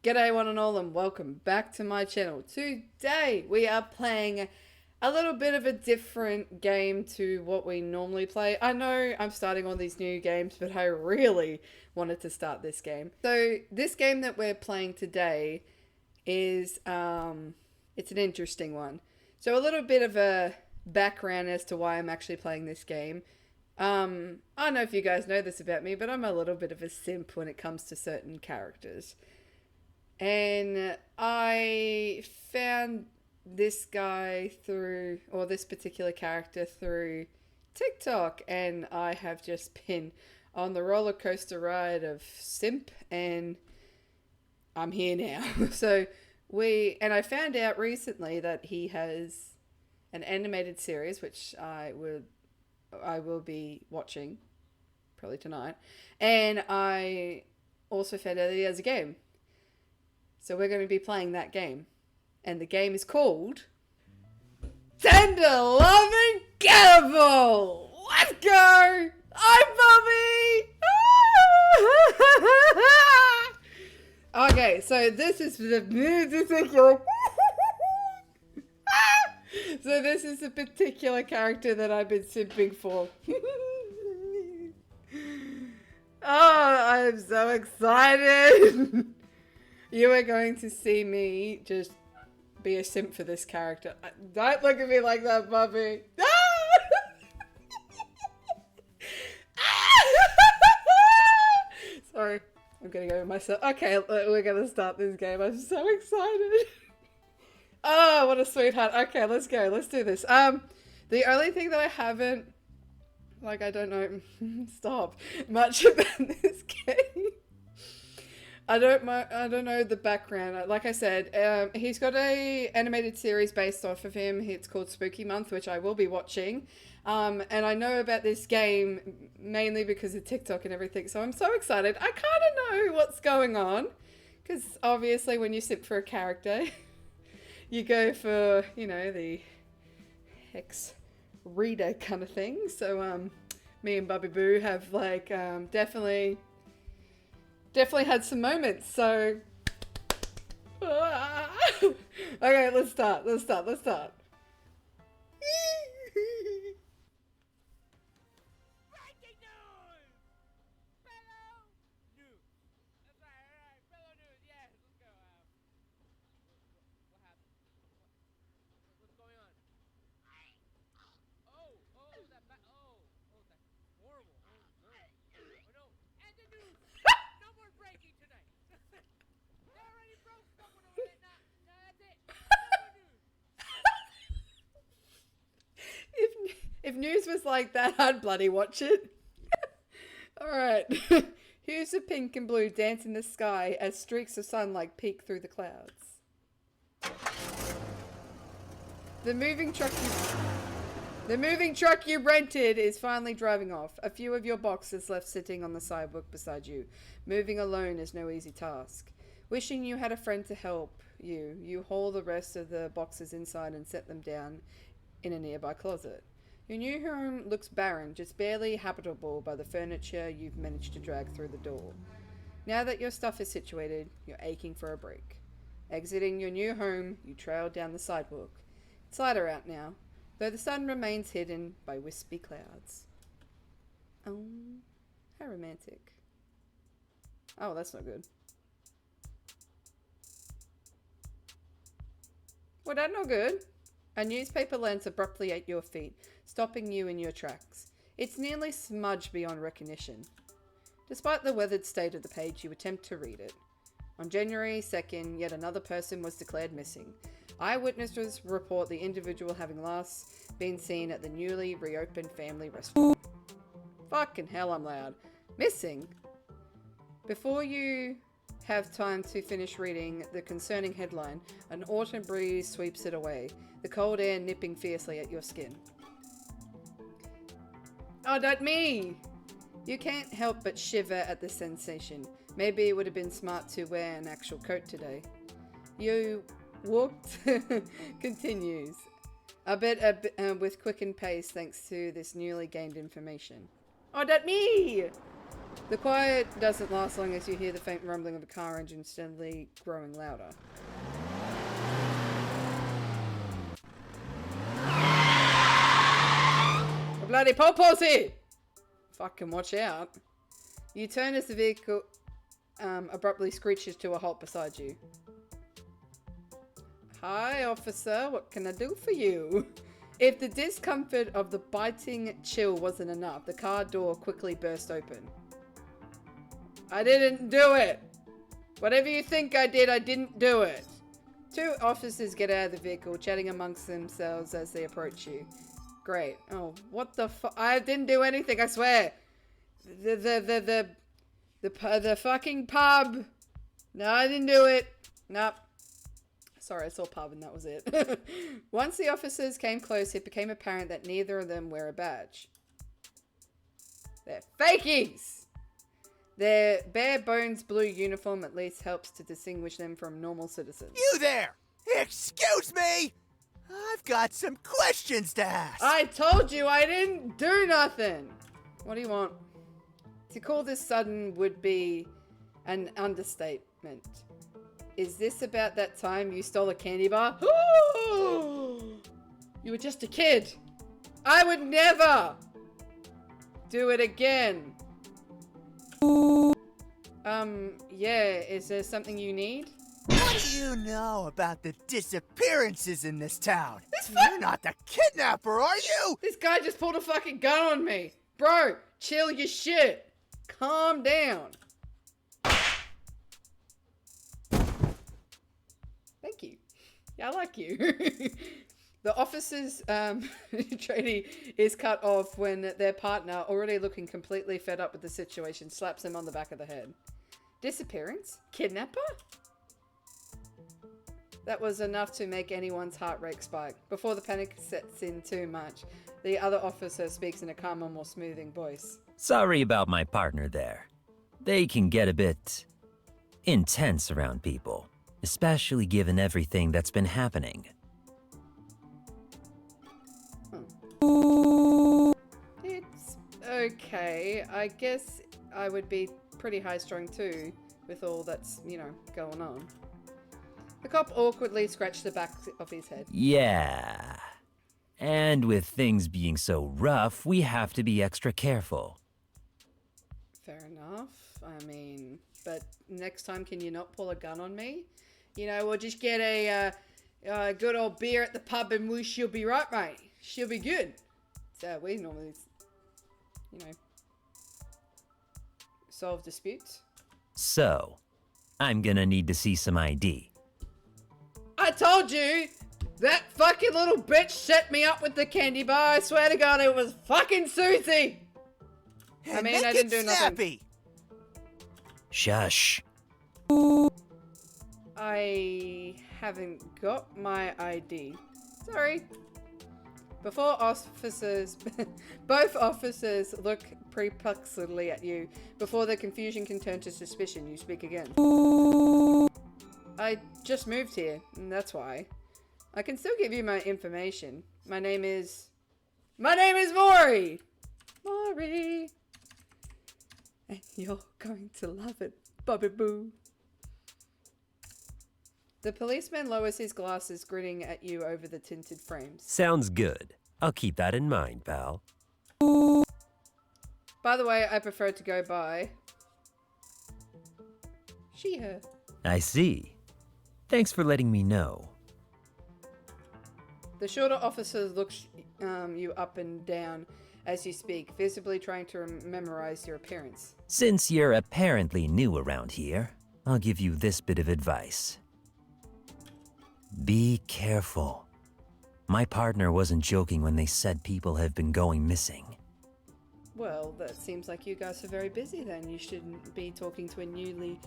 G'day one and all and welcome back to my channel. Today we are playing a little bit of a different game to what we normally play. I know I'm starting all these new games, but I really wanted to start this game. So this game that we're playing today is, it's an interesting one. So a little bit of a background as to why I'm actually playing this game. I don't know if you guys know this about me, but I'm a little bit of a simp when it comes to certain characters. And I found this guy through, or this particular character through TikTok, and I have just been on the roller coaster ride of simp, and I'm here now. And I found out recently that he has an animated series, which I will be watching probably tonight, and I also found out that he has a game. So we're going to be playing that game. And the game is called Tender Lovin' Cannibal! Let's go! I'm Bobby! Okay, so this is the particular... So this is the particular character that I've been simping for. Oh, I am so excited! You are going to see me just be a simp for this character. Don't look at me like that, Bobby. Sorry, I'm gonna go with myself. Okay, we're gonna start this game. I'm so excited. Oh, what a sweetheart. Okay, let's go. Let's do this. The only thing that I haven't, like, I don't know, stop, much about this game. I don't know the background. Like I said, he's got a animated series based off of him. It's called Spooky Month, which I will be watching. And I know about this game mainly because of TikTok and everything. So I'm so excited. I kind of know what's going on. Because obviously when you simp for a character, you go for, you know, the hex reader kind of thing. So me and Bubby Boo have like definitely had some moments, so... Okay, let's start. If news was like that, I'd bloody watch it. Alright. Hues of pink and blue dance in the sky as streaks of sunlight peek through the clouds. The moving truck you rented is finally driving off. A few of your boxes left sitting on the sidewalk beside you. Moving alone is no easy task. Wishing you had a friend to help you haul the rest of the boxes inside and set them down in a nearby closet. Your new home looks barren, just barely habitable by the furniture you've managed to drag through the door. Now that your stuff is situated, you're aching for a break. Exiting your new home, you trail down the sidewalk. It's lighter out now, though the sun remains hidden by wispy clouds. Oh, how romantic. Oh, that's not good. Well, that's not good. A newspaper lands abruptly at your feet, stopping you in your tracks. It's nearly smudged beyond recognition. Despite the weathered state of the page, you attempt to read it. On January 2nd, yet another person was declared missing. Eyewitnesses report the individual having last been seen at the newly reopened family restaurant. Fucking hell, I'm loud. Missing? Before you have time to finish reading the concerning headline, an autumn breeze sweeps it away, the cold air nipping fiercely at your skin. Oh, not me! You can't help but shiver at the sensation. Maybe it would have been smart to wear an actual coat today. You walked continues, a bit with quickened pace thanks to this newly gained information. Oh, that me! The quiet doesn't last long as you hear the faint rumbling of a car engine steadily growing louder. A bloody popo's here! Fucking watch out. You turn as the vehicle abruptly screeches to a halt beside you. Hi, officer. What can I do for you? If the discomfort of the biting chill wasn't enough, the car door quickly burst open. I didn't do it! Whatever you think I did, I didn't do it! Two officers get out of the vehicle, chatting amongst themselves as they approach you. Great. Oh, what the fuck? I didn't do anything, I swear! The fucking pub! No, I didn't do it! Nope. Sorry, I saw pub and that was it. Once the officers came close, it became apparent that neither of them wear a badge. They're fakies! Their bare bones blue uniform at least helps to distinguish them from normal citizens. You there! Excuse me! I've got some questions to ask. I told you I didn't do nothing! What do you want? To call this sudden would be an understatement. Is this about that time you stole a candy bar? You were just a kid! I would never do it again! Yeah, is there something you need? What do you know about the disappearances in this town? You're not the kidnapper, are you? This guy just pulled a fucking gun on me! Bro, chill your shit! Calm down! Thank you. Yeah, I like you. The officer's trainee is cut off when their partner, already looking completely fed up with the situation, slaps him on the back of the head. Disappearance? Kidnapper? That was enough to make anyone's heart rate spike. Before the panic sets in too much, the other officer speaks in a calmer, more smoothing voice. Sorry about my partner there. They can get a bit intense around people, especially given everything that's been happening. It's okay. I guess I would be pretty high-strung too, with all that's, you know, going on. The cop awkwardly scratched the back of his head. Yeah. And with things being so rough, we have to be extra careful. Fair enough. I mean, but next time can you not pull a gun on me? You know, we'll just get a good old beer at the pub and she'll be right, mate. She'll be good. So we normally, you know, solve disputes. So, I'm gonna need to see some ID. I told you! That fucking little bitch set me up with the candy bar. I swear to God, it was fucking Susie! I mean, I didn't do nothing. Shush. I haven't got my ID. Sorry. Before officers, both officers look perplexedly at you. Before the confusion can turn to suspicion, you speak again. I just moved here, and that's why. I can still give you my information. My name is Maury! Maury! And you're going to love it, Bobby Boo. The policeman lowers his glasses, grinning at you over the tinted frames. Sounds good. I'll keep that in mind, pal. By the way, I prefer to go by she, her. I see. Thanks for letting me know. The shorter officer looks you up and down as you speak, visibly trying to memorize your appearance. Since you're apparently new around here, I'll give you this bit of advice. Be careful. My partner wasn't joking when they said people have been going missing. Well, that seems like you guys are very busy then. You shouldn't be talking to a newly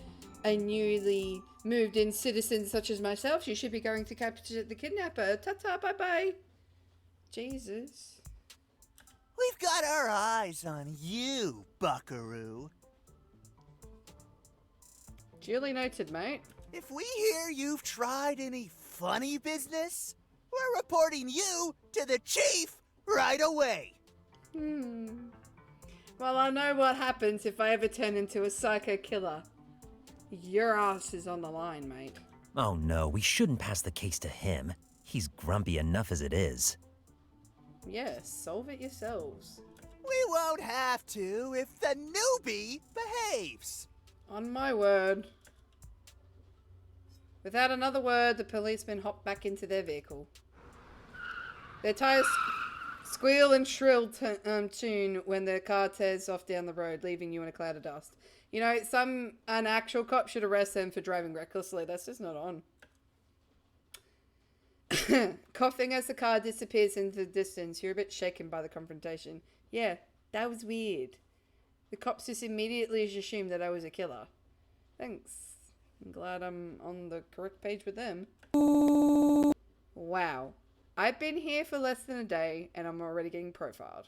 moved in citizen such as myself. You should be going to capture the kidnapper. Ta-ta, bye-bye. Jesus. We've got our eyes on you, buckaroo. Duly noted, mate. If we hear you've tried any funny business, we're reporting you to the chief right away. Well, I know what happens if I ever turn into a psycho killer. Your ass is on the line, mate. Oh no, we shouldn't pass the case to him. He's grumpy enough as it is. Yeah, solve it yourselves. We won't have to if the newbie behaves. On my word. Without another word, the policemen hop back into their vehicle. Their tires squeal and shrill tune when their car tears off down the road, leaving you in a cloud of dust. You know, an actual cop should arrest them for driving recklessly. That's just not on. Coughing as the car disappears into the distance, you're a bit shaken by the confrontation. Yeah, that was weird. The cops just immediately assumed that I was a killer. Thanks. I'm glad I'm on the correct page with them. Wow. I've been here for less than a day and I'm already getting profiled.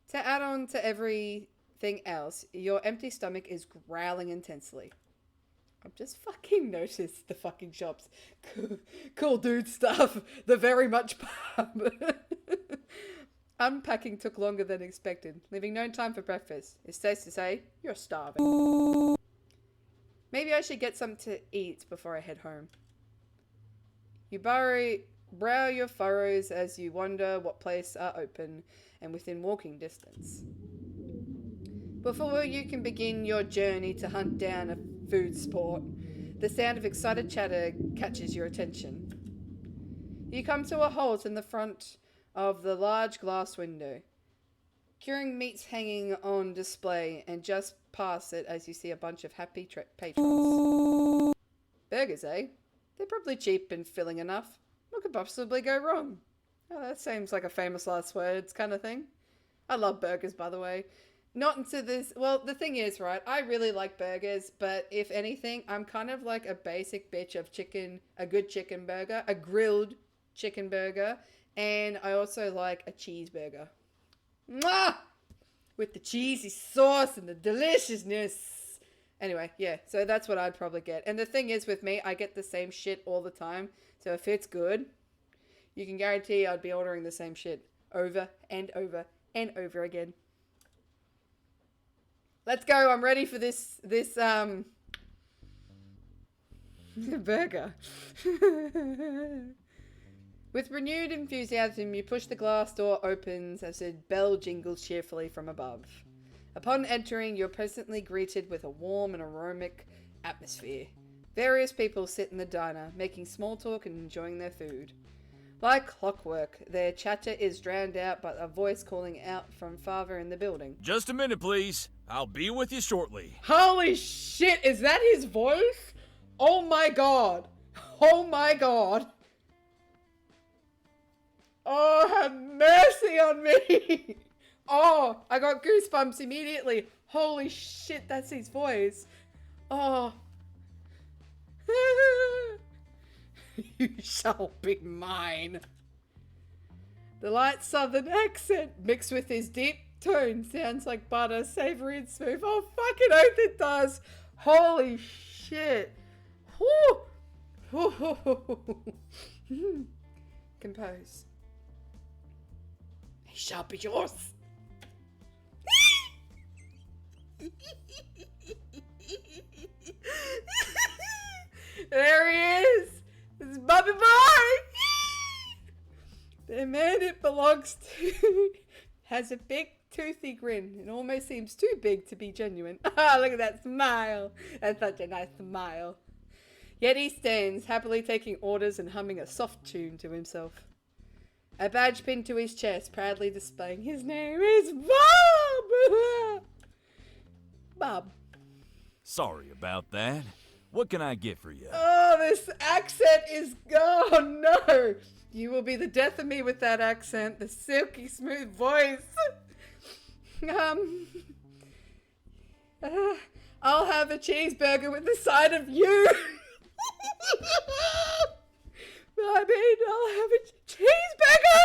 To add on to everything else, your empty stomach is growling intensely. I've just fucking noticed the fucking shops. Cool dude stuff. The very much pub. Unpacking took longer than expected, leaving no time for breakfast. It's safe to say, you're starving. Maybe I should get something to eat before I head home. You brow your furrows as you wonder what places are open and within walking distance. Before you can begin your journey to hunt down a food sport, the sound of excited chatter catches your attention. You come to a halt in the front of the large glass window. Curing meats hanging on display, and just past it as you see a bunch of happy patrons. Burgers, eh? They're probably cheap and filling enough. What could possibly go wrong? Oh, that seems like a famous last words kind of thing. I love burgers, by the way. Not into this. Well, the thing is, right, I really like burgers, but if anything, I'm kind of like a basic bitch of chicken, a good chicken burger, a grilled chicken burger, and I also like a cheeseburger. Mwah! With the cheesy sauce and the deliciousness. Anyway, yeah, so that's what I'd probably get. And the thing is with me, I get the same shit all the time. So if it's good, you can guarantee I'd be ordering the same shit over and over and over again. Let's go. I'm ready for this burger. With renewed enthusiasm, you push the glass door opens as a bell jingles cheerfully from above. Upon entering, you're presently greeted with a warm and aromatic atmosphere. Various people sit in the diner, making small talk and enjoying their food. Like clockwork, their chatter is drowned out by a voice calling out from farther in the building. Just a minute, please. I'll be with you shortly. Holy shit, is that his voice? Oh my god. Oh my god. Oh, have mercy on me. Oh, I got goosebumps immediately. Holy shit, that's his voice. Oh. You shall be mine. The light southern accent mixed with his deep tone sounds like butter, savory and smooth. Oh, fucking oath it does. Holy shit. Whew. Compose. He shall be yours. There he is. It's Bobby Boy. The man it belongs to has a big toothy grin. It almost seems too big to be genuine. Ah, look at that smile. That's such a nice smile. Yet he stands, happily taking orders and humming a soft tune to himself. A badge pinned to his chest, proudly displaying his name is Bob! Bob. Sorry about that. What can I get for you? Oh, this accent is... Oh, no! You will be the death of me with that accent. The silky smooth voice. I'll have a cheeseburger with the side of you. I mean, I'll have a cheeseburger.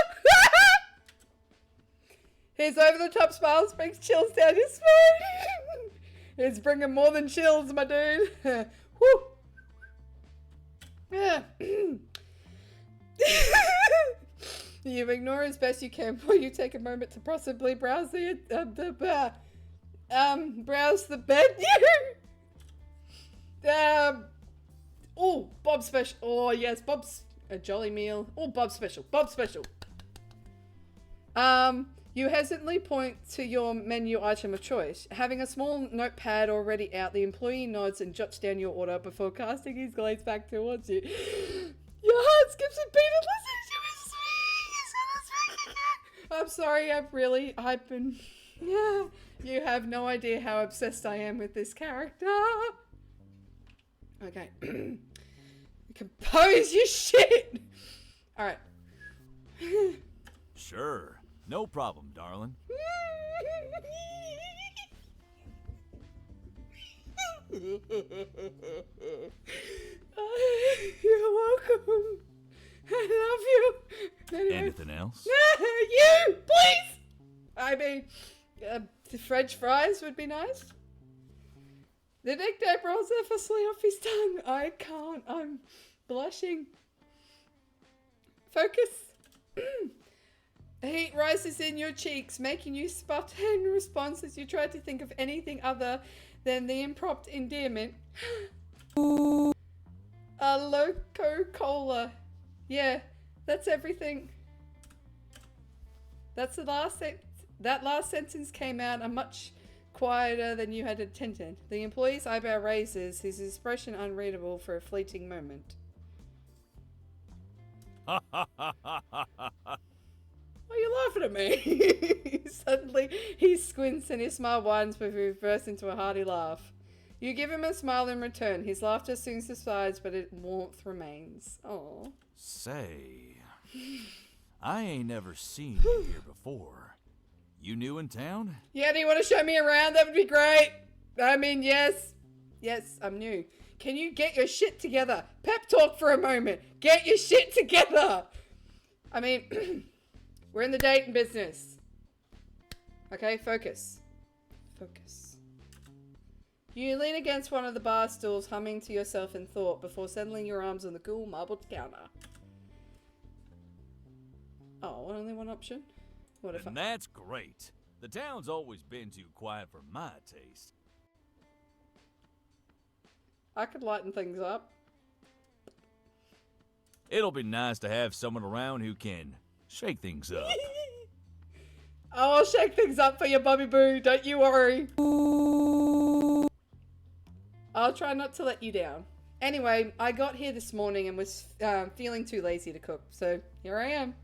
His over-the-top smile brings chills down his spine. It's bringing more than chills, my dude. Woo. You ignore as best you can while you take a moment to possibly browse the menu. Oh, Bob's special. Oh yes, Bob's a jolly meal. Oh, Bob's special. Bob's special. You hesitantly point to your menu item of choice. Having a small notepad already out, the employee nods and jots down your order before casting his glance back towards you. Your heart skips a beat and listening to his speak. I'm sorry, I've been... Yeah, you have no idea how obsessed I am with this character. Okay. Compose your shit! Alright. Sure. No problem, darling. You're welcome. I love you. Anyway. Anything else? You, please. I mean, the French fries would be nice. The nickname rolls effortlessly off his tongue. I can't. I'm blushing. Focus. The heat rises in your cheeks, making you sput in response as you try to think of anything other than the impromptu endearment. A Loco Cola. Yeah, that's everything. That's the last sentence. That last sentence came out much quieter than you had intended. The employee's eyebrow raises, his expression unreadable for a fleeting moment. Why are you laughing at me? Suddenly, he squints and his smile widens before he bursts into a hearty laugh. You give him a smile in return. His laughter soon subsides, but its warmth remains. Oh. Say, I ain't never seen you here before. You new in town? Yeah, do you want to show me around? That would be great. I mean, yes. Yes, I'm new. Can you get your shit together? Pep talk for a moment. Get your shit together. I mean... We're in the dating business. Okay, focus. Focus. You lean against one of the bar stools, humming to yourself in thought before settling your arms on the cool marbled counter. Oh, only one option? What if And that's great. The town's always been too quiet for my taste. I could lighten things up. It'll be nice to have someone around who can shake things up. Oh, I'll shake things up for you, Bobby Boo. Don't you worry. I'll try not to let you down. Anyway, I got here this morning and was feeling too lazy to cook, so here I am.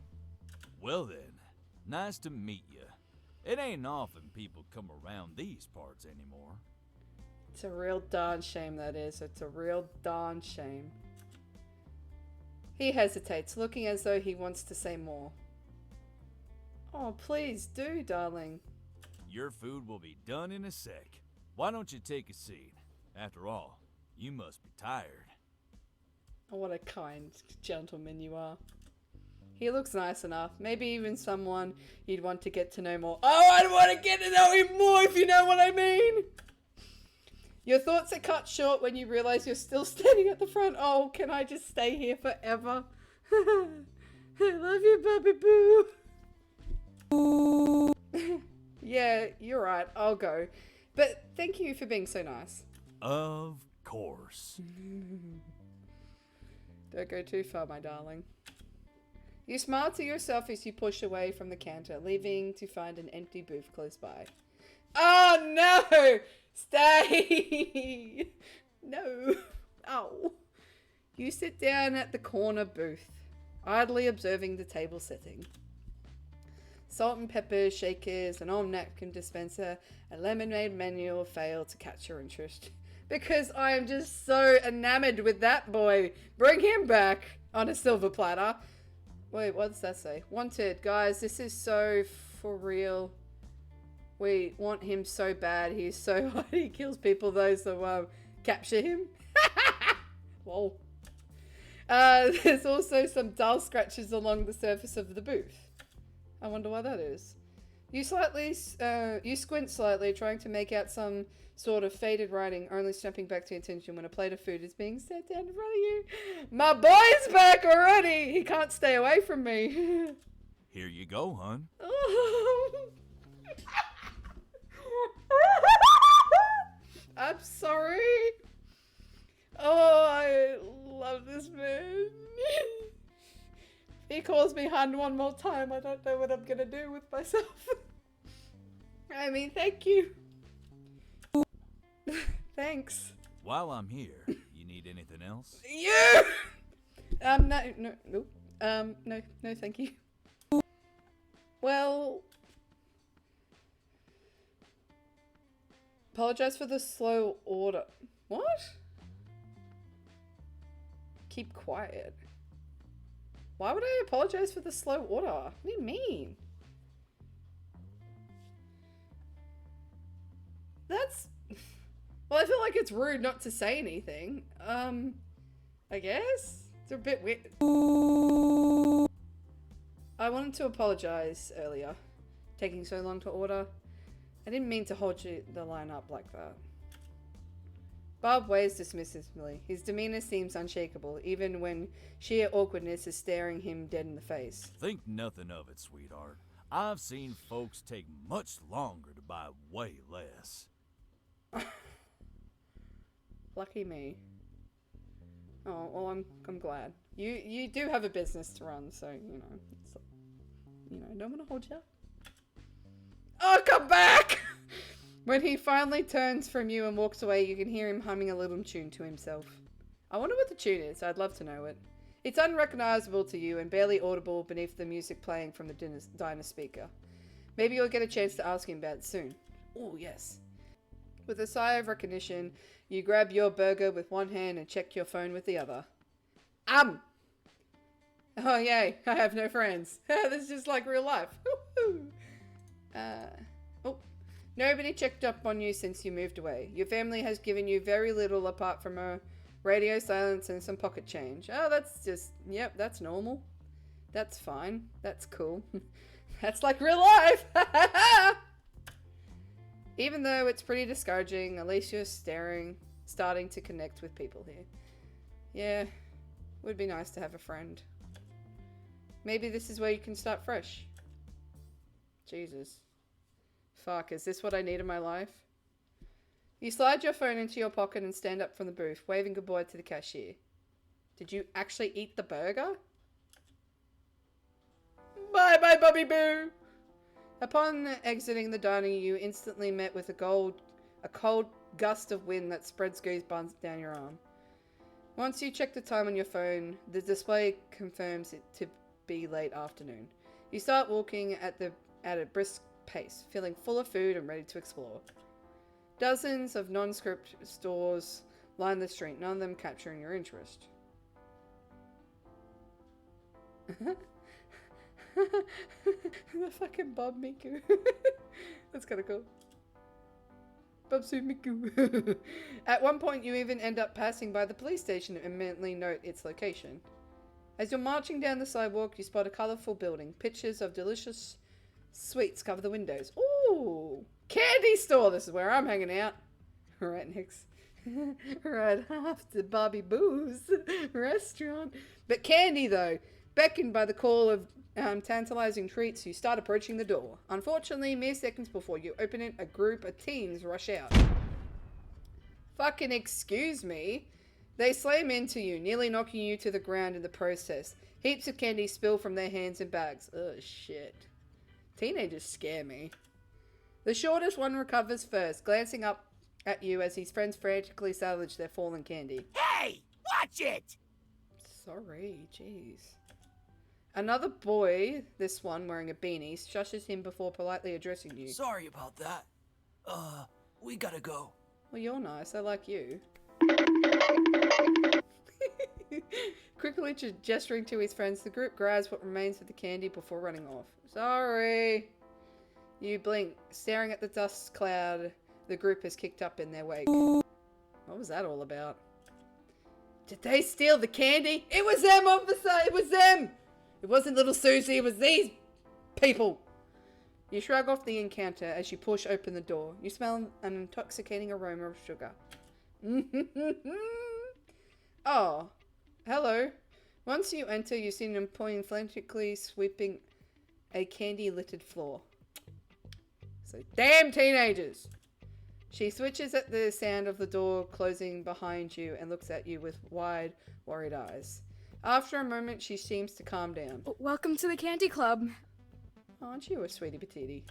Well then, nice to meet you. It ain't often people come around these parts anymore. It's a real darn shame, that is. It's a real darn shame. He hesitates, looking as though he wants to say more. Oh, please do, darling. Your food will be done in a sec. Why don't you take a seat? After all, you must be tired. Oh, what a kind gentleman you are. He looks nice enough. Maybe even someone you'd want to get to know more. Oh, I'd want to get to know him more, if you know what I mean. Your thoughts are cut short when you realize you're still standing at the front. Oh, can I just stay here forever? I love you, Bobby Boo. Yeah, you're right. I'll go. But thank you for being so nice. Of course. Don't go too far, my darling. You smile to yourself as you push away from the counter, leaving to find an empty booth close by. Oh no! Stay! No. Oh. You sit down at the corner booth, idly observing the table setting. Salt and pepper shakers, an old napkin dispenser, a lemonade menu fail to catch your interest. Because I am just so enamored with that boy. Bring him back on a silver platter. Wait, what does that say? Wanted. Guys, this is so for real. We want him so bad. He's so hot. He kills people though, so capture him. Whoa. There's also some dull scratches along the surface of the booth. I wonder why that is. You squint slightly, trying to make out some sort of faded writing, only snapping back to attention when a plate of food is being set down in front of you. My boy's back already! He can't stay away from me. Here you go, hun. I'm sorry. Oh, I love this man. If he calls me hun one more time, I don't know what I'm gonna do with myself. I mean, thank you. Thanks. While I'm here, you need anything else? You! No, thank you. Well, apologize for the slow order. What? Keep quiet. Why would I apologize for the slow order? What do you mean? That's... Well, I feel like it's rude not to say anything. I guess? It's a bit weird. I wanted to apologize earlier. Taking so long to order. I didn't mean to hold the line up like that. Bob waves dismissively. His demeanor seems unshakable, even when sheer awkwardness is staring him dead in the face. Think nothing of it, sweetheart. I've seen folks take much longer to buy way less. Lucky me. Oh, well, I'm glad. You do have a business to run, so, don't want to hold you up. Oh, come back! When he finally turns from you and walks away, you can hear him humming a little tune to himself. I wonder what the tune is. I'd love to know it. It's unrecognizable to you and barely audible beneath the music playing from the diner speaker. Maybe you'll get a chance to ask him about it soon. Oh, yes. With a sigh of recognition, you grab your burger with one hand and check your phone with the other. Oh, yay. I have no friends. This is just like real life. Nobody checked up on you since you moved away. Your family has given you very little apart from a radio silence and some pocket change. Oh, that's just, yep, that's normal. That's fine. That's cool. That's like real life. Even though it's pretty discouraging, at least you're starting to connect with people here. Yeah, would be nice to have a friend. Maybe this is where you can start fresh. Jesus. Fuck, is this what I need in my life? You slide your phone into your pocket and stand up from the booth, waving goodbye to the cashier. Did you actually eat the burger? Bye-bye, Bobby Boo! Upon exiting the diner, you instantly met with a cold gust of wind that spreads goosebumps down your arm. Once you check the time on your phone, the display confirms it to be late afternoon. You start walking at a brisk pace, feeling full of food and ready to explore. Dozens of nondescript stores line the street, none of them capturing your interest. The fucking Bob Miku. That's kind of cool. Bob Sue Miku. At one point, you even end up passing by the police station and immediately note its location. As you're marching down the sidewalk, you spot a colourful building. Pictures of delicious sweets cover the windows. Ooh! Candy store! This is where I'm hanging out. Right next. Right after Bobby Boo's restaurant. But candy, though. Beckoned by the call of tantalizing treats, you start approaching the door. Unfortunately, mere seconds before you open it, a group of teens rush out. Fucking excuse me. They slam into you, nearly knocking you to the ground in the process. Heaps of candy spill from their hands and bags. Oh, shit. Teenagers scare me. The shortest one recovers first, glancing up at you as his friends frantically salvage their fallen candy. Hey! Watch it! Sorry, jeez. Another boy, this one wearing a beanie, shushes him before politely addressing you. Sorry about that. We gotta go. Well, you're nice. I like you. Quickly gesturing to his friends, the group grabs what remains of the candy before running off. Sorry. You blink, staring at the dust cloud the group has kicked up in their wake. What was that all about? Did they steal the candy? It was them, officer! It was them! It wasn't little Susie, it was these people! You shrug off the encounter as you push open the door. You smell an intoxicating aroma of sugar. Oh, hello. Once you enter, you see an employee frantically sweeping a candy-littered floor. So, damn teenagers! She switches at the sound of the door closing behind you and looks at you with wide, worried eyes. After a moment, she seems to calm down. Welcome to the Candy Club. Aren't you a sweetie patootie?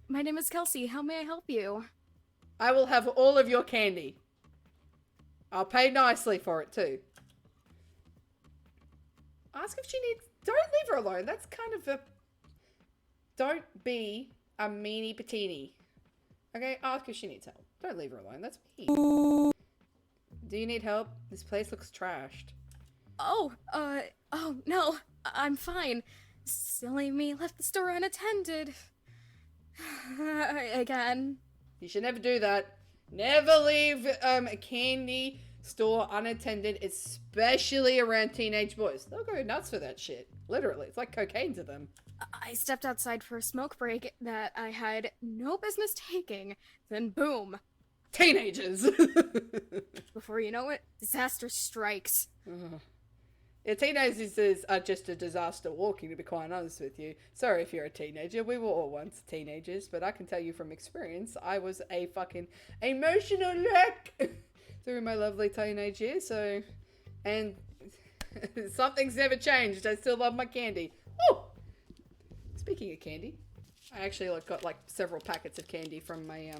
My name is Kelsey. How may I help you? I will have all of your candy. I'll pay nicely for it too. Ask if she needs... Don't leave her alone. That's kind of a... Don't be a meanie patini. Okay, ask if she needs help. Don't leave her alone. That's mean. Do you need help? This place looks trashed. Oh, no. I'm fine. Silly me left the store unattended. Again. You should never do that. Never leave a candy store unattended, especially around teenage boys. They'll go nuts for that shit. Literally, it's like cocaine to them. I stepped outside for a smoke break that I had no business taking. Then boom. Teenagers! Before you know it, disaster strikes. Yeah, teenagers are just a disaster walking, to be quite honest with you. Sorry if you're a teenager. We were all once teenagers, but I can tell you from experience, I was a fucking emotional wreck through my lovely teenage years, so... And something's never changed. I still love my candy. Oh! Speaking of candy, I actually got like several packets of candy from my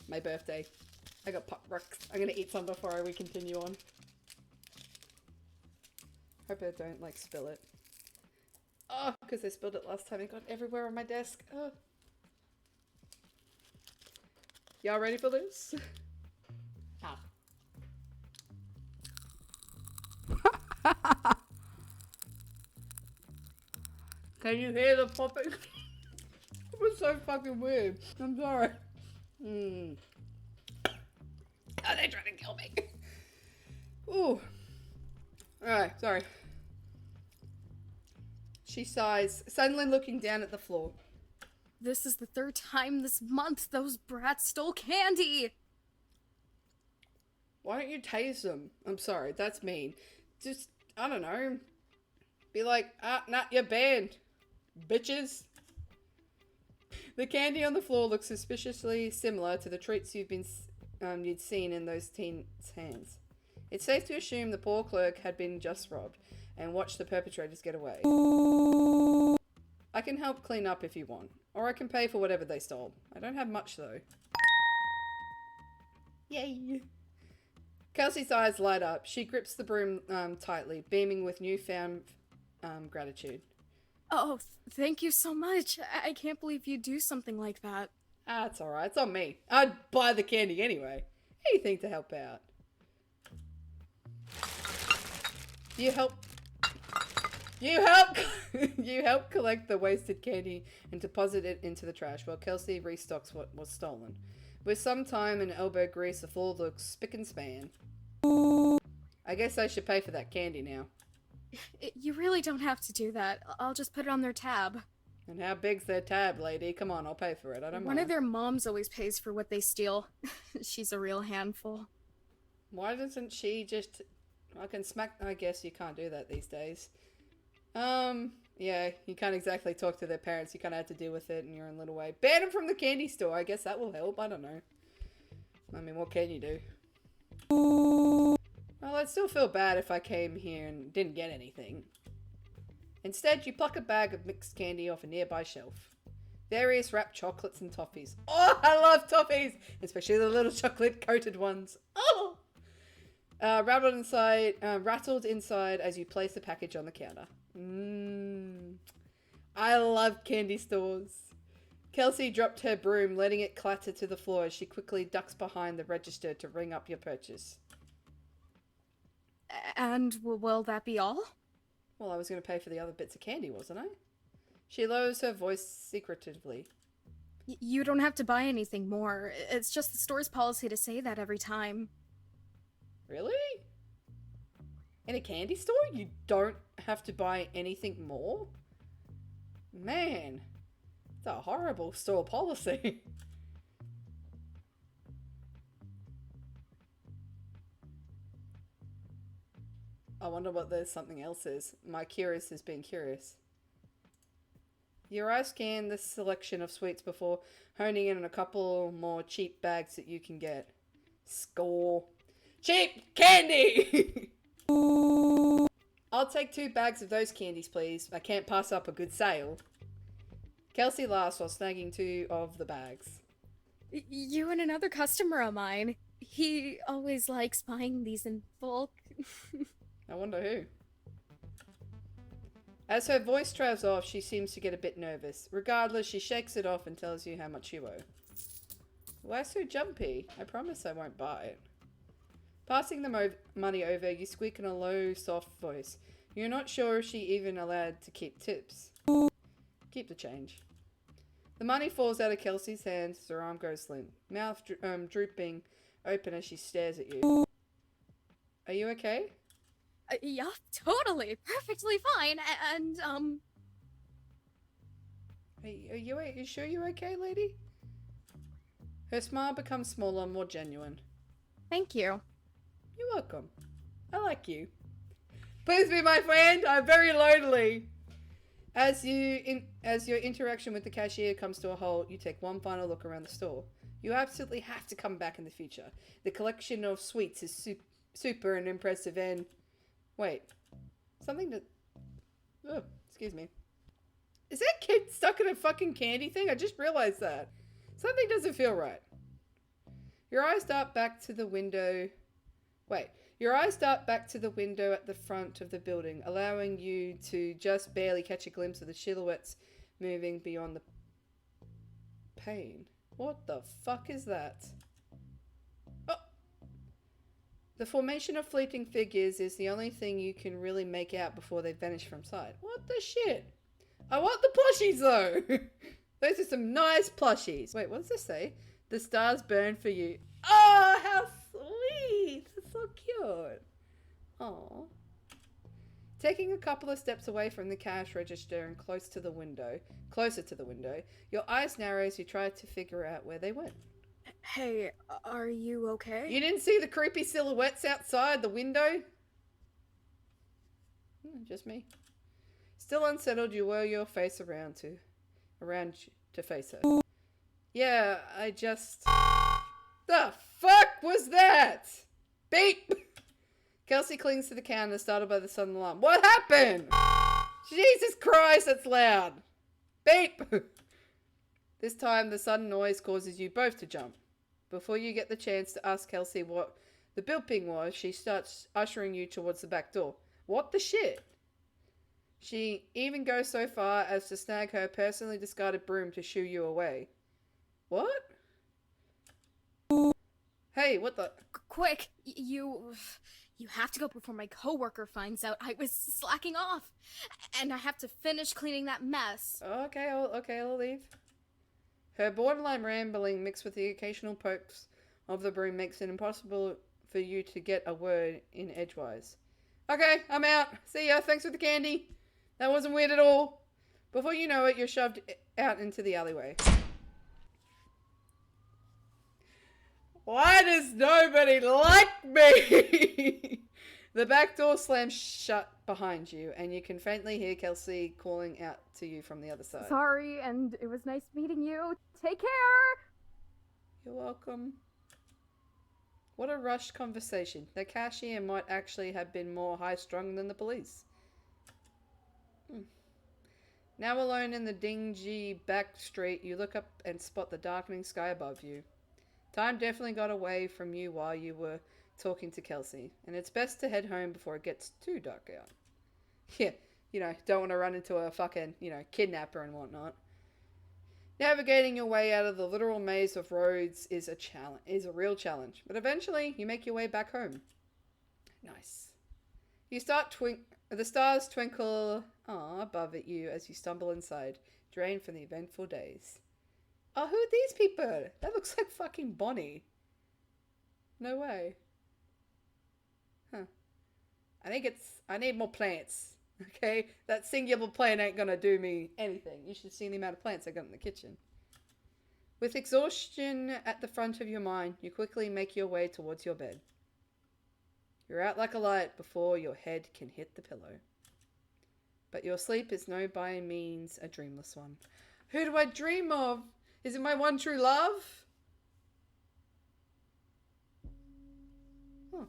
my birthday. I got Pop Rocks. I'm gonna eat some before we continue on. Hope I don't like spill it. Oh, because I spilled it last time. It got everywhere on my desk. Oh. Y'all ready for this? Ah. Can you hear the popping? It was so fucking weird. I'm sorry. Oh, they're trying to kill me. Ooh. Alright, sorry. She sighs, suddenly looking down at the floor. This is the third time this month those brats stole candy! Why don't you tase them? I'm sorry, that's mean. Just, I don't know. Be like, nah, you're banned. Bitches. The candy on the floor looks suspiciously similar to the treats you'd seen in those teens' hands. It's safe to assume the poor clerk had been just robbed and watched the perpetrators get away. I can help clean up if you want, or I can pay for whatever they stole. I don't have much though. Yay! Kelsey's eyes light up. She grips the broom tightly, beaming with newfound gratitude. Oh, thank you so much. I can't believe you'd do something like that. Ah, it's alright. It's on me. I'd buy the candy anyway. Anything to help out. You help collect the wasted candy and deposit it into the trash while Kelsey restocks what was stolen. With some time and elbow grease, the floor looks spick and span. I guess I should pay for that candy now. You really don't have to do that. I'll just put it on their tab. And how big's their tab, lady? Come on, I'll pay for it. I don't mind. One of their moms always pays for what they steal. She's a real handful. Why doesn't she just... I can smack... I guess you can't do that these days. Yeah, you can't exactly talk to their parents. You kind of have to deal with it in your own little way. Ban them from the candy store. I guess that will help. I don't know. I mean, what can you do? Well, I'd still feel bad if I came here and didn't get anything. Instead, you pluck a bag of mixed candy off a nearby shelf. Various wrapped chocolates and toffees. Oh, I love toffees! Especially the little chocolate-coated ones. Oh! Rattled inside as you place the package on the counter. I love candy stores. Kelsey dropped her broom, letting it clatter to the floor as she quickly ducks behind the register to ring up your purchase. And will that be all? Well, I was going to pay for the other bits of candy, wasn't I? She lowers her voice secretively. You don't have to buy anything more. It's just the store's policy to say that every time. Really? In a candy store, you don't have to buy anything more? Man, it's a horrible store policy. I wonder what there's something else is. My curious is being curious. Your eyes scan the selection of sweets before honing in on a couple more cheap bags that you can get. Score. Cheap candy! I'll take 2 bags of those candies, please. I can't pass up a good sale. Kelsey laughs while snagging 2 of the bags. You and another customer of mine. He always likes buying these in bulk. I wonder who. As her voice trails off, she seems to get a bit nervous. Regardless, she shakes it off and tells you how much you owe. Why so jumpy? I promise I won't buy it. Passing the money over, you squeak in a low, soft voice. You're not sure if she even allowed to keep tips. Keep the change. The money falls out of Kelsey's hands as her arm goes limp, mouth drooping open as she stares at you. Are you okay? Yeah, totally. Perfectly fine. And, Are you sure you're okay, lady? Her smile becomes smaller and more genuine. Thank you. You're welcome. I like you. Please be my friend. I'm very lonely. As your interaction with the cashier comes to a halt, you take one final look around the store. You absolutely have to come back in the future. The collection of sweets is super and impressive and... Wait. Something that... Oh, excuse me. Is that kid stuck in a fucking candy thing? I just realized that. Something doesn't feel right. Your eyes dart back to the window... Wait. Your eyes dart back to the window at the front of the building, allowing you to just barely catch a glimpse of the silhouettes moving beyond the pane. What the fuck is that? Oh! The formation of fleeting figures is the only thing you can really make out before they vanish from sight. What the shit? I want the plushies though! Those are some nice plushies. Wait, what does this say? The stars burn for you. Oh, how sweet! That's so cute. Aww. Taking a couple of steps away from the cash register and closer to the window, your eyes narrow as you try to figure out where they went. Hey, are you okay? You didn't see the creepy silhouettes outside the window? Just me. Still unsettled, you whirl your face around to face her. Yeah, I just... The fuck was that? Beep! Kelsey clings to the counter, startled by the sudden alarm. What happened? Jesus Christ, that's loud. Beep! This time, the sudden noise causes you both to jump. Before you get the chance to ask Kelsey what the beeping was, she starts ushering you towards the back door. What the shit? She even goes so far as to snag her personally discarded broom to shoo you away. What? Hey, what the... Quick, you have to go before my coworker finds out I was slacking off. And I have to finish cleaning that mess. Okay, I'll leave. Her borderline rambling mixed with the occasional pokes of the broom makes it impossible for you to get a word in edgewise. Okay, I'm out. See ya. Thanks for the candy. That wasn't weird at all. Before you know it, you're shoved out into the alleyway. Why does nobody like me? The back door slams shut behind you, and you can faintly hear Kelsey calling out to you from the other side. Sorry, and it was nice meeting you. Take care! You're welcome. What a rushed conversation. The cashier might actually have been more high-strung than the police. Now alone in the dingy back street, you look up and spot the darkening sky above you. Time definitely got away from you while you were talking to Kelsey, and it's best to head home before it gets too dark out. Yeah, don't want to run into a fucking, kidnapper and whatnot. Navigating your way out of the literal maze of roads is a real challenge, but eventually you make your way back home. Nice. You start the stars twinkle above at you as you stumble inside, drained from the eventful days. Oh, who are these people? That looks like fucking Bonnie. No way. Huh. I need more plants. Okay? That singular plant ain't gonna do me anything. You should see the amount of plants I got in the kitchen. With exhaustion at the front of your mind, you quickly make your way towards your bed. You're out like a light before your head can hit the pillow. But your sleep is no by means a dreamless one. Who do I dream of? Is it my one true love? Oh,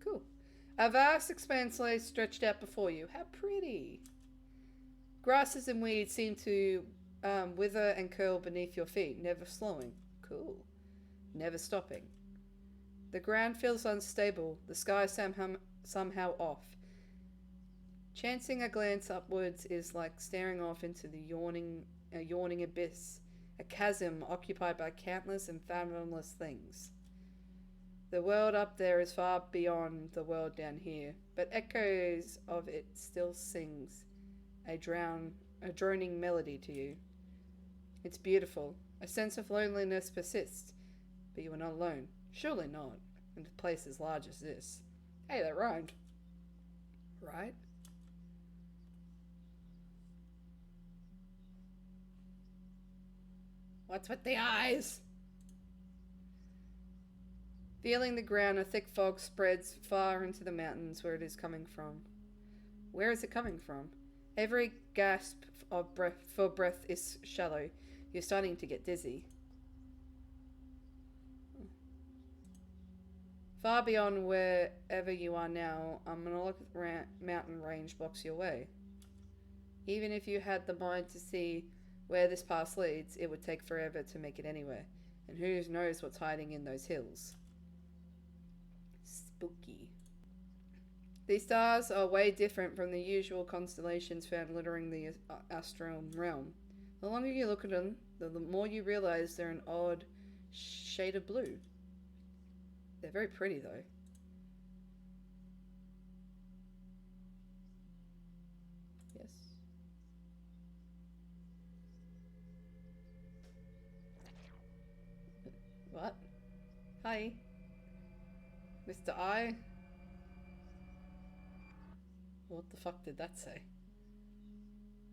cool. A vast expanse lay stretched out before you. How pretty. Grasses and weeds seem to wither and curl beneath your feet, never slowing. Cool. Never stopping. The ground feels unstable, the sky somehow off. Chancing a glance upwards is like staring off into the yawning abyss, a chasm occupied by countless and fathomless things. The world up there is far beyond the world down here, but echoes of it still sings a droning melody to you. It's beautiful. A sense of loneliness persists, but you are not alone. Surely not, in a place as large as this. Hey, that rhymed. Right? What's with the eyes? Feeling the ground, a thick fog spreads far into the mountains where it is coming from. Where is it coming from? Every gasp of breath is shallow. You're starting to get dizzy. Far beyond wherever you are now, a monolithic mountain range blocks your way. Even if you had the mind to see where this path leads, it would take forever to make it anywhere. And who knows what's hiding in those hills. Spooky. These stars are way different from the usual constellations found littering the astral realm. The longer you look at them, the more you realize they're an odd shade of blue. They're very pretty though. Yes. What? Hi. Mr. I? What the fuck did that say?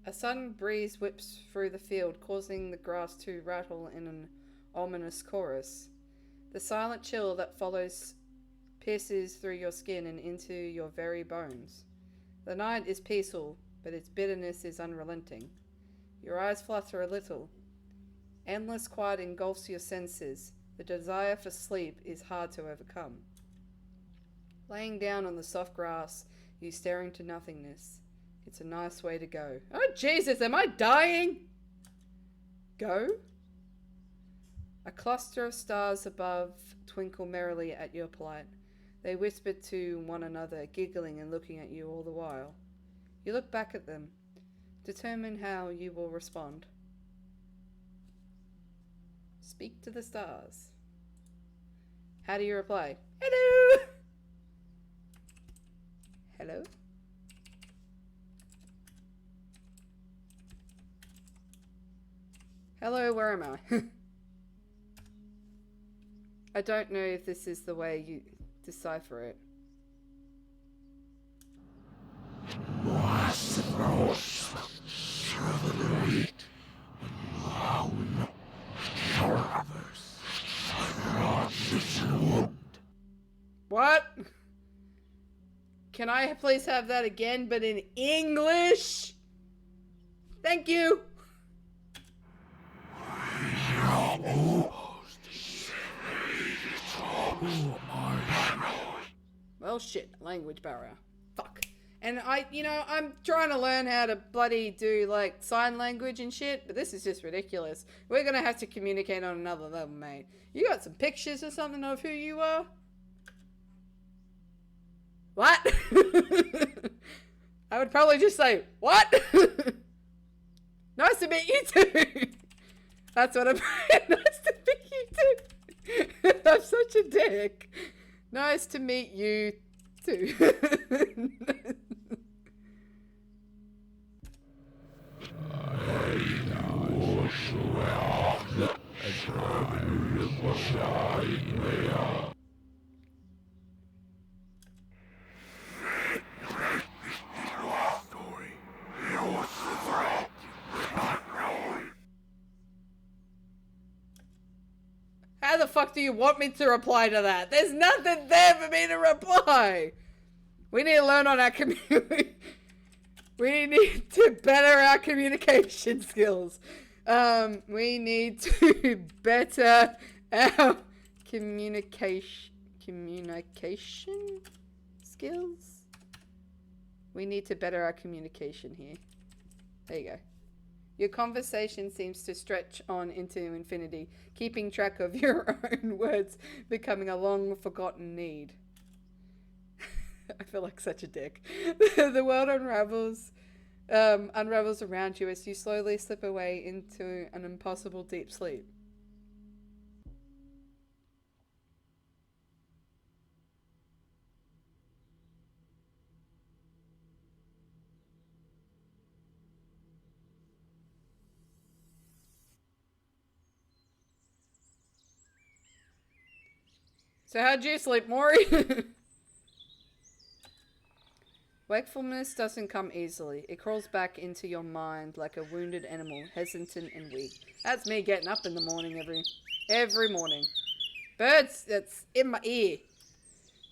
A sudden breeze whips through the field, causing the grass to rattle in an ominous chorus. The silent chill that follows pierces through your skin and into your very bones. The night is peaceful, but its bitterness is unrelenting. Your eyes flutter a little. Endless quiet engulfs your senses. The desire for sleep is hard to overcome. Laying down on the soft grass, you stare into nothingness. It's a nice way to go. Oh Jesus, am I dying? Go? A cluster of stars above twinkle merrily at your plight. They whisper to one another, giggling and looking at you all the while. You look back at them, determine how you will respond. Speak to the stars. How do you reply? Hello! Hello? Hello, where am I? I don't know if this is the way you decipher it. What? Can I please have that again, but in English? Thank you. Well, shit, language barrier. Fuck. And I'm trying to learn how to bloody do, like, sign language and shit, but this is just ridiculous. We're gonna have to communicate on another level, mate. You got some pictures or something of who you are? What? I would probably just say, what? Nice to meet you too. That's what I'm nice to meet you too. I'm such a dick. Nice to meet you too. How the fuck do you want me to reply to that? There's nothing there for me to reply. We need to learn on our community. We need to better our communication skills. We need to better our communication skills. We need to better our communication here. There you go. Your conversation seems to stretch on into infinity, keeping track of your own words becoming a long forgotten need. I feel like such a dick. The world unravels around you as you slowly slip away into an impossible deep sleep. So how'd you sleep, Maury? Wakefulness doesn't come easily. It crawls back into your mind like a wounded animal, hesitant and weak. That's me getting up in the morning every morning. Birds, that's in my ear.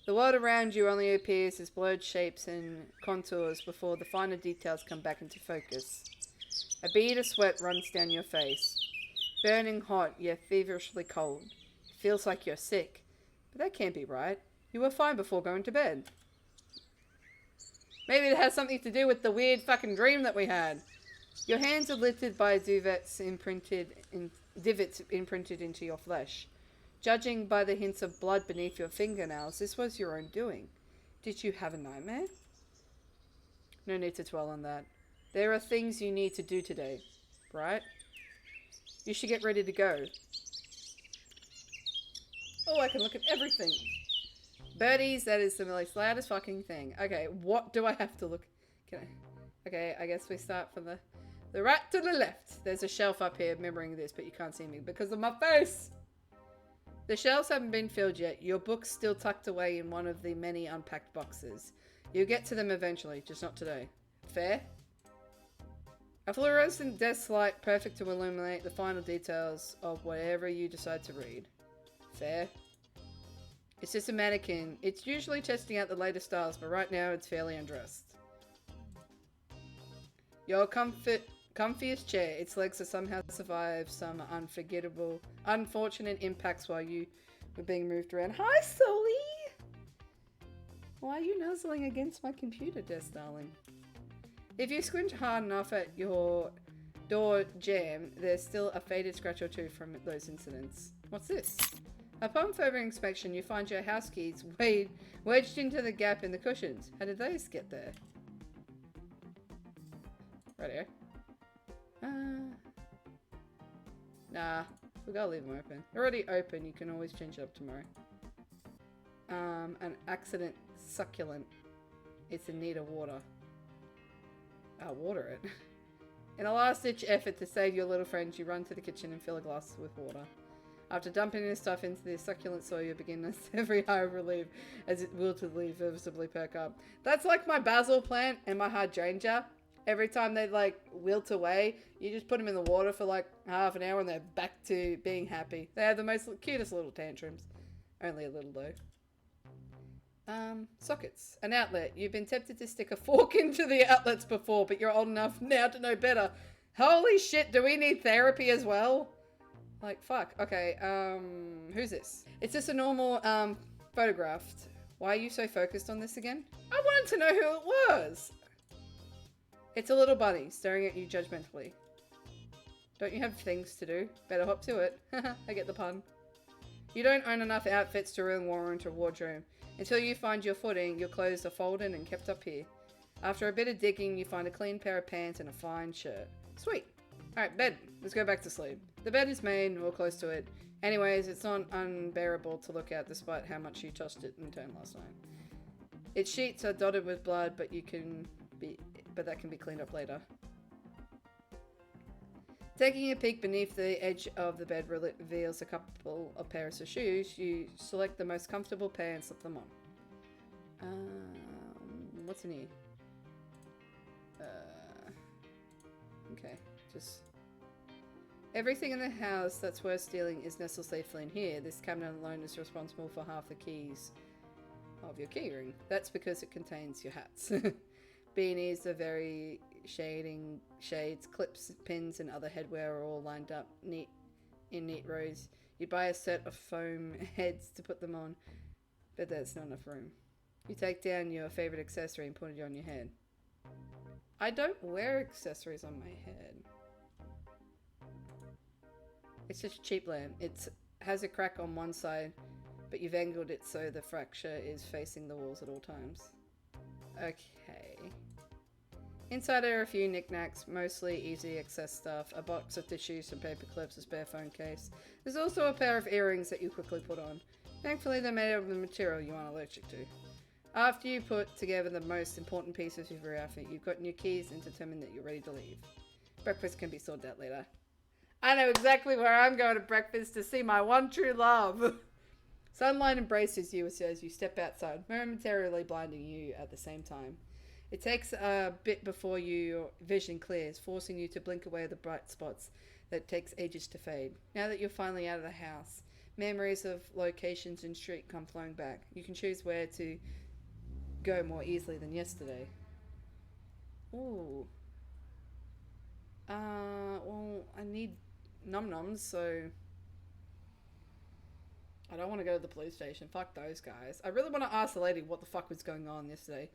The world around you only appears as blurred shapes and contours before the finer details come back into focus. A bead of sweat runs down your face. Burning hot, yet feverishly cold. It feels like you're sick. But that can't be right. You were fine before going to bed. Maybe it has something to do with the weird fucking dream that we had. Your hands are littered by divots imprinted into your flesh. Judging by the hints of blood beneath your fingernails, this was your own doing. Did you have a nightmare? No need to dwell on that. There are things you need to do today, right? You should get ready to go. Oh, I can look at everything. Birdies, that is the most loudest fucking thing. Okay, what do I have to look? Okay, I guess we start from the right to the left. There's a shelf up here mirroring this, but you can't see me because of my face. The shelves haven't been filled yet. Your book's still tucked away in one of the many unpacked boxes. You'll get to them eventually, just not today. Fair? A fluorescent desk light perfect to illuminate the final details of whatever you decide to read. Fair? It's just a mannequin. It's usually testing out the latest styles, but right now it's fairly undressed. Your comfiest chair. Its legs have somehow survived some unfortunate impacts while you were being moved around. Hi, Sully! Why are you nuzzling against my computer desk, darling? If you squint hard enough at your door jamb, there's still a faded scratch or two from those incidents. What's this? Upon further inspection, you find your house keys wedged into the gap in the cushions. How did those get there? Right here. Nah, we gotta leave them open. They're already open, you can always change it up tomorrow. An accident succulent. It's in need of water. Water it. In a last-ditch effort to save your little friends, you run to the kitchen and fill a glass with water. After dumping this stuff into the succulent soil, you begin to every high of relief as it wiltedly visibly perk up. That's like my basil plant and my hydrangea. Every time they like wilt away, you just put them in the water for like half an hour and they're back to being happy. They have the most cutest little tantrums. Only a little though. Sockets. An outlet. You've been tempted to stick a fork into the outlets before, but you're old enough now to know better. Holy shit, do we need therapy as well? Like, fuck. Okay, who's this? It's just a normal, photographed. Why are you so focused on this again? I wanted to know who it was! It's a little bunny, staring at you judgmentally. Don't you have things to do? Better hop to it. I get the pun. You don't own enough outfits to really warrant a wardrobe. Until you find your footing, your clothes are folded and kept up here. After a bit of digging, you find a clean pair of pants and a fine shirt. Sweet! Alright, bed. Let's go back to sleep. The bed is made, or close to it. Anyways, it's not unbearable to look at despite how much you tossed it and turned last night. Its sheets are dotted with blood, but that can be cleaned up later. Taking a peek beneath the edge of the bed reveals a couple of pairs of shoes. You select the most comfortable pair and slip them on. What's in here? Okay, just... Everything in the house that's worth stealing is nestled safely in here. This cabinet alone is responsible for half the keys of your keyring. That's because it contains your hats. Beanies are very shades. Clips, pins, and other headwear are all lined up in neat rows. You buy a set of foam heads to put them on, but there's not enough room. You take down your favorite accessory and put it on your head. I don't wear accessories on my head. It's just a cheap lamp. It has a crack on one side, but you've angled it so the fracture is facing the walls at all times. Okay. Inside are a few knickknacks, mostly easy access stuff, a box of tissues, some paper clips, a spare phone case. There's also a pair of earrings that you quickly put on. Thankfully they're made of the material you aren't allergic to. After you put together the most important pieces of your outfit, you've gotten your keys and determined that you're ready to leave. Breakfast can be sorted out later. I know exactly where I'm going to breakfast to see my one true love. Sunlight embraces you as you step outside, momentarily blinding you at the same time. It takes a bit before your vision clears, forcing you to blink away the bright spots that takes ages to fade. Now that you're finally out of the house, memories of locations and street come flowing back. You can choose where to go more easily than yesterday. Ooh. Well, I need num-noms, so I don't want to go to the police station. Fuck those guys. I really want to ask the lady what the fuck was going on yesterday.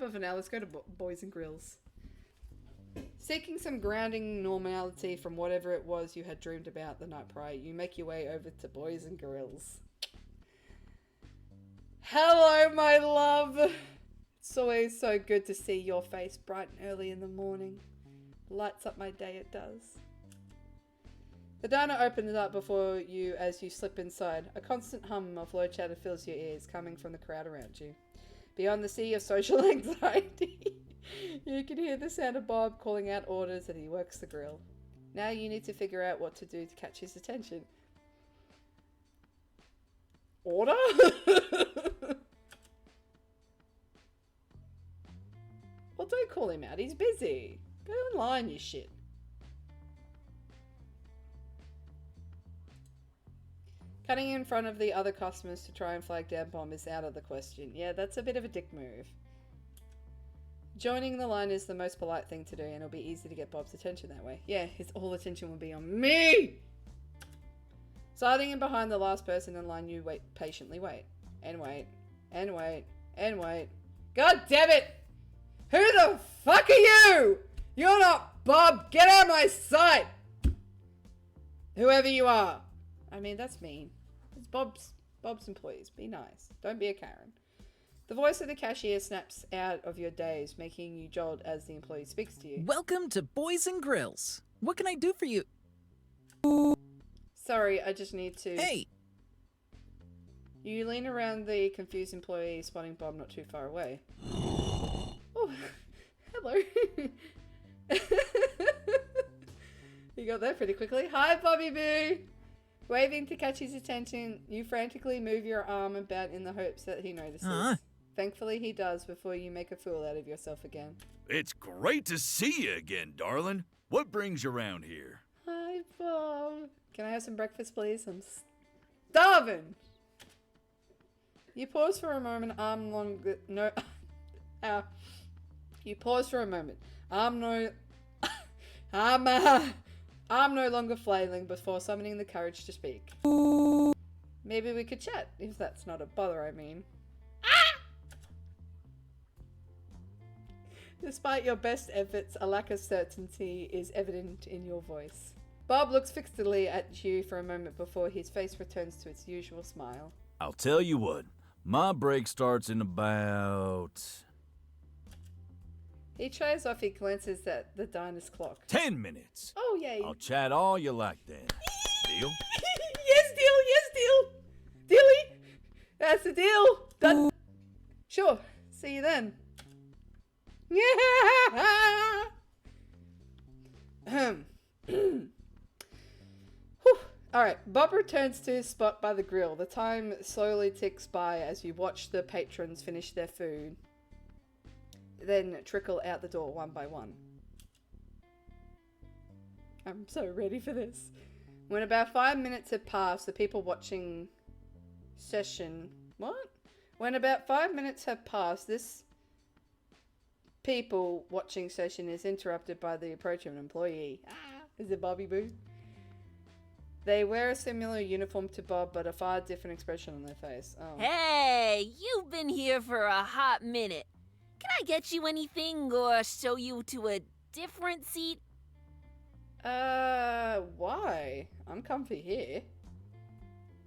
But for now, let's go to Boys and Grills. Seeking some grounding normality from whatever it was you had dreamed about the night prior, you make your way over to Boys and Grills. Hello, my love! It's always so good to see your face bright and early in the morning. Lights up my day, it does. The diner opens up before you as you slip inside. A constant hum of low chatter fills your ears, coming from the crowd around you. Beyond the sea of social anxiety, you can hear the sound of Bob calling out orders as he works the grill. Now you need to figure out what to do to catch his attention. Order? Well, don't call him out. He's busy. Go online, you shit. Cutting in front of the other customers to try and flag down Bob is out of the question. Yeah, that's a bit of a dick move. Joining the line is the most polite thing to do, and it'll be easy to get Bob's attention that way. Yeah, his all attention will be on me! Siding in behind the last person in line, you patiently wait. And wait. And wait. And wait. God damn it! Who the fuck are you? You're not Bob! Get out of my sight! Whoever you are. I mean, that's mean. It's Bob's employees. Be nice. Don't be a Karen. The voice of the cashier snaps out of your daze, making you jolt as the employee speaks to you. Welcome to Boys and Grills. What can I do for you? Sorry, I just need to... Hey! You lean around the confused employee, spotting Bob not too far away. Oh, hello. You got that pretty quickly. Hi, Bobby Boo! Waving to catch his attention, you frantically move your arm about in the hopes that he notices. Thankfully, he does before you make a fool out of yourself again. It's great to see you again, darling. What brings you around here? Hi, Bob. Can I have some breakfast, please? I'm starving. You pause for a moment, arm long... No... You pause for a moment. I'm no longer flailing before summoning the courage to speak. Maybe we could chat, if that's not a bother, I mean. Despite your best efforts, a lack of certainty is evident in your voice. Bob looks fixedly at you for a moment before his face returns to its usual smile. I'll tell you what. My break starts in about... He tries off, he glances at the diner's clock. 10 minutes. Oh, yay. I'll chat all you like then. Deal? Yes, deal. Dealy. That's the deal. Done. Sure. See you then. Alright, Bob returns to his spot by the grill. The time slowly ticks by as you watch the patrons finish their food, then trickle out the door one by one. I'm so ready for this. When about 5 minutes have passed, the people watching session... What? When about 5 minutes have passed, this people watching session is interrupted by the approach of an employee. Is it Bobby Boo? They wear a similar uniform to Bob, but a far different expression on their face. Oh. Hey, you've been here for a hot minute. Can I get you anything or show you to a different seat? Why? I'm comfy here.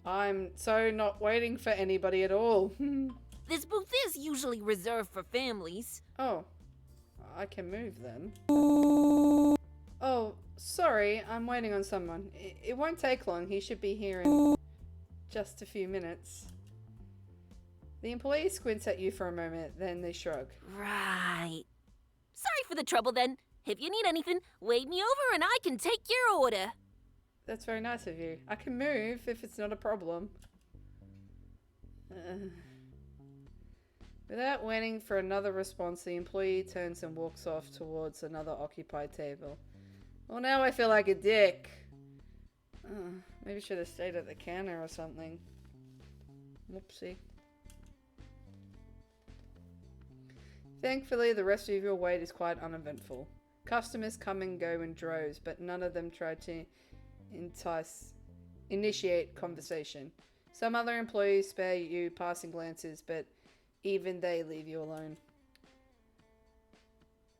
I'm so not waiting for anybody at all. This booth is usually reserved for families. Oh, I can move then. Oh, sorry, I'm waiting on someone. It won't take long. He should be here in just a few minutes. The employee squints at you for a moment, then they shrug. Right. Sorry for the trouble then. If you need anything, wave me over and I can take your order. That's very nice of you. I can move if it's not a problem. Without waiting for another response, the employee turns and walks off towards another occupied table. Well, now I feel like a dick. Maybe I should have stayed at the counter or something. Whoopsie. Thankfully, the rest of your wait is quite uneventful. Customers come and go in droves, but none of them try to initiate conversation. Some other employees spare you passing glances, but even they leave you alone.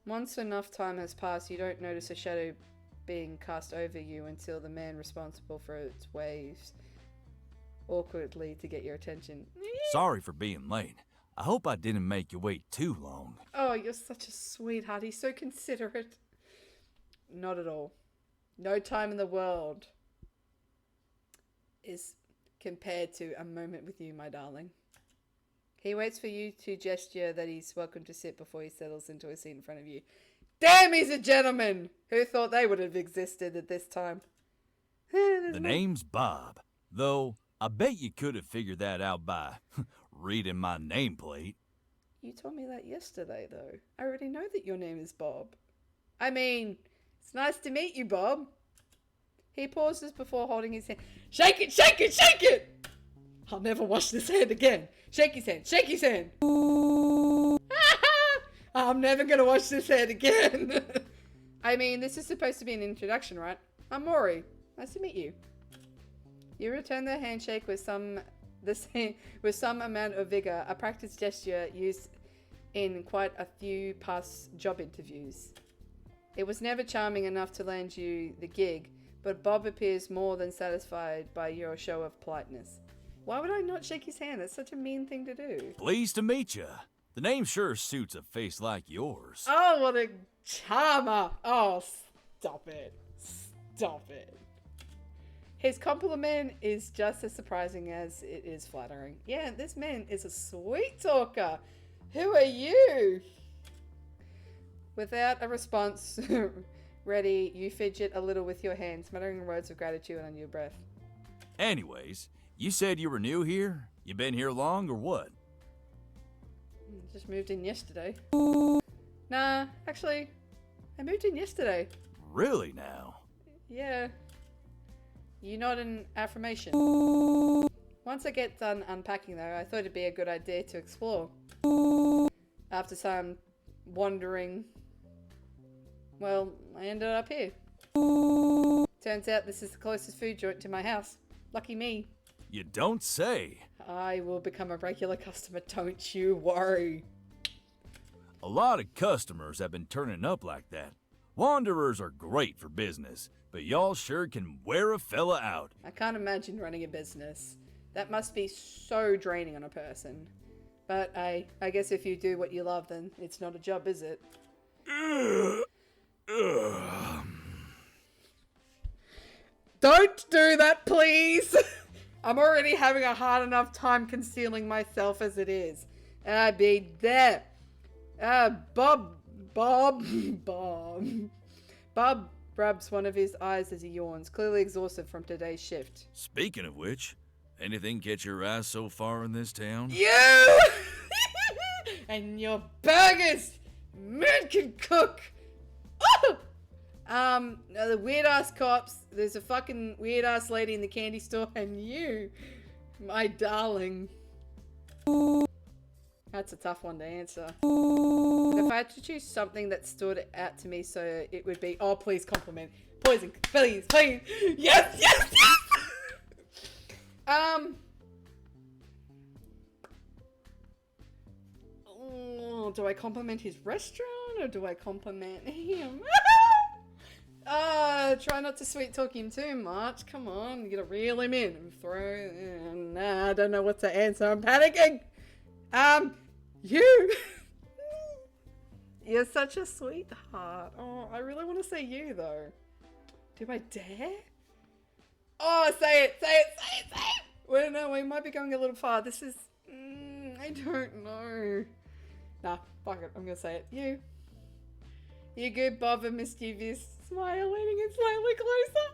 Once enough time has passed, you don't notice a shadow being cast over you until the man responsible for its waves awkwardly to get your attention. Sorry for being late. I hope I didn't make you wait too long. Oh, you're such a sweetheart. He's so considerate. Not at all. No time in the world is compared to a moment with you, my darling. He waits for you to gesture that he's welcome to sit before he settles into a seat in front of you. Damn, he's a gentleman! Who thought they would have existed at this time? The name's Bob, though I bet you could have figured that out by reading my nameplate. You told me that yesterday, though. I already know that your name is Bob. I mean, it's nice to meet you, Bob. He pauses before holding his hand. Shake it, shake it, shake it! I'll never wash this hand again. Shake his hand, shake his hand. I'm never gonna wash this hand again. I mean, this is supposed to be an introduction, right? I'm Maury. Nice to meet you. You return the handshake with some amount of vigor, a practice gesture used in quite a few past job interviews. It was never charming enough to land you the gig, but Bob appears more than satisfied by your show of politeness. Why would I not shake his hand? That's such a mean thing to do. Pleased to meet you. The name sure suits a face like yours. Oh, what a charmer. Oh, stop it. Stop it. His compliment is just as surprising as it is flattering. Yeah, this man is a sweet talker. Who are you? Without a response ready, you fidget a little with your hands, muttering words of gratitude under your breath. Anyways, you said you were new here? You been here long or what? Just moved in yesterday. Nah, actually, I moved in yesterday. Really now? Yeah. You nod in affirmation. Once I get done unpacking though, I thought it'd be a good idea to explore. After some wandering, well, I ended up here. Turns out this is the closest food joint to my house. Lucky me. You don't say. I will become a regular customer, don't you worry. A lot of customers have been turning up like that. Wanderers are great for business, but y'all sure can wear a fella out. I can't imagine running a business. That must be so draining on a person. But I guess if you do what you love, then it's not a job, is it? Don't do that, please! I'm already having a hard enough time concealing myself as it is. And I'd be there. Bob rubs one of his eyes as he yawns, clearly exhausted from today's shift. Speaking of which, anything catch your eye so far in this town? You! And your burgers! Man can cook! Oh! The weird ass cops, there's a fucking weird ass lady in the candy store, and you, my darling. That's a tough one to answer. But if I had to choose something that stood out to me, so it would be, oh, please compliment. Poison, please, please. Yes, yes, yes! Oh, do I compliment his restaurant or do I compliment him? Try not to sweet talk him too much. Come on, you gotta reel him in and throw. Nah, I don't know what to answer. I'm panicking. You. You're such a sweetheart. Oh, I really want to say you though. Do I dare? Oh, say it, say it, say it, say it. Well, no, we might be going a little far. This is, I don't know. Nah, fuck it. I'm gonna say it. You. You good, Bob, and mischievous smile, leaning in slightly closer.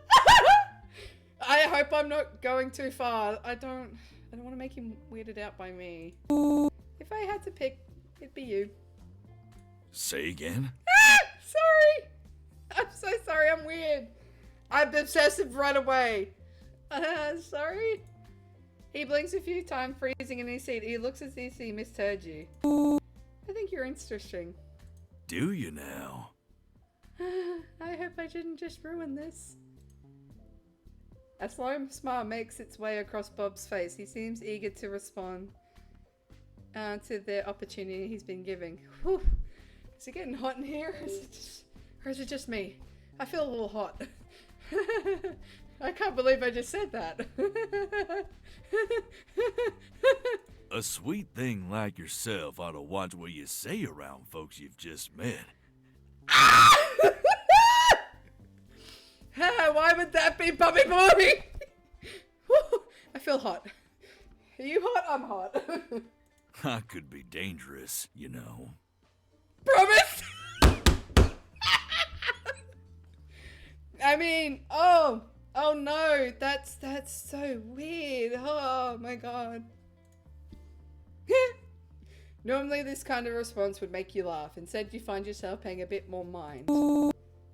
I hope I'm not going too far. I don't want to make him weirded out by me. If I had to pick, it'd be you. Say again? Sorry. I'm so sorry. I'm weird. I'm obsessive right away. Sorry. He blinks a few times, freezing in his seat. He looks as if he misheard you. I think you're interesting. Do you now? I hope I didn't just ruin this. A slow smile makes its way across Bob's face. He seems eager to respond to the opportunity he's been giving. Whew. Is it getting hot in here? Or is it just me? I feel a little hot. I can't believe I just said that. A sweet thing like yourself ought to watch what you say around folks you've just met. Why would that be, Bobby boy? I feel hot. Are you hot? I'm hot. I could be dangerous, you know. Promise? I mean, oh no, that's so weird. Oh my god. Normally this kind of response would make you laugh. Instead you find yourself paying a bit more mind.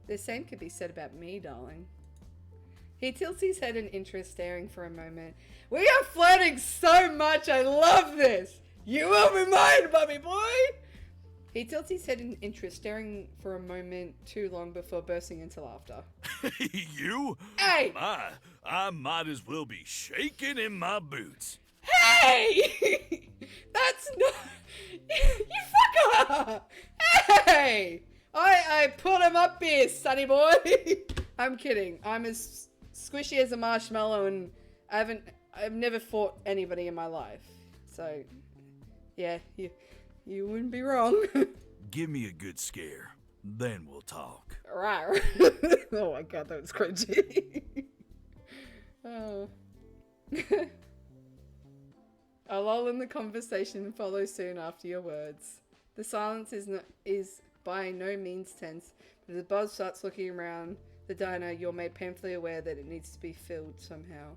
The same could be said about me, darling. He tilts his head in interest, staring for a moment. We are flirting so much, I love this! You will be mine, Bobby boy! He tilts his head in interest, staring for a moment too long before bursting into laughter. You? Hey! I might as well be shaking in my boots. Hey! That's not... You fucker! Hey! I put him up here, sonny boy! I'm kidding. I'm as squishy as a marshmallow and I've never fought anybody in my life. So, yeah, you wouldn't be wrong. Give me a good scare, then we'll talk. Right. Oh my god, that was cringy. Oh. A lull in the conversation follows soon after your words. The silence is by no means tense, but as Bob starts looking around the diner, you're made painfully aware that it needs to be filled somehow.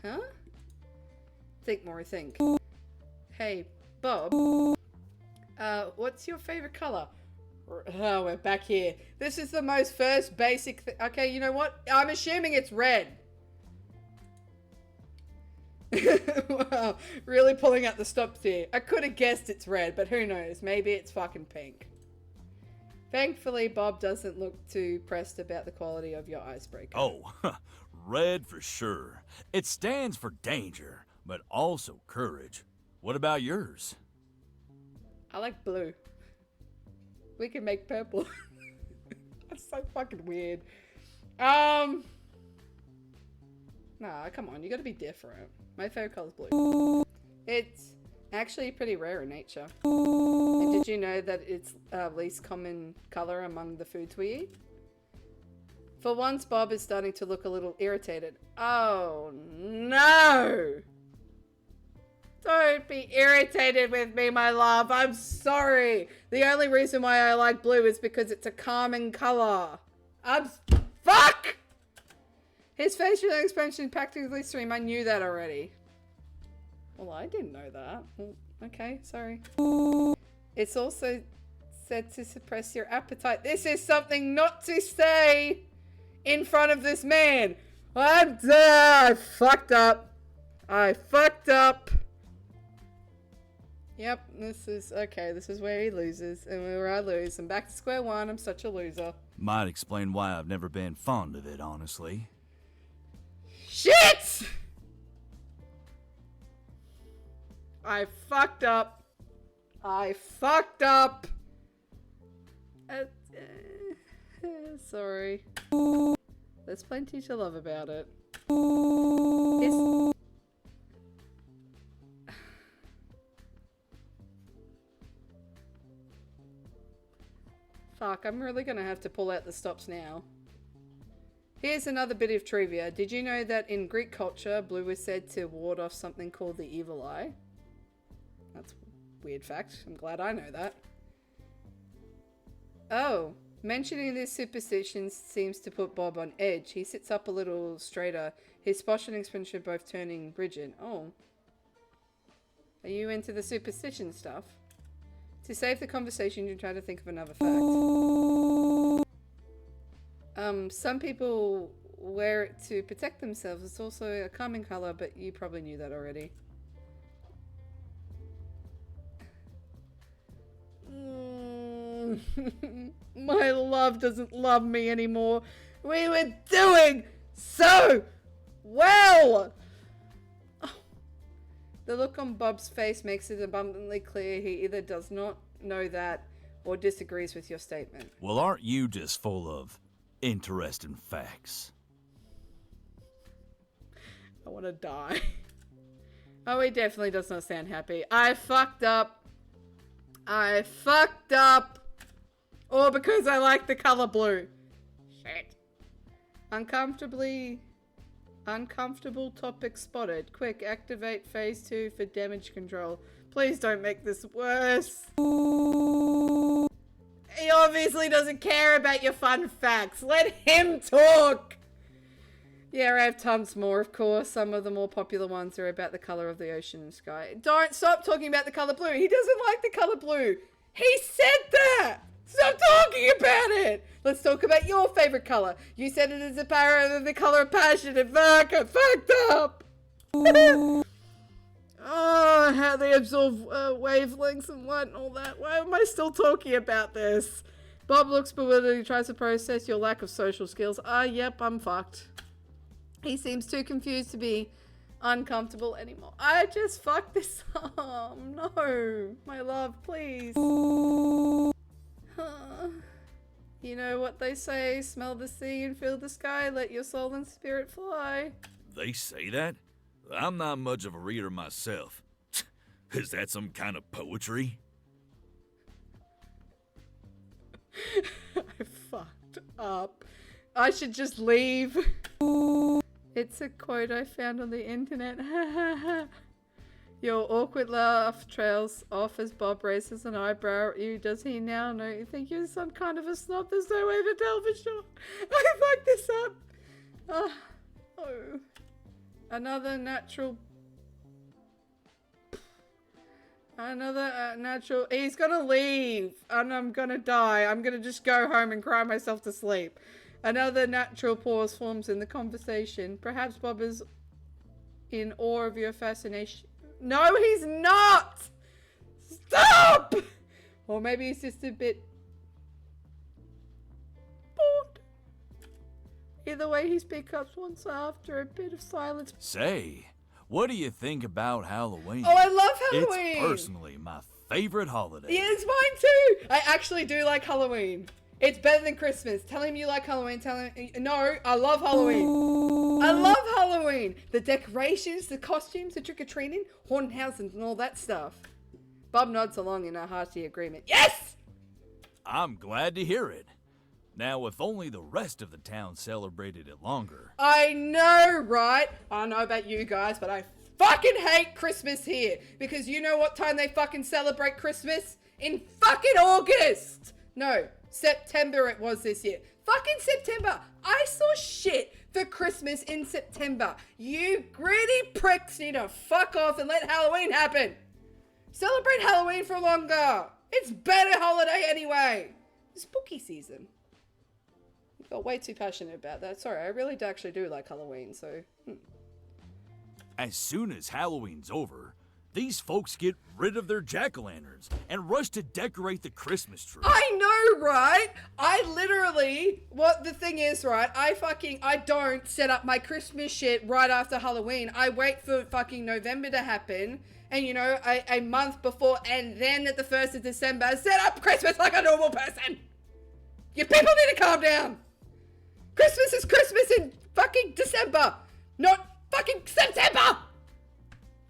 Huh? Think more, think. Hey, Bob. What's your favorite color? Oh, we're back here. This is the most first basic thing. Okay, you know what? I'm assuming it's red. Wow, really pulling out the stops here. I could have guessed it's red, but who knows? Maybe it's fucking pink. Thankfully, Bob doesn't look too pressed about the quality of your icebreaker. Oh, red for sure. It stands for danger, but also courage. What about yours? I like blue. We can make purple. That's so fucking weird. Nah, come on, you gotta be different. My favorite color is blue. It's actually pretty rare in nature. And did you know that it's least common color among the foods we eat? For once, Bob is starting to look a little irritated. Oh no! Don't be irritated with me, my love. I'm sorry. The only reason why I like blue is because it's a calming color. Fuck! His facial expression practically screamed, I knew that already. Well, I didn't know that. Well, okay, sorry. It's also said to suppress your appetite. This is something not to say in front of this man. I'm done. I fucked up. Yep, this is okay. This is where he loses, and where I lose. I'm back to square one. I'm such a loser. Might explain why I've never been fond of it, honestly. Shit! I fucked up. I fucked up. Sorry. There's plenty to love about it. Fuck, I'm really gonna have to pull out the stops now. Here's another bit of trivia. Did you know that in Greek culture, blue was said to ward off something called the evil eye? That's a weird fact. I'm glad I know that. Oh, mentioning this superstition seems to put Bob on edge. He sits up a little straighter, his posture and expression both turning rigid. Oh. Are you into the superstition stuff? To save the conversation, you try to think of another fact. Some people wear it to protect themselves. It's also a calming color, but you probably knew that already. My love doesn't love me anymore. We were doing so well! Oh. The look on Bob's face makes it abundantly clear he either does not know that or disagrees with your statement. Well, aren't you just full of interesting facts? I want to die. Oh, he definitely does not sound happy. I fucked up. I fucked up. All because I like the color blue. Shit. Uncomfortable topic spotted. Quick, activate phase 2 for damage control. Please don't make this worse. He obviously doesn't care about your fun facts. Let him talk. Yeah, I have tons more, of course. Some of the more popular ones are about the color of the ocean and sky. Don't stop talking about the color blue. He doesn't like the color blue. He said that. Stop talking about it. Let's talk about your favorite color. You said it is the color of passion, and fuck, I fucked up. Oh, how they absorb wavelengths and what and all that. Why am I still talking about this? Bob looks bewildered. He tries to process your lack of social skills. Yep, I'm fucked. He seems too confused to be uncomfortable anymore. I just fucked this up. No, my love, please. You know what they say, smell the sea and feel the sky, let your soul and spirit fly. They say that? I'm not much of a reader myself. Is that some kind of poetry? I fucked up. I should just leave. It's a quote I found on the internet. Your awkward laugh trails off as Bob raises an eyebrow at you. Does he now know you think you're some kind of a snob? There's no way to tell for sure. I fucked this up. Oh. Another natural. He's gonna leave. And I'm gonna die. I'm gonna just go home and cry myself to sleep. Another natural pause forms in the conversation. Perhaps Bob is in awe of your fascination. No, he's not! Stop! Or maybe he's just a bit bored. Either way, he speaks up once after a bit of silence. Say, what do you think about Halloween? Oh, I love Halloween! It's personally my favorite holiday. Yeah, it's mine too! I actually do like Halloween. It's better than Christmas. Tell him you like Halloween. No, I love Halloween. I love Halloween. The decorations, the costumes, the trick-or-treating, haunted houses and all that stuff. Bob nods along in a hearty agreement. Yes! I'm glad to hear it. Now, if only the rest of the town celebrated it longer. I know, right? I don't know about you guys, but I fucking hate Christmas here. Because you know what time they fucking celebrate Christmas? In fucking August! No. September it was this year. Fucking September. I saw shit for Christmas in September. You greedy pricks need to fuck off and let Halloween happen. Celebrate Halloween for longer. It's better holiday anyway. Spooky season. I got way too passionate about that. Sorry, I really actually do like Halloween, so. As soon as Halloween's over, these folks get rid of their jack-o'-lanterns and rush to decorate the Christmas tree. I know, right? I literally, what the thing is, right? I don't set up my Christmas shit right after Halloween. I wait for fucking November to happen. And you know, a month before, and then at the 1st of December, set up Christmas like a normal person. You people need to calm down. Christmas is Christmas in fucking December, not fucking September.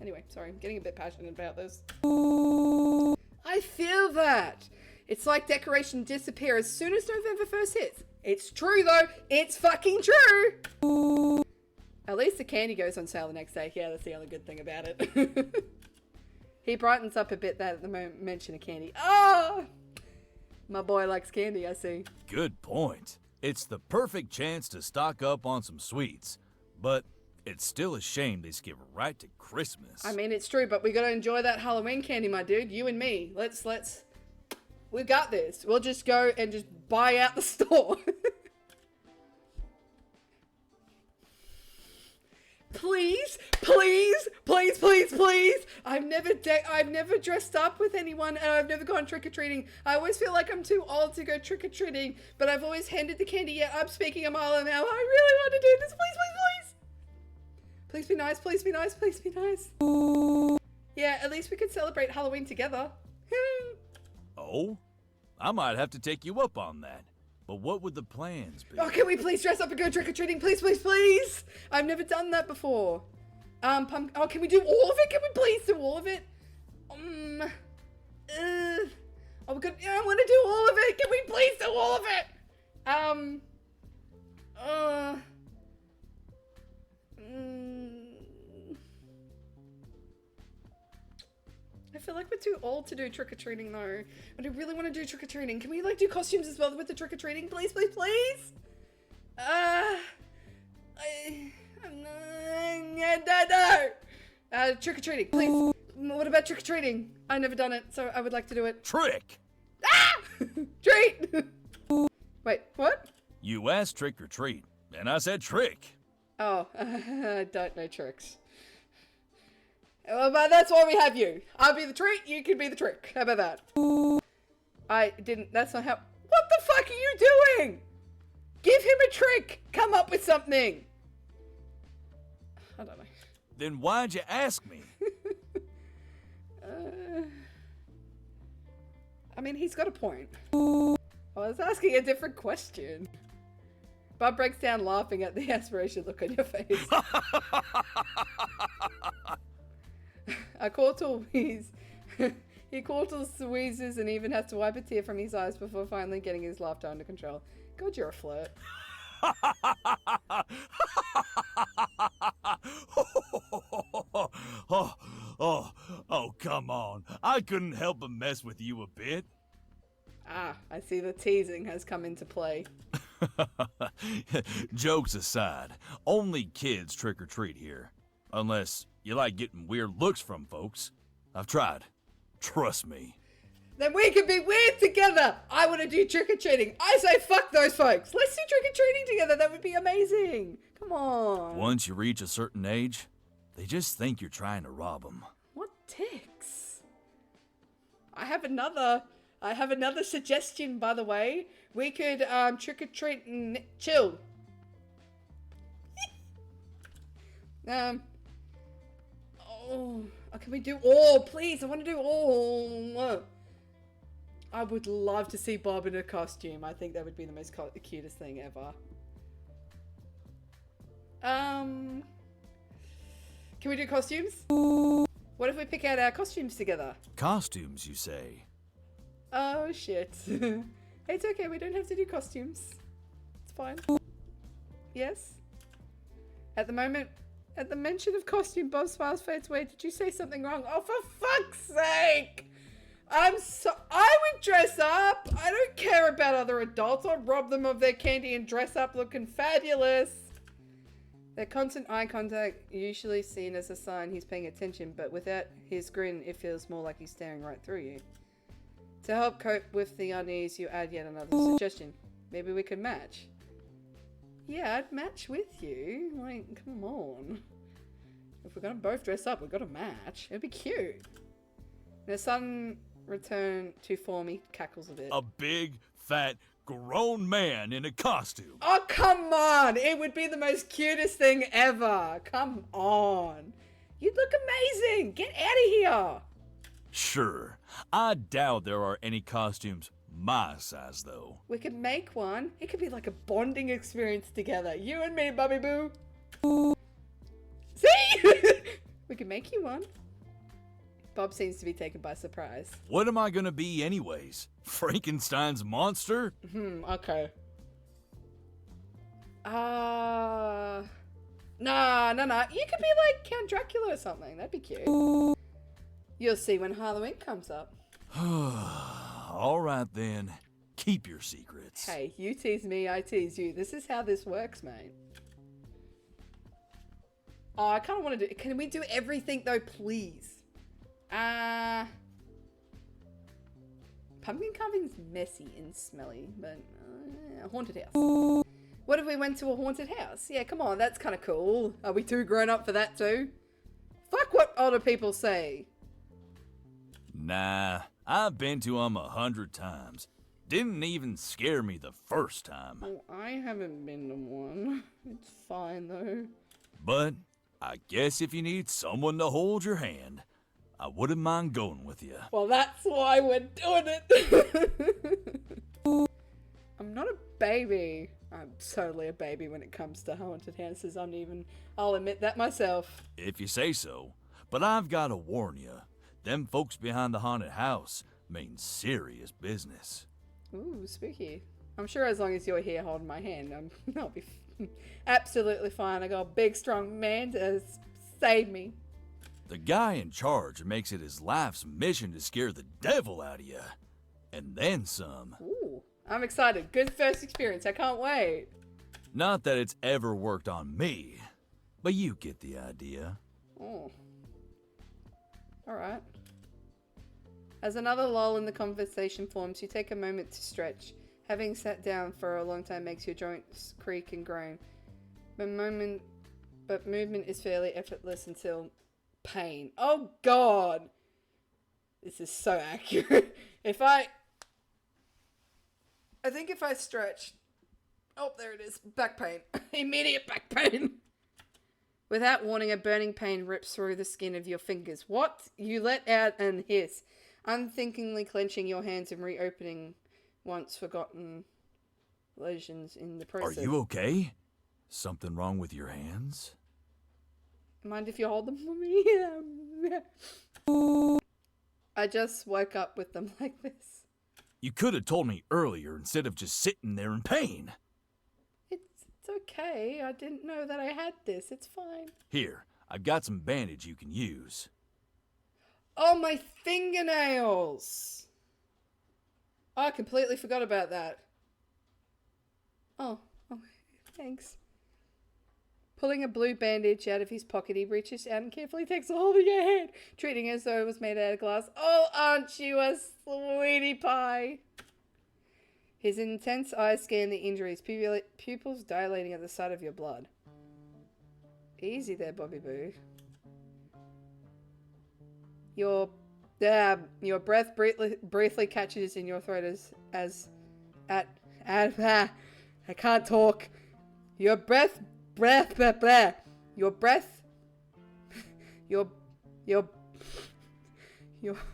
Anyway, sorry, I'm getting a bit passionate about this. I feel that. It's like decoration disappear as soon as November 1st hits. It's true though, it's fucking true. At least the candy goes on sale the next day. Yeah, that's the only good thing about it. He brightens up a bit that at the mention of candy. Oh! My boy likes candy, I see. Good point. It's the perfect chance to stock up on some sweets. But it's still a shame they skip right to Christmas. I mean, it's true, but we gotta enjoy that Halloween candy, my dude. You and me. We got this. We'll just go and just buy out the store. Please, please, please, please, please. I've never dressed up with anyone, and I've never gone trick-or-treating. I always feel like I'm too old to go trick-or-treating, but I've always handed the candy. Yeah, I'm speaking a mile an hour. I really want to do this. Please, please, please. Please be nice, please be nice, please be nice. Yeah, at least we could celebrate Halloween together. Oh? I might have to take you up on that. But what would the plans be? Oh, can we please dress up and go trick-or-treating? Please, please, please! I've never done that before. Oh, can we do all of it? Can we please do all of it? Oh, we're good. Yeah, I want to do all of it. Can we please do all of it? I feel like we're too old to do trick-or-treating though. But I really want to do trick-or-treating. Can we like do costumes as well with the trick-or-treating? Please, please, please? No. Trick-or-treating, please. What about trick-or-treating? I've never done it, so I would like to do it. Trick! Ah! Treat! Wait, what? You asked trick or treat, and I said trick. Oh, I don't know tricks. Well, but that's why we have you. I'll be the treat, you can be the trick. How about that? That's not how. What the fuck are you doing? Give him a trick. Come up with something. I don't know. Then why'd you ask me? I mean, he's got a point. I was asking a different question. Bob breaks down laughing at the aspiration look on your face. A Cortal wheeze. He Cortals wheezes and even has to wipe a tear from his eyes before finally getting his laughter under control. God, you're a flirt. Oh, come on. I couldn't help but mess with you a bit. Ah, I see the teasing has come into play. Jokes aside, only kids trick or treat here. Unless you like getting weird looks from folks. I've tried. Trust me. Then we can be weird together. I want to do trick-or-treating. I say fuck those folks. Let's do trick-or-treating together. That would be amazing. Come on. Once you reach a certain age, they just think you're trying to rob them. What ticks? I have another suggestion, by the way. We could trick-or-treat and chill. Can we do all? Please, I want to do all. I would love to see Bob in a costume. I think that would be the most cutest thing ever. Can we do costumes? What if we pick out our costumes together? Costumes, you say? Oh, shit. It's okay, we don't have to do costumes. It's fine. Yes? At the moment, at the mention of costume, Bob smiles fades away. Did you say something wrong? Oh, for fuck's sake! I would dress up. I don't care about other adults. I'll rob them of their candy and dress up looking fabulous. Their constant eye contact, usually seen as a sign he's paying attention, but without his grin, it feels more like he's staring right through you. To help cope with the unease, you add yet another suggestion. Maybe we could match. Yeah, I'd match with you. Like, come on. If we're gonna both dress up, we've got to match. It'd be cute. The sudden return to form, he cackles a bit. A big, fat, grown man in a costume. Oh, come on! It would be the most cutest thing ever. Come on. You'd look amazing. Get out of here. Sure. I doubt there are any costumes my size, though. We could make one. It could be like a bonding experience together. You and me, Bobby Boo. See? We could make you one. Bob seems to be taken by surprise. What am I gonna be anyways? Frankenstein's monster? Okay. Nah. You could be like Count Dracula or something. That'd be cute. You'll see when Halloween comes up. All right then. Keep your secrets. Hey, you tease me, I tease you. This is how this works, mate. Oh, I kind of want to do... Can we do everything, though, please? Pumpkin carving's messy and smelly, but... haunted house. What if we went to a haunted house? Yeah, come on, that's kind of cool. Are we too grown up for that, too? Fuck what older people say. Nah, I've been to 'em 100 times. Didn't even scare me the first time. Oh, I haven't been to one. It's fine, though. But I guess if you need someone to hold your hand, I wouldn't mind going with you. Well, that's why we're doing it. I'm not a baby. I'm totally a baby when it comes to haunted houses. I'll admit that myself. If you say so. But I've gotta warn you, them folks behind the haunted house mean serious business. Ooh, spooky. I'm sure as long as you're here holding my hand, I'll be absolutely fine. I got a big, strong man to save me. The guy in charge makes it his life's mission to scare the devil out of you. And then some. Ooh, I'm excited. Good first experience. I can't wait. Not that it's ever worked on me, but you get the idea. Oh. Alright. As another lull in the conversation forms, you take a moment to stretch. Having sat down for a long time makes your joints creak and groan. But movement is fairly effortless until pain. Oh god! This is so accurate. I think if I stretch... Oh, there it is. Back pain. Immediate back pain. Without warning, a burning pain rips through the skin of your fingers. What? You let out an hiss, unthinkingly clenching your hands and reopening once forgotten lesions in the process. Are you okay? Something wrong with your hands? Mind if you hold them for me? I just woke up with them like this. You could have told me earlier instead of just sitting there in pain. It's okay. I didn't know that I had this. It's fine. Here, I've got some bandage you can use. Oh, my fingernails! Oh, I completely forgot about that. Oh, thanks. Pulling a blue bandage out of his pocket, he reaches out and carefully takes a hold of your hand, treating it as though it was made out of glass. Oh, aren't you a sweetie pie? His intense eyes scan the injuries, pupils dilating at the sight of your blood. Easy there, Bobby Boo. Your breath briefly catches in your throat I can't talk. Your breath,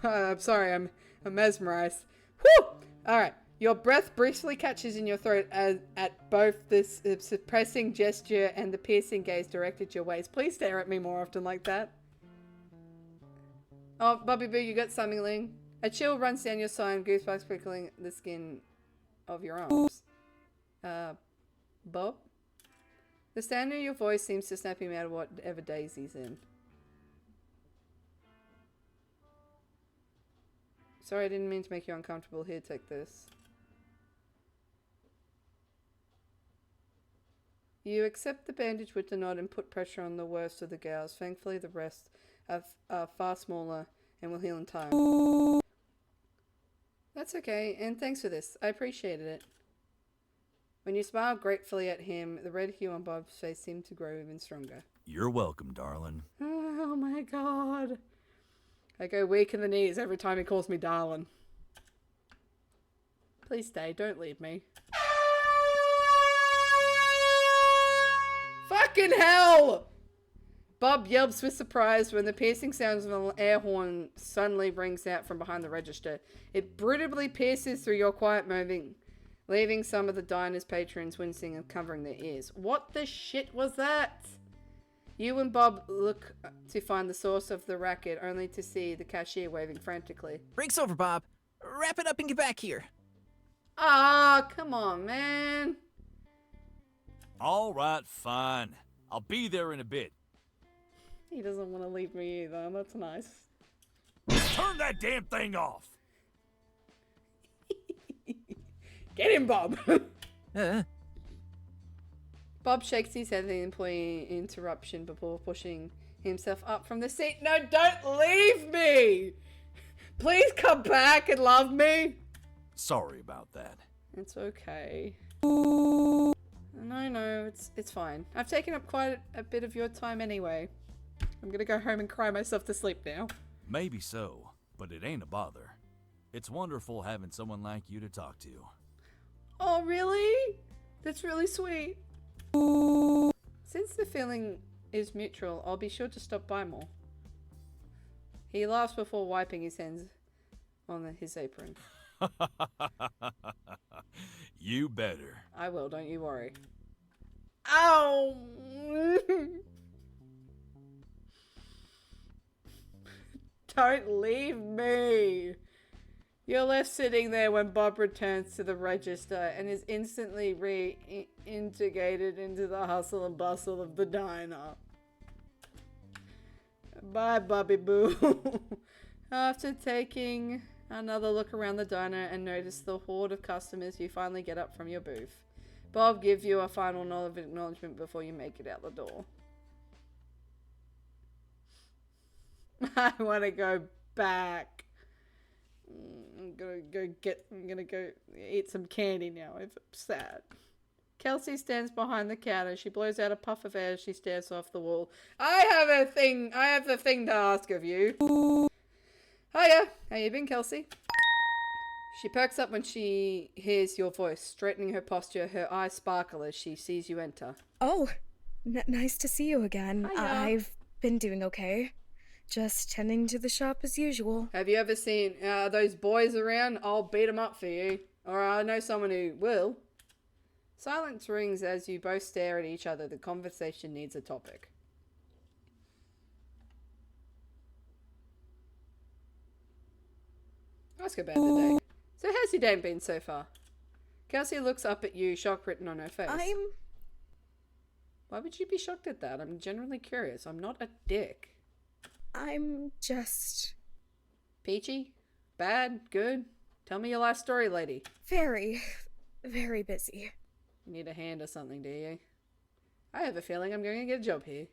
I'm sorry, I'm mesmerized. Whew! Alright. Your breath briefly catches in your throat at both this suppressing gesture and the piercing gaze directed your ways. Please stare at me more often like that. Oh, Bobby Boo, you got something, Ling. A chill runs down your spine, goosebumps prickling the skin of your arms. Bob? The sound of your voice seems to snap him out of whatever daze he's in. Sorry, I didn't mean to make you uncomfortable. Here, take this. You accept the bandage with the nod and put pressure on the worst of the gouts. Thankfully, the rest are far smaller and will heal in time. That's okay, and thanks for this. I appreciated it. When you smiled gratefully at him, the red hue on Bob's face seemed to grow even stronger. You're welcome, darling. Oh my god. I go weak in the knees every time he calls me darling. Please stay, don't leave me. Fucking hell! Bob yelps with surprise when the piercing sounds of an air horn suddenly rings out from behind the register. It brutally pierces through your quiet moving, leaving some of the diner's patrons wincing and covering their ears. What the shit was that? You and Bob look to find the source of the racket, only to see the cashier waving frantically. Break's over, Bob. Wrap it up and get back here. Ah, come on, man. All right, fine. I'll be there in a bit. He doesn't want to leave me either. That's nice. Turn that damn thing off. Get him, Bob. Uh, Bob shakes his head at the employee interruption before pushing himself up from the seat. No, don't leave me. Please come back and love me. Sorry about that. It's okay. No, it's fine. I've taken up quite a bit of your time anyway. I'm gonna go home and cry myself to sleep now. Maybe so, but it ain't a bother. It's wonderful having someone like you to talk to. Oh, really? That's really sweet. Since the feeling is mutual, I'll be sure to stop by more. He laughs before wiping his hands on his apron. You better. I will, don't you worry. Ow! Don't leave me! You're left sitting there when Bob returns to the register and is instantly reintegrated into the hustle and bustle of the diner. Bye, Bobby Boo. After taking another look around the diner and notice the horde of customers, you finally get up from your booth. Bob gives you a final nod of acknowledgement before you make it out the door. I want to go back. I'm gonna go eat some candy now. I'm sad. Kelsey stands behind the counter. She blows out a puff of air as she stares off the wall. I have the thing to ask of you. Hiya, how you been, Kelsey? She perks up when she hears your voice, straightening her posture. Her eyes sparkle as she sees you enter. Oh, nice to see you again. Hiya. I've been doing okay. Just tending to the shop as usual. Have you ever seen those boys around? I'll beat them up for you. Or I know someone who will. Silence rings as you both stare at each other. The conversation needs a topic. Ask about the day. So how's your day been so far? Kelsey looks up at you, shock written on her face. Why would you be shocked at that? I'm genuinely curious. I'm not a dick. I'm just Peachy? Bad? Good? Tell me your life story, lady. very, very busy. You need a hand or something, do you? I have a feeling I'm going to get a job here.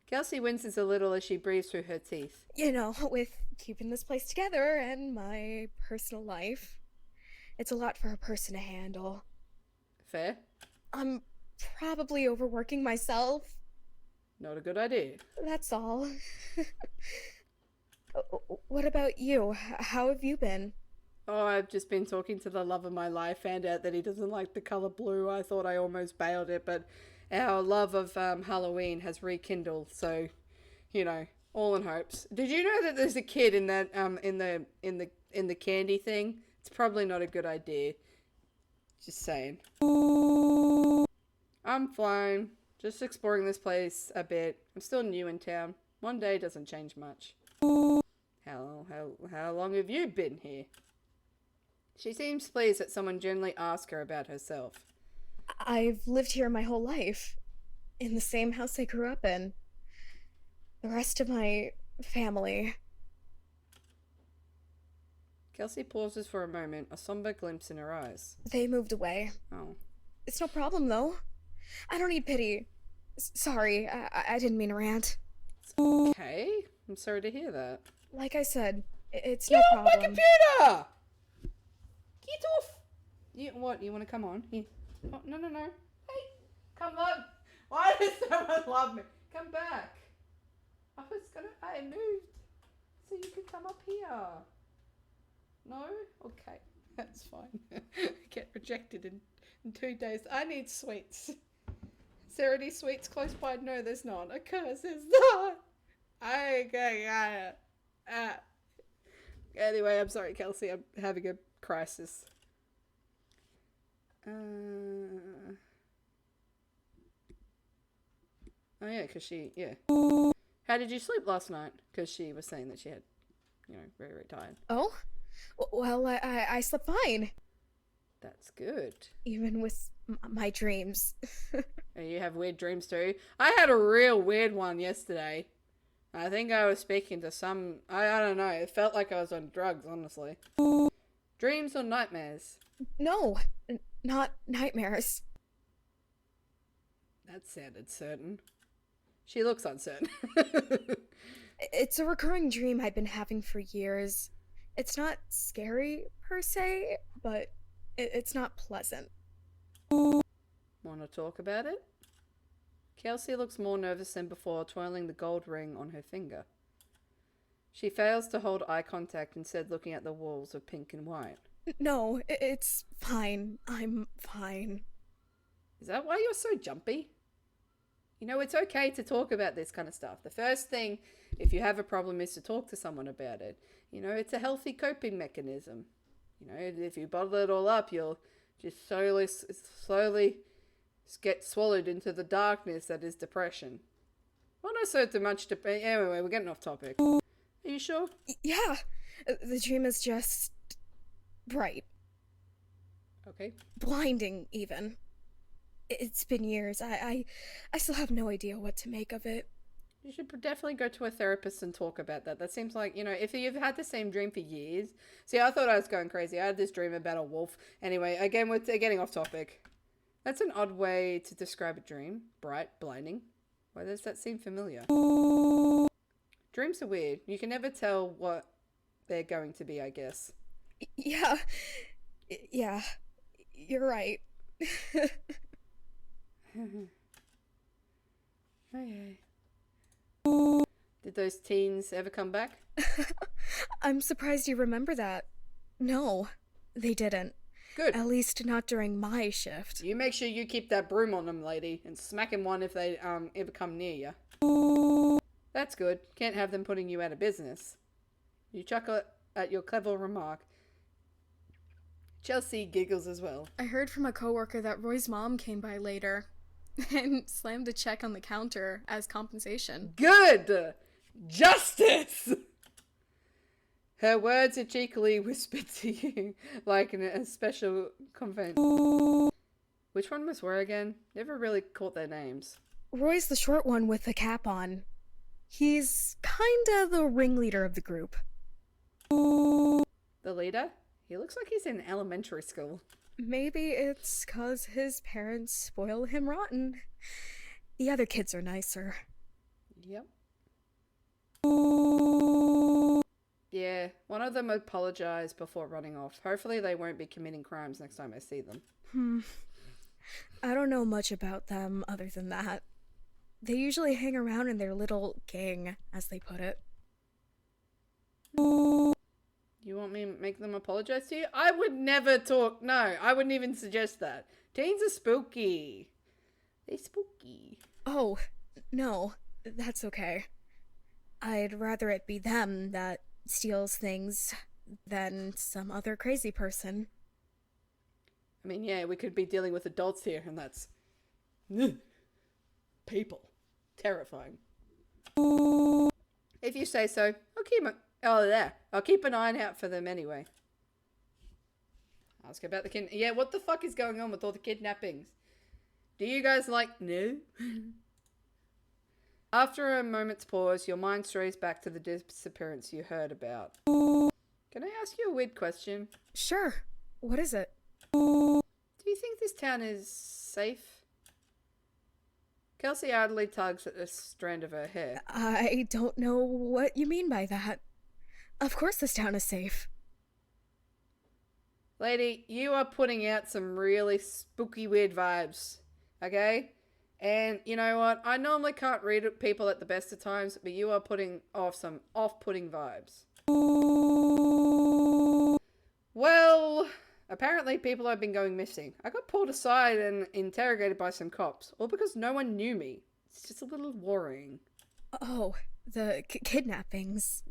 Kelsey winces a little as she breathes through her teeth. You know, with keeping this place together and my personal life, it's a lot for a person to handle. Fair? I'm probably overworking myself. Not a good idea. That's all. What about you? How have you been? Oh, I've just been talking to the love of my life. Found out that he doesn't like the color blue. I thought I almost bailed it, but our love of Halloween has rekindled. So, you know, all in hopes. Did you know that there's a kid in that in the candy thing? It's probably not a good idea. Just saying. I'm fine. Just exploring this place a bit. I'm still new in town. One day doesn't change much. How long have you been here? She seems pleased that someone generally asks her about herself. I've lived here my whole life. In the same house I grew up in. The rest of my family. Kelsey pauses for a moment, a somber glimpse in her eyes. They moved away. Oh. It's no problem, though. I don't need pity. Sorry, I didn't mean to rant. Okay. I'm sorry to hear that. Like I said, it's Get no off problem. my computer! Get off! You what? You want to come on? Here. Oh, no. Hey, come on. Why does someone love me? come back. I moved so you could come up here. No? Okay, that's fine. Get rejected in 2 days. I need sweets. Is there any sweets close by? No, there's not. Of course there's not. Anyway, I'm sorry, Kelsey. I'm having a crisis. Oh yeah, yeah. How did you sleep last night? Because she was saying that she had, very, very tired. Oh? Well, I slept fine. That's good. Even with my dreams. And you have weird dreams too? I had a real weird one yesterday. I think I was speaking to some... I don't know. It felt like I was on drugs, honestly. Dreams or nightmares? No, not nightmares. That sounded certain. She looks uncertain. It's a recurring dream I've been having for years. It's not scary, per se, but it's not pleasant. Want to talk about it? Kelsey looks more nervous than before, twirling the gold ring on her finger. She fails to hold eye contact, instead looking at the walls of pink and white. No, it's fine. I'm fine. Is that why you're so jumpy? It's okay to talk about this kind of stuff. The first thing, if you have a problem, is to talk to someone about it. It's a healthy coping mechanism. If you bottle it all up, you'll just slowly get swallowed into the darkness that is depression. Well, not so much anyway, we're getting off topic. Are you sure? Yeah, the dream is just bright. Okay. Blinding, even. It's been years. I still have no idea what to make of it. You should definitely go to a therapist and talk about that. That seems like, if you've had the same dream for years. See, I thought I was going crazy. I had this dream about a wolf. Anyway, again, we're getting off topic. That's an odd way to describe a dream. Bright, blinding. Why does that seem familiar? Dreams are weird. You can never tell what they're going to be, I guess. Yeah. Yeah. You're right. Okay. Did those teens ever come back? I'm surprised you remember that. No, they didn't. Good. At least not during my shift. You make sure you keep that broom on them, lady, and smack him one if they ever come near you. That's good. Can't have them putting you out of business. You chuckle at your clever remark. Chelsea giggles as well. I heard from a coworker that Roy's mom came by later and slammed a check on the counter as compensation. Good! Justice! Her words are cheekily whispered to you, like in a special convent. Which one was where again? Never really caught their names. Roy's the short one with the cap on. He's kinda the ringleader of the group. The leader? He looks like he's in elementary school. Maybe it's 'cause his parents spoil him rotten. The other kids are nicer. Yep. Yeah, one of them apologized before running off. Hopefully they won't be committing crimes next time I see them. I don't know much about them other than that. They usually hang around in their little gang, as they put it. You want me to make them apologize to you? I would never talk. No, I wouldn't even suggest that. Teens are spooky. They're spooky. Oh, no, that's okay. I'd rather it be them that steals things than some other crazy person. I mean, yeah, we could be dealing with adults here, and that's... people. Terrifying. If you say so, I'll keep it... Oh, there. I'll keep an eye out for them anyway. Ask about the Yeah, what the fuck is going on with all the kidnappings? Do you guys like... No? After a moment's pause, your mind strays back to the disappearance you heard about. Can I ask you a weird question? Sure. What is it? Do you think this town is safe? Kelsey idly tugs at a strand of her hair. I don't know what you mean by that. Of course this town is safe. Lady, you are putting out some really spooky, weird vibes. Okay? And you know what? I normally can't read people at the best of times, but you are putting off some off-putting vibes. Well, apparently people have been going missing. I got pulled aside and interrogated by some cops, all because no one knew me. It's just a little worrying. Oh, the kidnappings.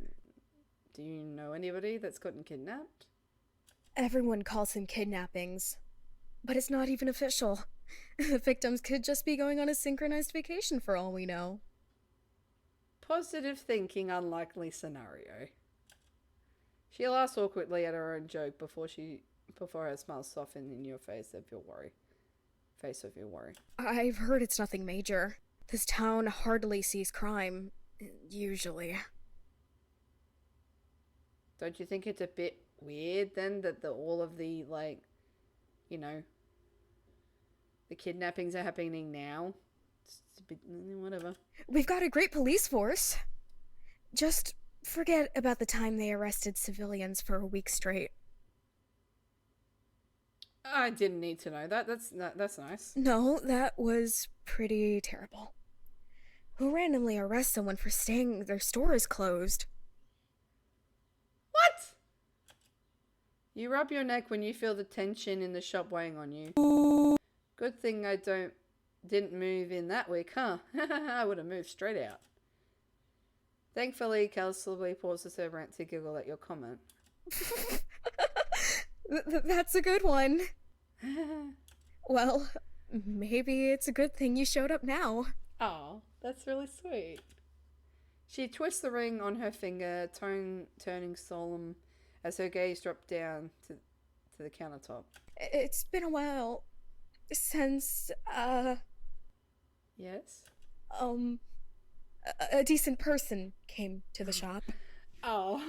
Do you know anybody that's gotten kidnapped? Everyone calls them kidnappings. But it's not even official. The victims could just be going on a synchronized vacation for all we know. Positive thinking, unlikely scenario. She laughs awkwardly at her own joke before her smile softens in your face of your worry. I've heard it's nothing major. This town hardly sees crime, usually. Don't you think it's a bit weird then that all of the, like, you know, the kidnappings are happening now? It's a bit, whatever. We've got a great police force. Just forget about the time they arrested civilians for a week straight. I didn't need to know that. That's nice. No, that was pretty terrible. Who randomly arrests someone for saying their store is closed? What? You rub your neck when you feel the tension in the shop weighing on you. Good thing I didn't move in that week, huh? I would have moved straight out. Thankfully, Kelsey pauses her rant to giggle at your comment. That's a good one. Well, maybe it's a good thing you showed up now. Oh, that's really sweet. She twists the ring on her finger, turning solemn as her gaze dropped down to the countertop. It's been a while since, Yes? a decent person came to the shop. Oh,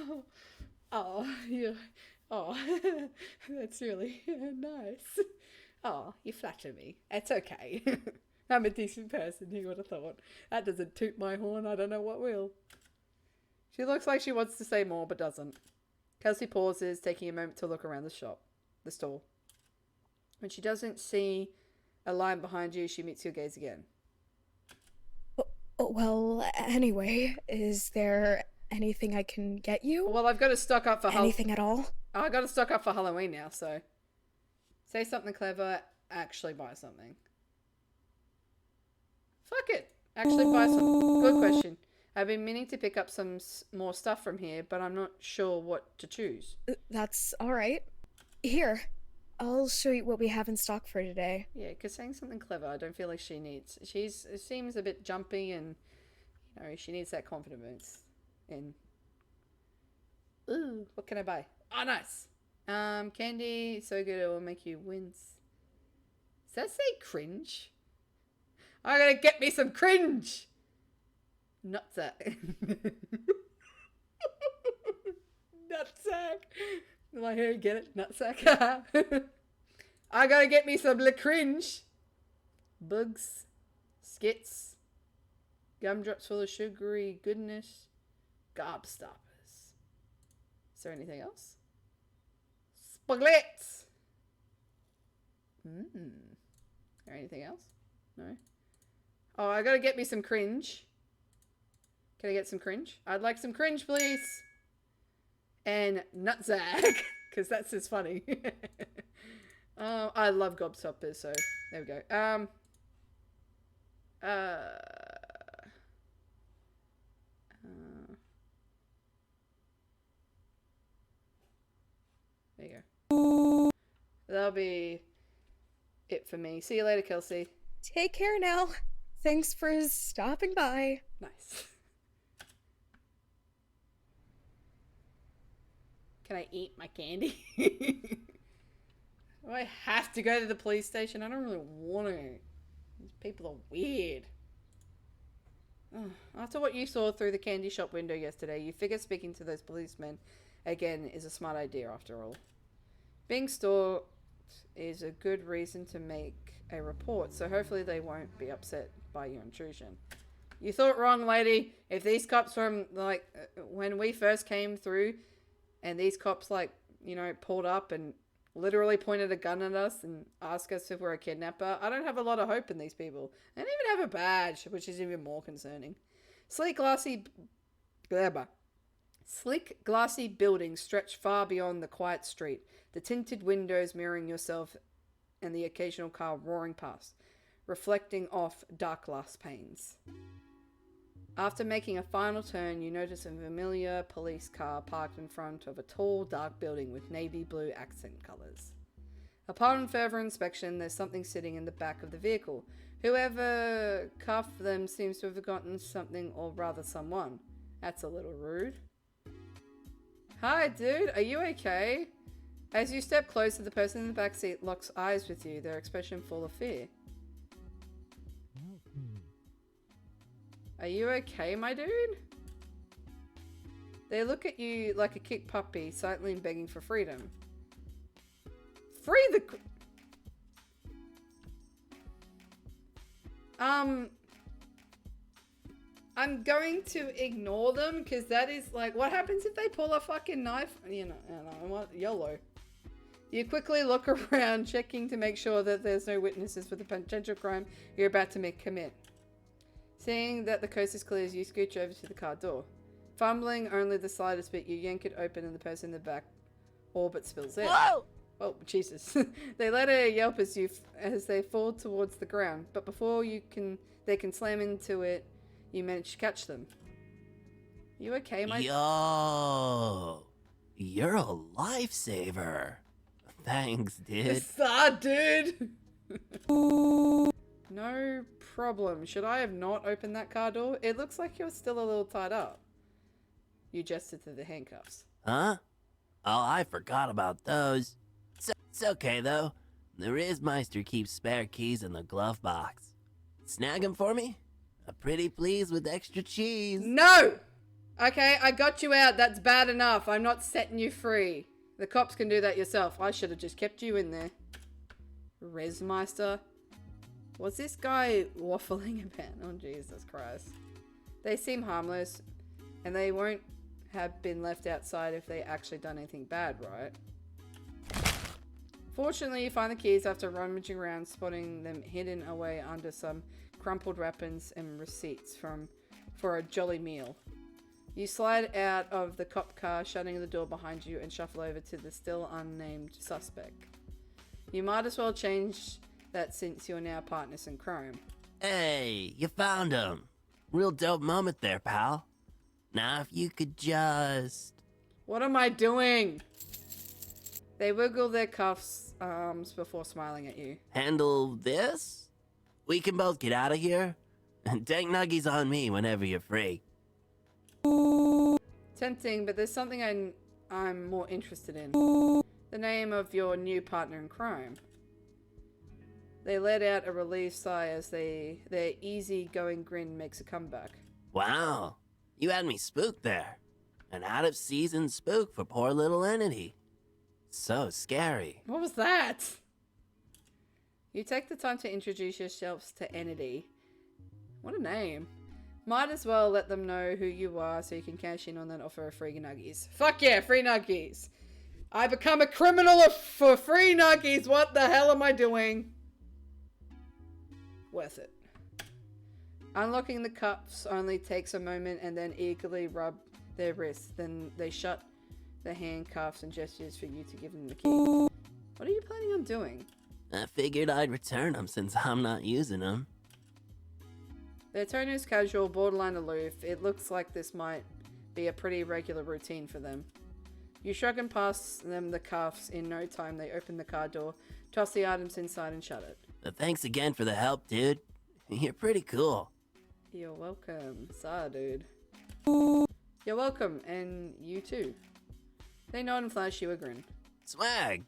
yeah. Oh, that's really nice. Oh, you flatter me. It's okay. I'm a decent person, who would have thought? That doesn't toot my horn, I don't know what will. She looks like she wants to say more, but doesn't. Kelsey pauses, taking a moment to look around the store. When she doesn't see a line behind you, she meets your gaze again. Well, anyway, is there anything I can get you? Well, I've got to stock up for anything at all? I got to stock up for Halloween now, so say something clever, actually buy something. Fuck it. Actually buy some. Good question. I've been meaning to pick up some more stuff from here, but I'm not sure what to choose. That's all right. Here, I'll show you what we have in stock for today. Yeah, because saying something clever, I don't feel like she needs. It seems a bit jumpy, and you know she needs that confidence. And ooh, what can I buy? Oh, nice. Candy, so good it will make you wince. Does that say cringe? I'm gonna get me some cringe. Nutsack. Nutsack. My hair, get it? Nutsack. I gotta get me some le cringe. Bugs, skits, gumdrops full of sugary goodness, gobstoppers. Is there anything else? Spaglets. Is there anything else? No. Oh, I gotta get me some cringe. Can I get some cringe? I'd like some cringe, please. And nutsack, because that's just funny. I love gobstoppers, so there we go. There you go. That'll be it for me. See you later, Kelsey. Take care now. Thanks for stopping by. Nice. Can I eat my candy? Do I have to go to the police station? I don't really want to. These people are weird. After what you saw through the candy shop window yesterday, you figure speaking to those policemen again is a smart idea after all. Being stalked is a good reason to make a report, so hopefully they won't be upset by your intrusion. You thought wrong, lady. If these cops from, like, when we first came through and these cops, like, you know, pulled up and literally pointed a gun at us and ask us if we're a kidnapper, I don't have a lot of hope in these people. They don't even have a badge, which is even more concerning. Sleek, glassy buildings stretch far beyond the quiet street, the tinted windows mirroring yourself and the occasional car roaring past, reflecting off dark glass panes. After making a final turn, you notice a familiar police car parked in front of a tall, dark building with navy blue accent colours. Upon further inspection, there's something sitting in the back of the vehicle. Whoever cuffed them seems to have forgotten something, or rather someone. That's a little rude. Hi, dude. Are you okay? As you step closer, the person in the back seat locks eyes with you, their expression full of fear. Are you okay, my dude? They look at you like a kicked puppy, silently begging for freedom. Free the... I'm going to ignore them, because that is like... What happens if they pull a fucking knife? You know what? YOLO. You quickly look around, checking to make sure that there's no witnesses for the potential crime you're about to commit. Seeing that the coast is clear, you scooch over to the car door. Fumbling only the slightest bit, you yank it open and the person in the back all but spills out. Whoa! Oh, Jesus. They let her yelp as they fall towards the ground, but before they can slam into it, you manage to catch them. You okay, my... Yo! You're a lifesaver. Thanks, dude. dude! No problem. Should I have not opened that car door? It looks like you're still a little tied up. You gestured to the handcuffs. Huh? Oh, I forgot about those. It's okay, though. The Rizmeister keeps spare keys in the glove box. Snag 'em for me? I'm pretty pleased with extra cheese. No! Okay, I got you out. That's bad enough. I'm not setting you free. The cops can do that yourself. I should have just kept you in there. Rizmeister? What's this guy waffling about? Oh, Jesus Christ. They seem harmless, and they won't have been left outside if they actually done anything bad, right? Fortunately, you find the keys after rummaging around, spotting them hidden away under some crumpled wrappings and receipts for a jolly meal. You slide out of the cop car, shutting the door behind you, and shuffle over to the still unnamed suspect. You might as well change that since you're now partners in crime. Hey, you found him. Real dope moment there, pal. Now if you could just... What am I doing? They wiggle their cuffs arms before smiling at you. handle this? We can both get out of here. And take nuggies on me whenever you're free. Tempting, but there's something I'm more interested in. The name of your new partner in crime. They let out a relieved sigh as their easy-going grin makes a comeback. Wow, you had me spooked there. An out-of-season spook for poor little Entity. So scary. What was that? You take the time to introduce yourselves to Entity. What a name. Might as well let them know who you are so you can cash in on that offer of free nuggies. Fuck yeah, free nuggies. I become a criminal for free nuggies. What the hell am I doing? Worth it. Unlocking the cuffs only takes a moment and then eagerly rub their wrists. Then they shut the handcuffs and gestures for you to give them the key. What are you planning on doing? I figured I'd return them since I'm not using them. Their tone is casual, borderline aloof. It looks like this might be a pretty regular routine for them. You shrug and pass them the cuffs. In no time, they open the car door, toss the items inside and shut it. Thanks again for the help, dude. You're pretty cool. You're welcome. Sorry, dude. You're welcome, and you too. They nod and flash you a grin. Swag.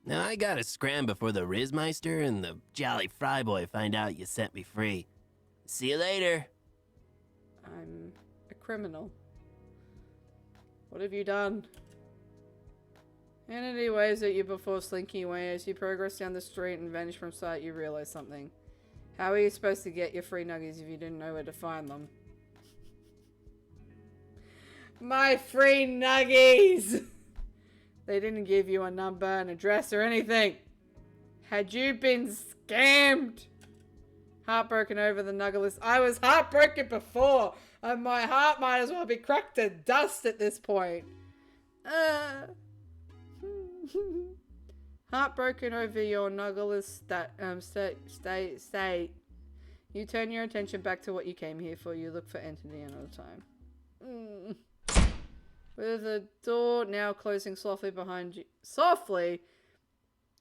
Now I gotta scram before the Rizmeister and the Jolly Fry Boy find out you set me free. See you later. I'm a criminal. What have you done? Entity waves at you before slinking away. As you progress down the street and vanish from sight, you realize something. How are you supposed to get your free nuggies if you didn't know where to find them? My free nuggies! They didn't give you a number, an address, or anything. Had you been scammed? Heartbroken over the Nugglist. I was heartbroken before, and my heart might as well be cracked to dust at this point. Heartbroken over your Nugglist state. You turn your attention back to what you came here for. You look for entity another time. With the door now closing softly behind you. Softly!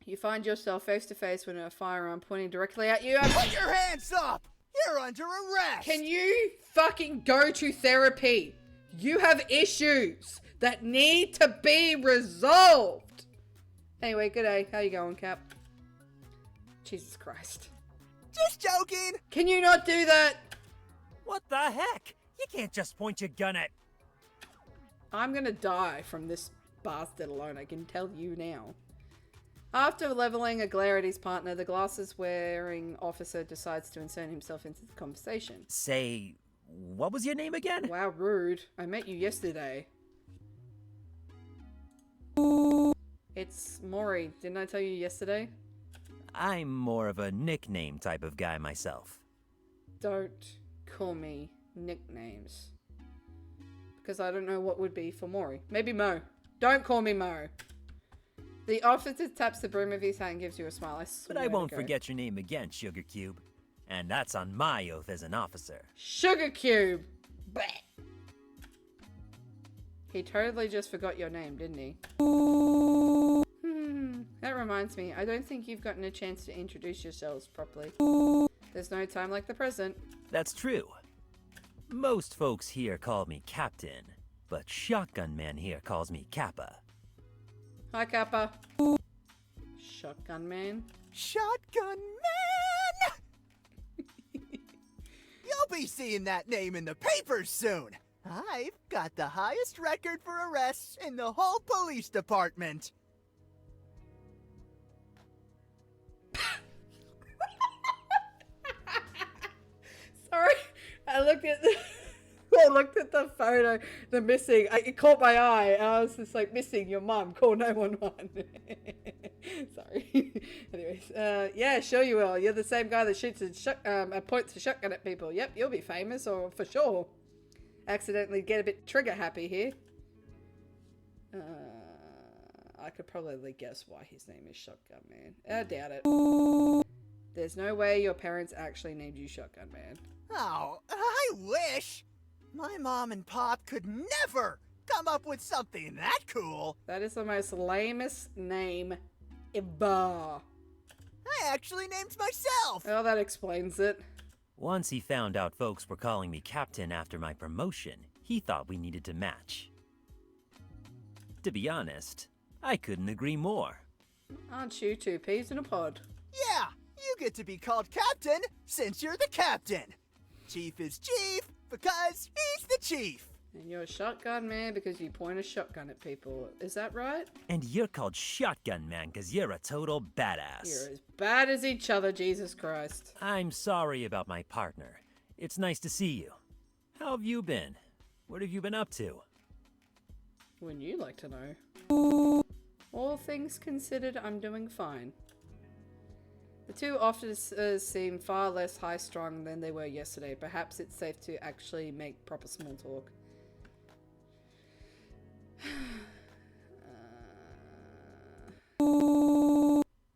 You find yourself face to face with a firearm pointing directly at you. Put your hands up! You're under arrest! Can you fucking go to therapy? You have issues that need to be resolved. Anyway, good day. How you going, Cap? Jesus Christ. Just joking! Can you not do that? What the heck? You can't just point your gun at... I'm gonna die from this bastard alone, I can tell you now. After leveling a glare at his partner, the glasses-wearing officer decides to insert himself into the conversation. Say, what was your name again? Wow, rude. I met you yesterday. It's Maury. Didn't I tell you yesterday? I'm more of a nickname type of guy myself. Don't call me nicknames. Because I don't know what would be for Maury. Maybe Mo. Don't call me Mo. The officer taps the brim of his hat and gives you a smile. I swear But I won't to God. forget your name again, Sugar Cube. And that's on my oath as an officer. Sugar Cube! Blech. He totally just forgot your name, didn't he? That reminds me, I don't think you've gotten a chance to introduce yourselves properly. There's no time like the present. That's true. Most folks here call me Captain, but Shotgun Man here calls me Kappa. Hi, Kappa. Shotgun Man. Shotgun Man! You'll be seeing that name in the papers soon. I've got the highest record for arrests in the whole police department. Sorry, I looked at the photo, the missing. It caught my eye, and I was just like, missing your mum. Call 911. Sorry. Anyways, yeah, sure you will. You're the same guy that shoots and points a shotgun at people. Yep, you'll be famous, or for sure. Accidentally get a bit trigger happy here. I could probably guess why his name is Shotgun Man. I doubt it. There's no way your parents actually named you Shotgun Man. Oh, I wish! My mom and pop could never come up with something that cool. That is the most lamest name ever. I actually named myself. Well, that explains it. Once he found out folks were calling me Captain after my promotion, he thought we needed to match. To be honest, I couldn't agree more. Aren't you two peas in a pod? Yeah, you get to be called Captain since you're the captain. Chief is chief because he's the chief. And you're a Shotgun Man because you point a shotgun at people. Is that right? And you're called Shotgun Man because you're a total badass. You're as bad as each other, Jesus Christ. I'm sorry about my partner. It's nice to see you. How have you been? What have you been up to? Wouldn't you like to know? All things considered, I'm doing fine. The two officers seem far less high-strung than they were yesterday. Perhaps it's safe to actually make proper small talk.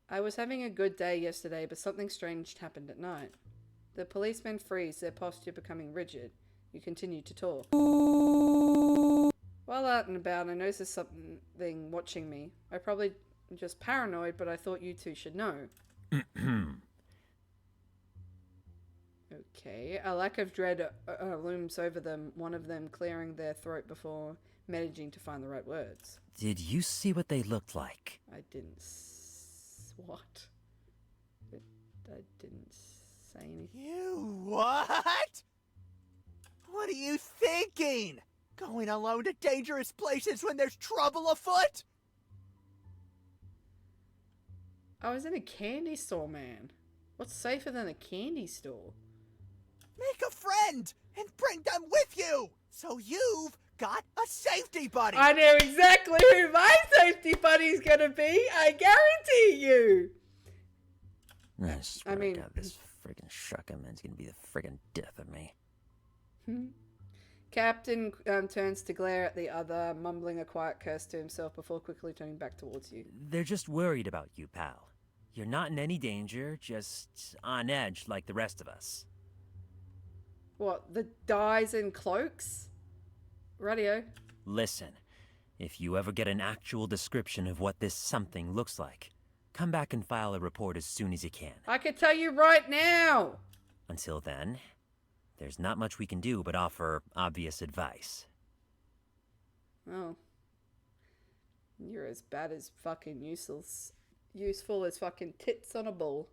I was having a good day yesterday, but something strange happened at night. The policemen freeze, their posture becoming rigid. You continue to talk. While out and about, I noticed something watching me. I probably just paranoid, but I thought you two should know. Okay, a lack of dread looms over them, one of them clearing their throat before managing to find the right words. Did you see what they looked like? I didn't what? I didn't say anything. You what? What are you thinking? Going alone to dangerous places when there's trouble afoot? I was in a candy store, man. What's safer than a candy store? Make a friend and bring them with you, so you've got a safety buddy. I know exactly who my safety buddy's gonna be. I guarantee you. I swear mean- to God, this friggin' shuckerman's gonna be the friggin' death of me. Captain turns to glare at the other, mumbling a quiet curse to himself before quickly turning back towards you. They're just worried about you, pal. You're not in any danger, just on edge like the rest of us. What, the dyes and cloaks? Radio. Listen, if you ever get an actual description of what this something looks like, come back and file a report as soon as you can. I can tell you right now. Until then, there's not much we can do but offer obvious advice. Oh. You're as bad as fucking useful as fucking tits on a bull.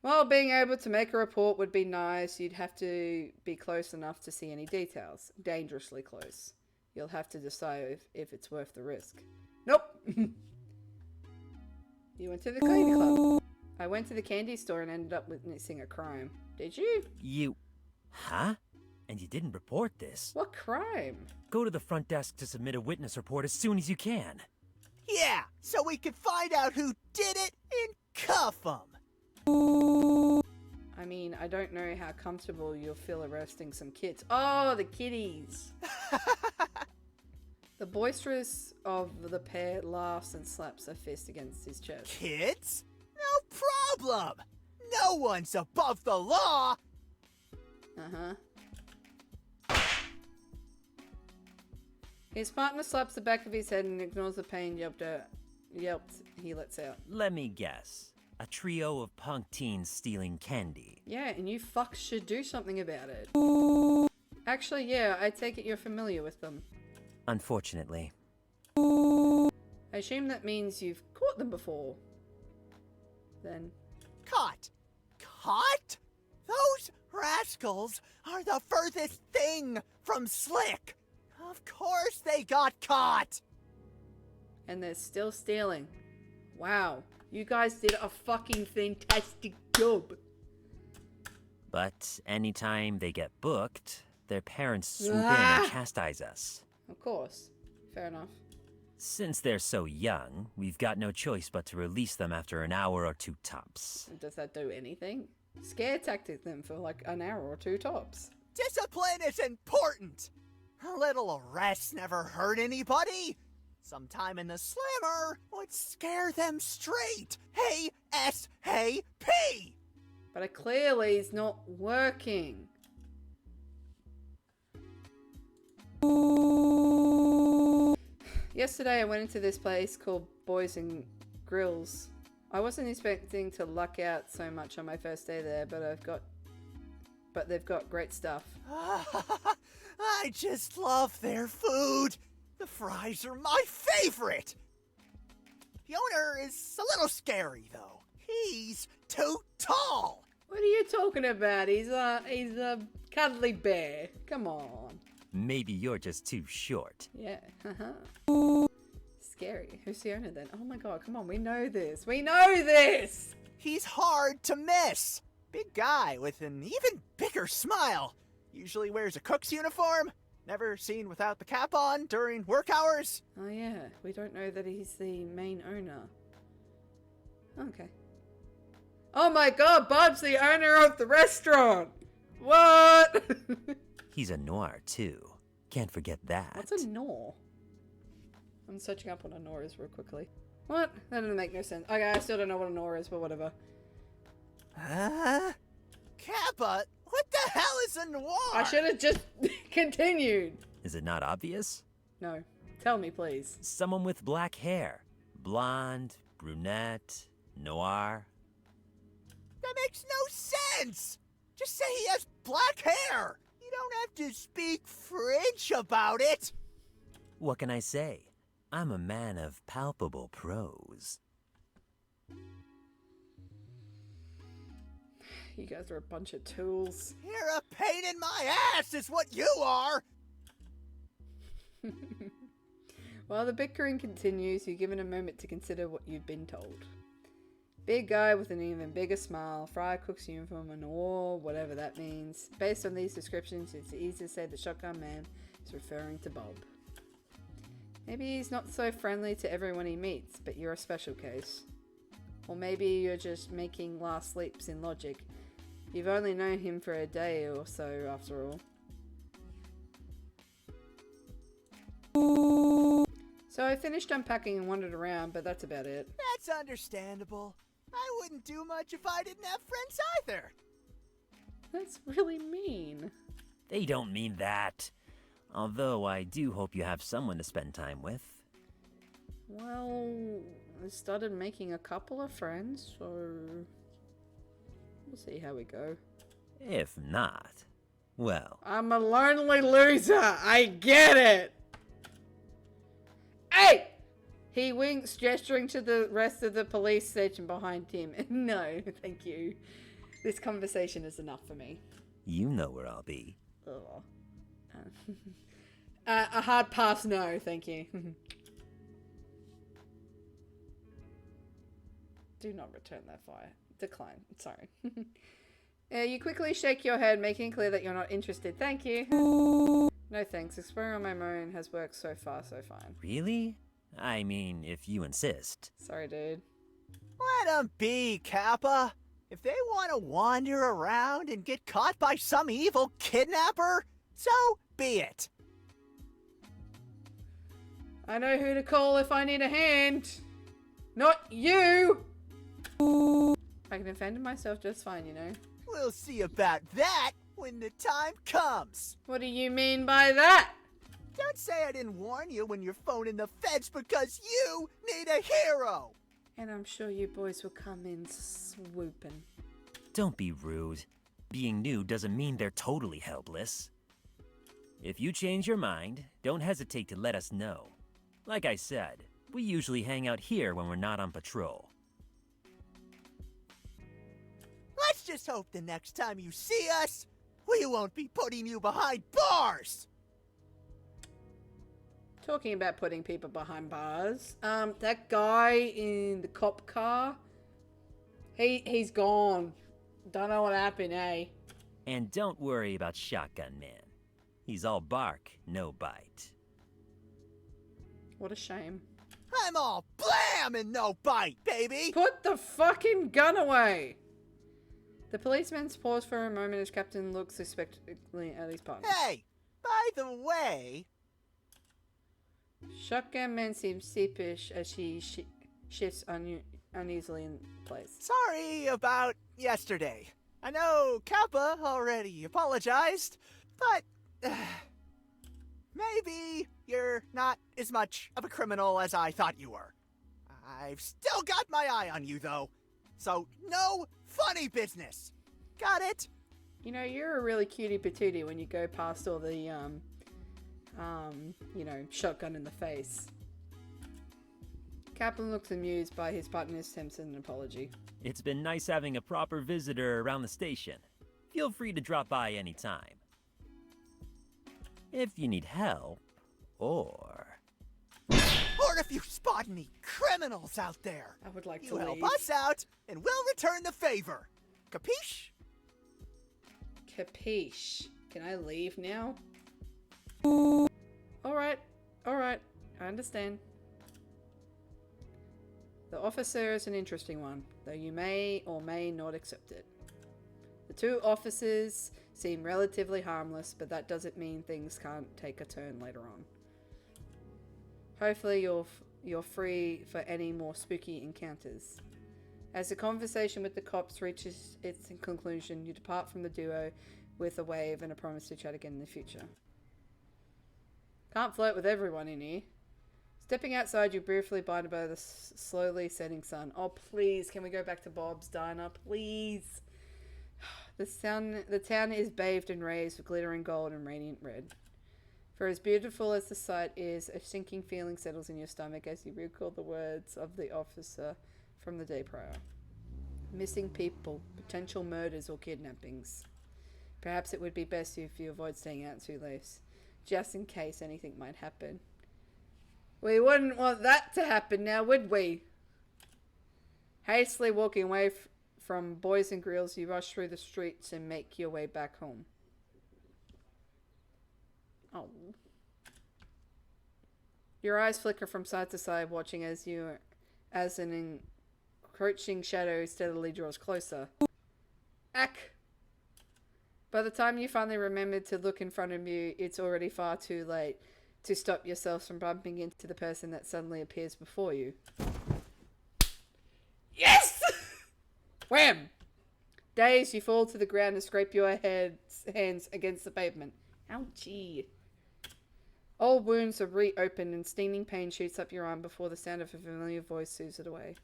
Well, being able to make a report would be nice. You'd have to be close enough to see any details. Dangerously close. You'll have to decide if it's worth the risk. Nope. You went to the candy club. I went to the candy store and ended up witnessing a crime. Did you? You... Huh? And you didn't report this? What crime? Go to the front desk to submit a witness report as soon as you can. Yeah, so we can find out who did it and cuff them. I mean, I don't know how comfortable you'll feel arresting some kids. Oh, the kiddies. The boisterous of the pair laughs and slaps a fist against his chest. Kids? No problem. No one's above the law. His partner slaps the back of his head and ignores the pain yelped he lets out. Let me guess. A trio of punk teens stealing candy. Yeah, and you fucks should do something about it. Actually, yeah, I take it you're familiar with them. Unfortunately. I assume that means you've caught them before. Then. Caught? Caught? Those rascals are the furthest thing from slick. Of course they got caught. And they're still stealing. Wow. You guys did a fucking fantastic job. But anytime they get booked, their parents swoop in and chastise us. Of course. Fair enough. Since they're so young, we've got no choice but to release them after an hour or two tops. Does that do anything? Scare tactic them for like an hour or two tops. Discipline is important. A little arrest never hurt anybody. Sometime in the slammer would scare them straight. Hey, S, hey, P. But it clearly is not working. Yesterday I went into this place called Boys and Grills. I wasn't expecting to luck out so much on my first day there, but they've got great stuff. I just love their food. The fries are my favorite. The owner is a little scary though. He's too tall. What are you talking about? He's a cuddly bear. Come on. Maybe you're just too short. Yeah. Scary. Who's the owner then? Oh my god, come on, we know this. We know this! He's hard to miss. Big guy with an even bigger smile. Usually wears a cook's uniform. Never seen without the cap on during work hours. Oh yeah, we don't know that he's the main owner. Okay. Oh my god, Bob's the owner of the restaurant! What? He's a noir, too. Can't forget that. What's a Nor? I'm searching up what a Nor is real quickly. What? That doesn't make no sense. Okay, I still don't know what a Nor is, but whatever. Kappa, what the hell is a noir? I should have just continued. Is it not obvious? No. Tell me, please. Someone with black hair. Blonde, brunette, noir. That makes no sense. Just say he has black hair. You don't have to speak French about it. What can I say? I'm a man of palpable prose. You guys are a bunch of tools. You're a pain in my ass is what you are. While the bickering continues, you're given a moment to consider what you've been told. Big guy with an even bigger smile, fry cook's uniform and all, whatever that means. Based on these descriptions, it's easy to say the shotgun man is referring to Bob. Maybe he's not so friendly to everyone he meets, but you're a special case. Or maybe you're just making last leaps in logic. You've only known him for a day or so, after all. So I finished unpacking and wandered around, but that's about it. That's understandable. I wouldn't do much if I didn't have friends either. That's really mean. They don't mean that. Although I do hope you have someone to spend time with. Well, I started making a couple of friends, so we'll see how we go. If not, well, I'm a lonely loser. I get it. Hey! He winks, gesturing to the rest of the police station behind him. No, thank you. This conversation is enough for me. you know where I'll be. Ugh. A hard pass, no, thank you. Do not return that fire. Decline. Sorry. You quickly shake your head, making clear that you're not interested. Thank you. No thanks. Exploring on my own has worked so far, so fine. Really? I mean, if you insist. Sorry, dude. Let 'em be, Kappa. If they want to wander around and get caught by some evil kidnapper, so be it. I know who to call if I need a hand. Not you! I can defend myself just fine, you know. We'll see about that when the time comes. What do you mean by that? Don't say I didn't warn you when you're phoning the feds because you need a hero. And I'm sure you boys will come in swooping. Don't be rude. Being new doesn't mean they're totally helpless. If you change your mind, don't hesitate to let us know. Like I said, we usually hang out here when we're not on patrol. Let's just hope the next time you see us, we won't be putting you behind bars. Talking about putting people behind bars. That guy in the cop car, he's gone. Don't know what happened, eh? And don't worry about Shotgun Man. He's all bark, no bite. What a shame. I'm all blam and no bite, baby. Put the fucking gun away! The policeman paused for a moment as Captain looked suspiciously at his partner. Hey, by the way, Shotgun Man seems sheepish as he shifts uneasily in place. sorry about yesterday. I know Kappa already apologized, but maybe you're not as much of a criminal as I thought you were. I've still got my eye on you, though, so no funny business. Got it? You know, you're a really cutie patootie when you go past all the, you know, shotgun in the face. Kaplan looks amused by his partner's attempts at an apology. It's been nice having a proper visitor around the station. Feel free to drop by anytime. If you need help, or if you spot any criminals out there, I would like to you help leave. us out, and we'll return the favor. Capiche? Capiche. Can I leave now? Alright, I understand. The officer is an interesting one, though you may or may not accept it. The two officers seem relatively harmless, but that doesn't mean things can't take a turn later on. Hopefully you're free for any more spooky encounters. As the conversation with the cops reaches its conclusion, you depart from the duo with a wave and a promise to chat again in the future. Can't flirt with everyone in here. Stepping outside, you're briefly blinded by the slowly setting sun. Oh, please, can we go back to Bob's Diner, please? The town is bathed in rays of glittering gold and radiant red. For as beautiful as the sight is, a sinking feeling settles in your stomach as you recall the words of the officer from the day prior. Missing people, potential murders or kidnappings. Perhaps it would be best if you avoid staying out too late, just in case anything might happen. We wouldn't want that to happen now, would we? Hastily walking away from boys and girls, you rush through the streets and make your way back home. Oh. Your eyes flicker from side to side, watching as an encroaching shadow steadily draws closer. Ack! By the time you finally remember to look in front of you, it's already far too late to stop yourself from bumping into the person that suddenly appears before you. Yes! Wham! Dazed, you fall to the ground and scrape your hands against the pavement. Ouchie. Old wounds are reopened and stinging pain shoots up your arm before the sound of a familiar voice soothes it away.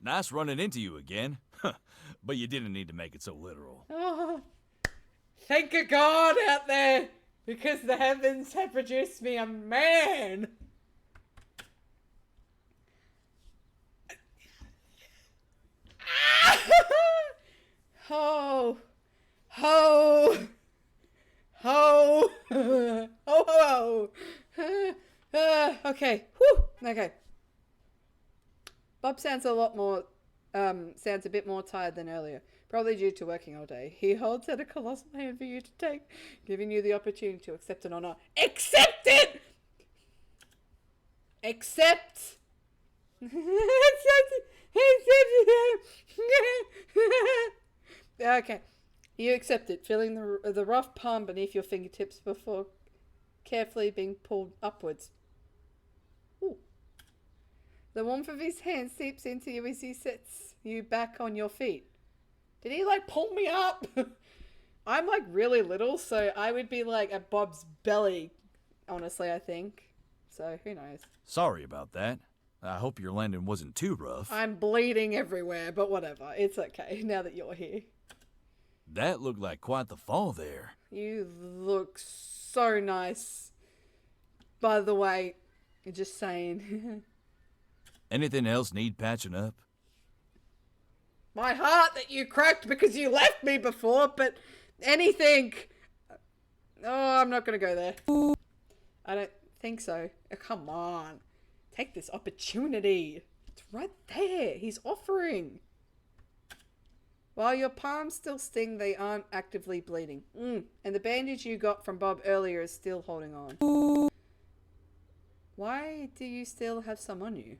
Nice running into you again. But you didn't need to make it so literal. Oh, thank a God out there, because the heavens have produced me a man. Ho, ho, ho, ho, ho. Okay, whew, okay. Bob sounds a bit more tired than earlier, probably due to working all day. He holds out a colossal hand for you to take, giving you the opportunity to accept it or not. Accept it! Accept! Okay, you accept it, feeling the rough palm beneath your fingertips before carefully being pulled upwards. Ooh. The warmth of his hand seeps into you as he sets you back on your feet. Did he like pull me up? I'm like really little, so I would be like at Bob's belly, honestly, I think. So who knows? Sorry about that. I hope your landing wasn't too rough. I'm bleeding everywhere, but whatever. It's okay now that you're here. That looked like quite the fall there. You look so nice. By the way, just saying. Anything else need patching up? My heart that you cracked because you left me before, but anything. Oh, I'm not going to go there. I don't think so. Oh, come on. Take this opportunity. It's right there. He's offering. While your palms still sting, they aren't actively bleeding. And the bandage you got from Bob earlier is still holding on. Why do you still have some on you?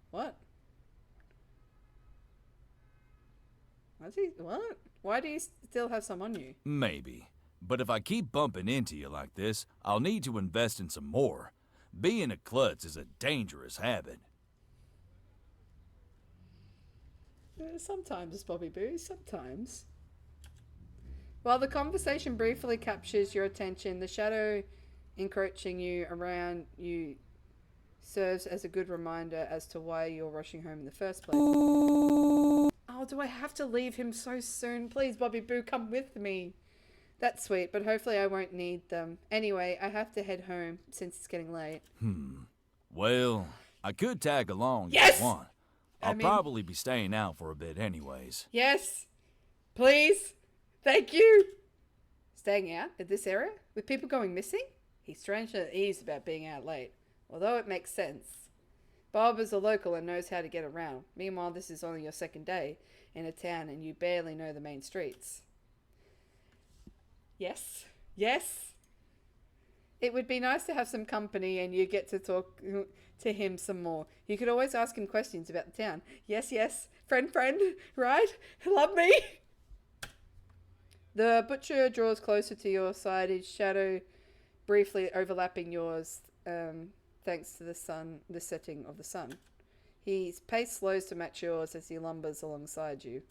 What? What? Why do you still have some on you? Maybe. But if I keep bumping into you like this, I'll need to invest in some more. Being a klutz is a dangerous habit. Sometimes, Bobby Boo, sometimes. While the conversation briefly captures your attention, the shadow encroaching you around you serves as a good reminder as to why you're rushing home in the first place. Oh, do I have to leave him so soon? Please, Bobby Boo, come with me. That's sweet, but hopefully I won't need them. Anyway, I have to head home since it's getting late. Well, I could tag along Yes! if you want. I'll probably be staying out for a bit anyways. Yes. Please. Thank you. Staying out at this area? With people going missing? He's strangely at ease about being out late. Although it makes sense. Bob is a local and knows how to get around. Meanwhile, this is only your second day in a town and you barely know the main streets. Yes. Yes. It would be nice to have some company and you get to talk to him some more. You could always ask him questions about the town. Yes, yes. Friend, right? Love me? The butcher draws closer to your side, his shadow briefly overlapping yours, thanks to the setting of the sun. His pace slows to match yours as he lumbers alongside you.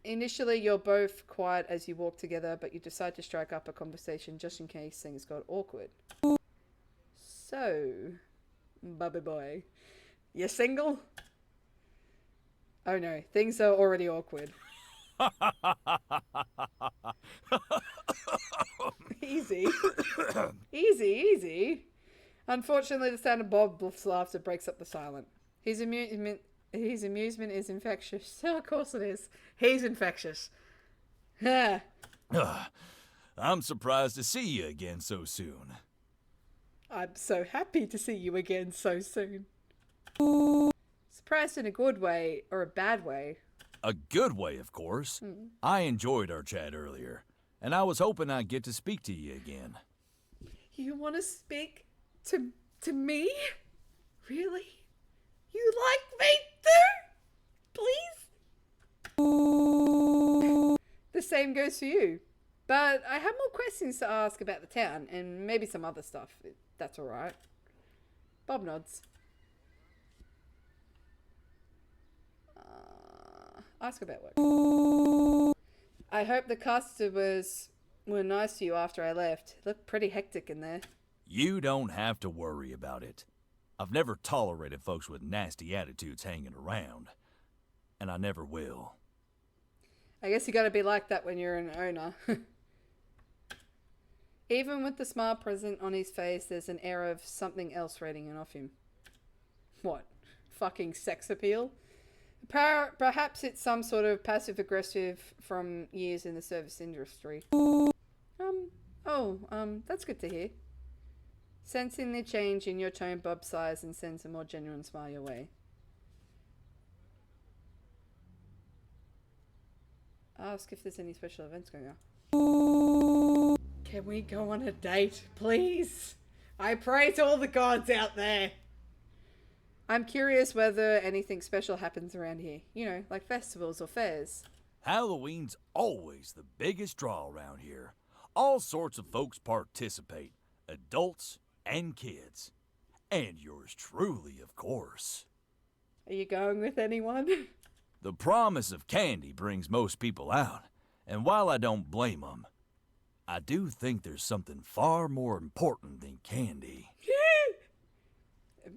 Initially, you're both quiet as you walk together, but you decide to strike up a conversation just in case things got awkward. So, Bubby boy, you single? Oh no, things are already awkward. Easy. Easy. Unfortunately, the sound of Bob's laughter breaks up the silence. His amusement is infectious. Oh, of course it is. He's infectious. I'm surprised to see you again so soon. I'm so happy to see you again so soon. Surprised in a good way or a bad way? A good way, of course. I enjoyed our chat earlier, and I was hoping I'd get to speak to you again. You want to speak to me? Really? You like me too? Please? The same goes for you. But I have more questions to ask about the town and maybe some other stuff, if that's alright. Bob nods. Ask about work. I hope the customers were nice to you after I left. It looked pretty hectic in there. You don't have to worry about it. I've never tolerated folks with nasty attitudes hanging around. And I never will. I guess you gotta be like that when you're an owner. Even with the smile present on his face, there's an air of something else radiating off him. What? Fucking sex appeal? Perhaps it's some sort of passive-aggressive from years in the service industry. That's good to hear. Sensing the change in your tone, Bob sighs and sends a more genuine smile your way. Ask if there's any special events going on. Can we go on a date, please? I pray to all the gods out there. I'm curious whether anything special happens around here. You know, like festivals or fairs. Halloween's always the biggest draw around here. All sorts of folks participate, adults and kids. And yours truly, of course. Are you going with anyone? The promise of candy brings most people out, and while I don't blame them, I do think there's something far more important than candy.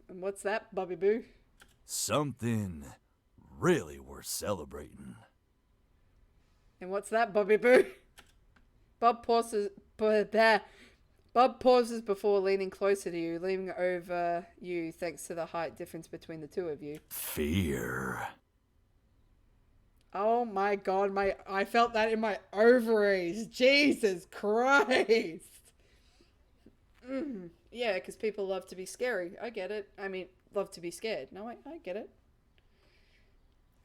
And what's that, Bobby Boo? Something really worth celebrating. And what's that, Bobby Boo? Bob pauses before leaning closer to you, leaning over you thanks to the height difference between the two of you. Fear. Oh my god, I felt that in my ovaries. Jesus Christ. Yeah, because people love to be scary. I get it. I mean, love to be scared. No, I get it.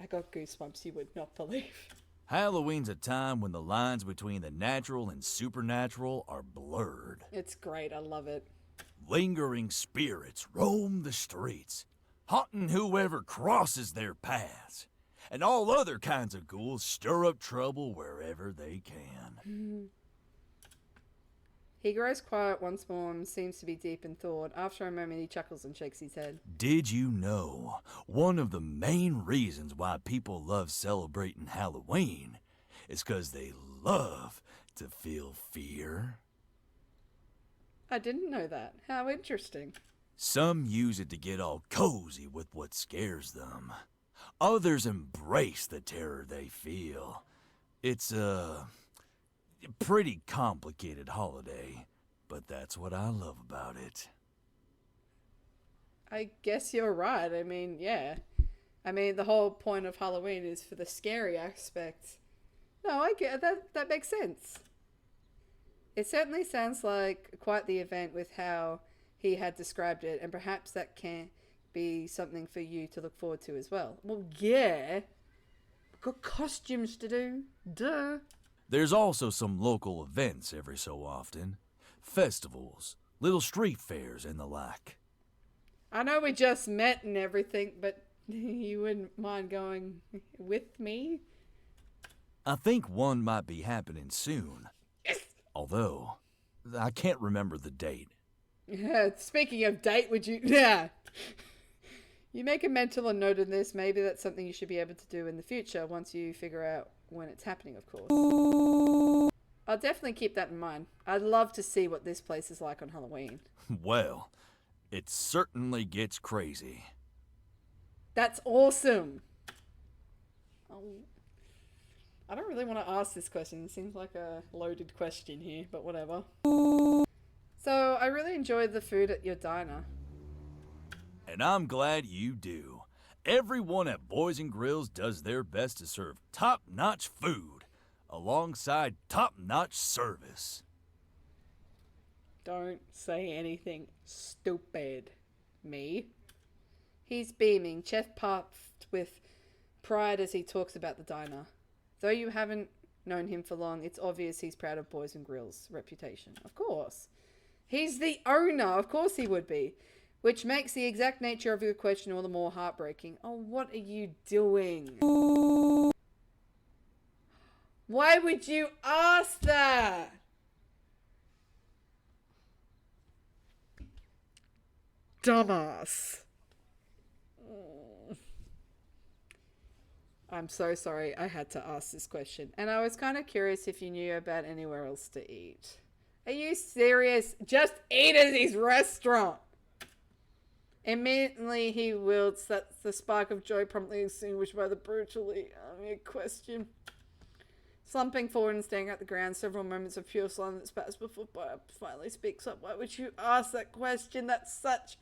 I got goosebumps you would not believe. Halloween's a time when the lines between the natural and supernatural are blurred. It's great. I love it. Lingering spirits roam the streets, haunting whoever crosses their paths. And all other kinds of ghouls stir up trouble wherever they can. He grows quiet once more and seems to be deep in thought. After a moment, he chuckles and shakes his head. Did you know one of the main reasons why people love celebrating Halloween is because they love to feel fear? I didn't know that. How interesting. Some use it to get all cozy with what scares them. Others embrace the terror they feel. It's a pretty complicated holiday, but that's what I love about it. I guess you're right. I mean, yeah. I mean, the whole point of Halloween is for the scary aspect. No, I get that. That makes sense. It certainly sounds like quite the event with how he had described it, and perhaps that can be something for you to look forward to as well. Well, yeah. Got costumes to do. Duh. There's also some local events every so often. Festivals, little street fairs, and the like. I know we just met and everything, but you wouldn't mind going with me? I think one might be happening soon. Yes! Although, I can't remember the date. Yeah, speaking of date, would you... Yeah. You make a mental note of this. Maybe that's something you should be able to do in the future once you figure out when it's happening, of course. I'll definitely keep that in mind. I'd love to see what this place is like on Halloween. Well, it certainly gets crazy. That's awesome. I don't really want to ask this question. It seems like a loaded question here, but whatever. So, I really enjoyed the food at your diner. And I'm glad you do. Everyone at Boys and Grills does their best to serve top-notch food, alongside top-notch service. Don't say anything stupid, me. He's beaming, chest puffed with pride as he talks about the diner. Though you haven't known him for long, it's obvious he's proud of Boys and Grill's reputation. Of course. He's the owner. Of course he would be. Which makes the exact nature of your question all the more heartbreaking. Oh, what are you doing? Why would you ask that? Dumbass. I'm so sorry I had to ask this question. And I was kind of curious if you knew about anywhere else to eat. Are you serious? Just eat at his restaurant. Immediately he wilts. That's the spark of joy promptly extinguished by the brutally question. Slumping forward and staring at the ground, several moments of pure silence pass before Bob finally speaks up. Why would you ask that question? That's such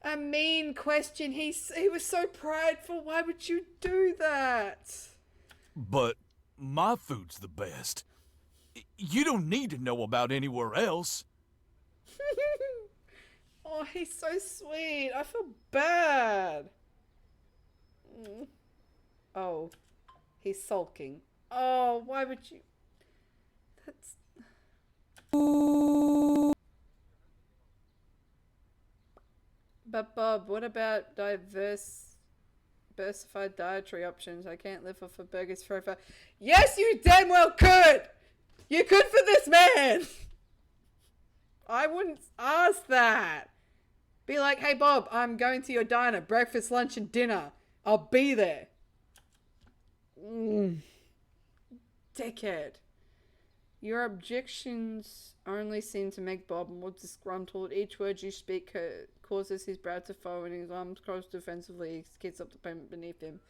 a mean question. He was so prideful. Why would you do that? But my food's the best. You don't need to know about anywhere else. Oh, he's so sweet. I feel bad. Oh, he's sulking. Oh, why would you? That's... But Bob, what about diversified dietary options? I can't live off of burgers forever. Yes, you damn well could! You could for this man! I wouldn't ask that. Be like, hey Bob, I'm going to your diner. Breakfast, lunch, and dinner. I'll be there. Dickhead. Your objections only seem to make Bob more disgruntled. Each word you speak causes his brow to furrow and his arms crossed defensively. He kicks up the pavement beneath him.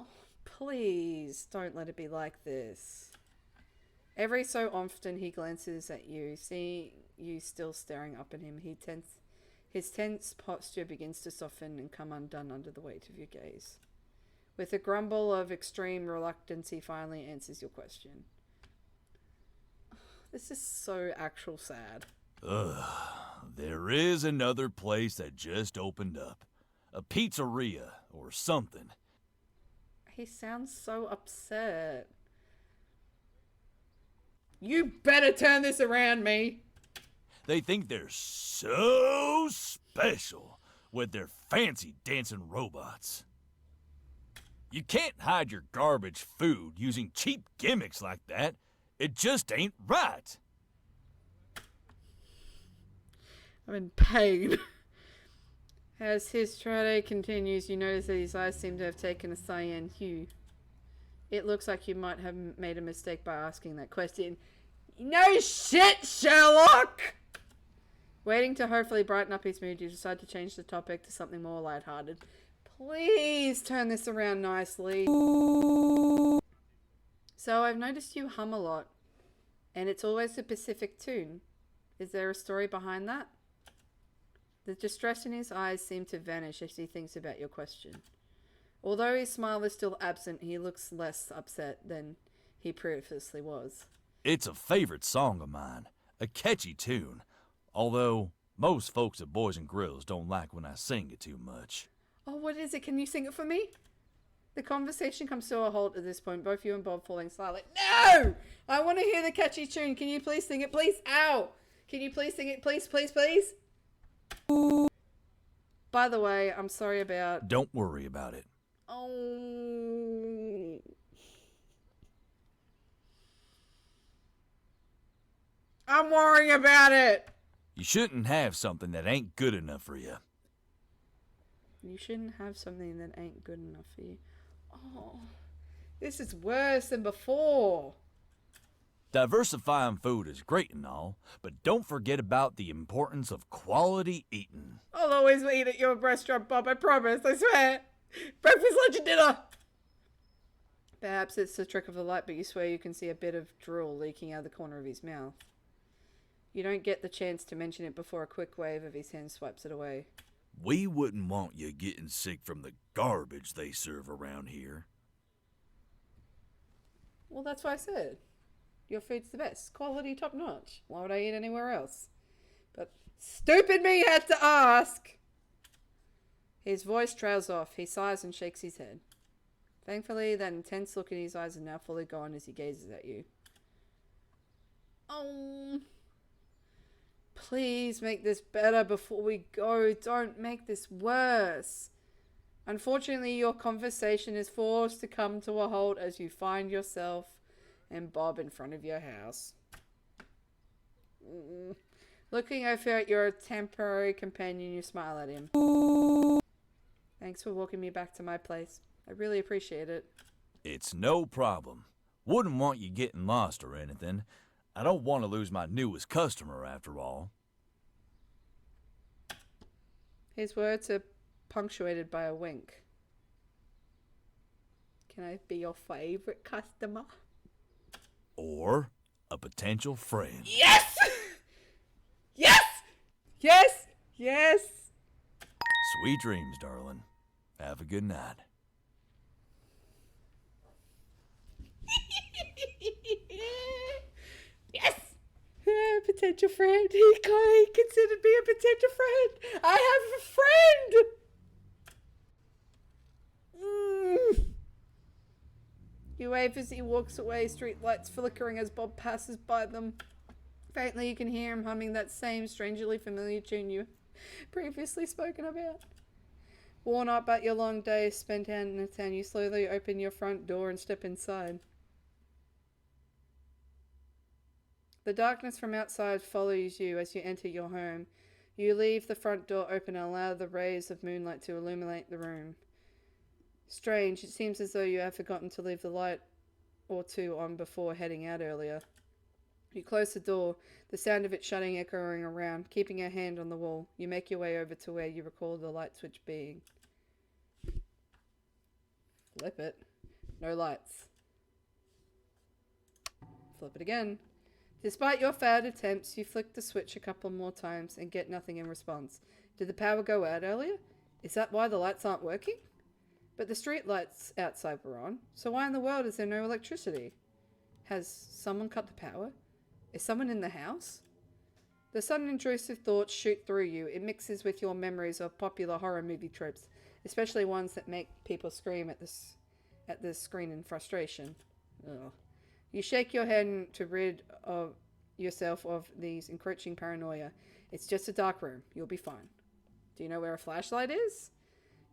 Oh, please, don't let it be like this. Every so often he glances at you, seeing you still staring up at him. His tense posture begins to soften and come undone under the weight of your gaze. With a grumble of extreme reluctance, he finally answers your question. This is so actual sad. There is another place that just opened up. A pizzeria or something. He sounds so upset. You better turn this around, me. They think they're so special with their fancy dancing robots. You can't hide your garbage food using cheap gimmicks like that. It just ain't right. I'm in pain. As his tirade continues, you notice that his eyes seem to have taken a cyan hue. It looks like you might have made a mistake by asking that question. No shit, Sherlock! Waiting to hopefully brighten up his mood, you decide to change the topic to something more lighthearted. Please turn this around nicely. So I've noticed you hum a lot, and it's always a Pacific tune. Is there a story behind that? The distress in his eyes seems to vanish as he thinks about your question. Although his smile is still absent, he looks less upset than he previously was. It's a favorite song of mine, a catchy tune, although most folks at Boys and Grills don't like when I sing it too much. Oh, what is it? Can you sing it for me? The conversation comes to a halt at this point, both you and Bob falling silent. No! I want to hear the catchy tune. Can you please sing it, please? Ow! Can you please sing it, please, please, please? By the way, I'm sorry about... Don't worry about it. Oh... I'm worrying about it! You shouldn't have something that ain't good enough for you. You shouldn't have something that ain't good enough for you. Oh, this is worse than before. Diversifying food is great and all, but don't forget about the importance of quality eating. I'll always eat at your restaurant, Bob, I promise, I swear. Breakfast, lunch, and dinner. Perhaps it's the trick of the light, but you swear you can see a bit of drool leaking out of the corner of his mouth. You don't get the chance to mention it before a quick wave of his hand swipes it away. We wouldn't want you getting sick from the garbage they serve around here. Well, that's what I said. Your food's the best. Quality top notch. Why would I eat anywhere else? But stupid me had to ask. His voice trails off. He sighs and shakes his head. Thankfully, that intense look in his eyes is now fully gone as he gazes at you. Oh, please make this better before we go. Don't make this worse. Unfortunately, your conversation is forced to come to a halt as you find yourself and Bob in front of your house. Looking over at your temporary companion, you smile at him. Thanks for walking me back to my place. I really appreciate it. It's no problem. Wouldn't want you getting lost or anything. I don't want to lose my newest customer after all. His words are punctuated by a wink. Can I be your favorite customer? Or a potential friend. Yes! Yes! Yes! Yes! Sweet dreams, darling. Have a good night. Yes! Potential friend. He considered me a potential friend. I have a friend! You wave as he walks away, street lights flickering as Bob passes by them. Faintly, you can hear him humming that same strangely familiar tune you previously spoken about. Worn out by your long day spent out in the town, you slowly open your front door and step inside. The darkness from outside follows you as you enter your home. You leave the front door open and allow the rays of moonlight to illuminate the room. Strange, it seems as though you have forgotten to leave the light or two on before heading out earlier. You close the door, the sound of it shutting echoing around. Keeping your hand on the wall, you make your way over to where you recall the light switch being. Flip it. No lights. Flip it again. Despite your failed attempts, you flick the switch a couple more times and get nothing in response. Did the power go out earlier? Is that why the lights aren't working? But the street lights outside were on, so why in the world is there no electricity? Has someone cut the power? Is someone in the house? The sudden intrusive thoughts shoot through you. It mixes with your memories of popular horror movie tropes, especially ones that make people scream at the screen in frustration. Ugh. You shake your head to rid of yourself of these encroaching paranoia. It's just a dark room. You'll be fine. Do you know where a flashlight is?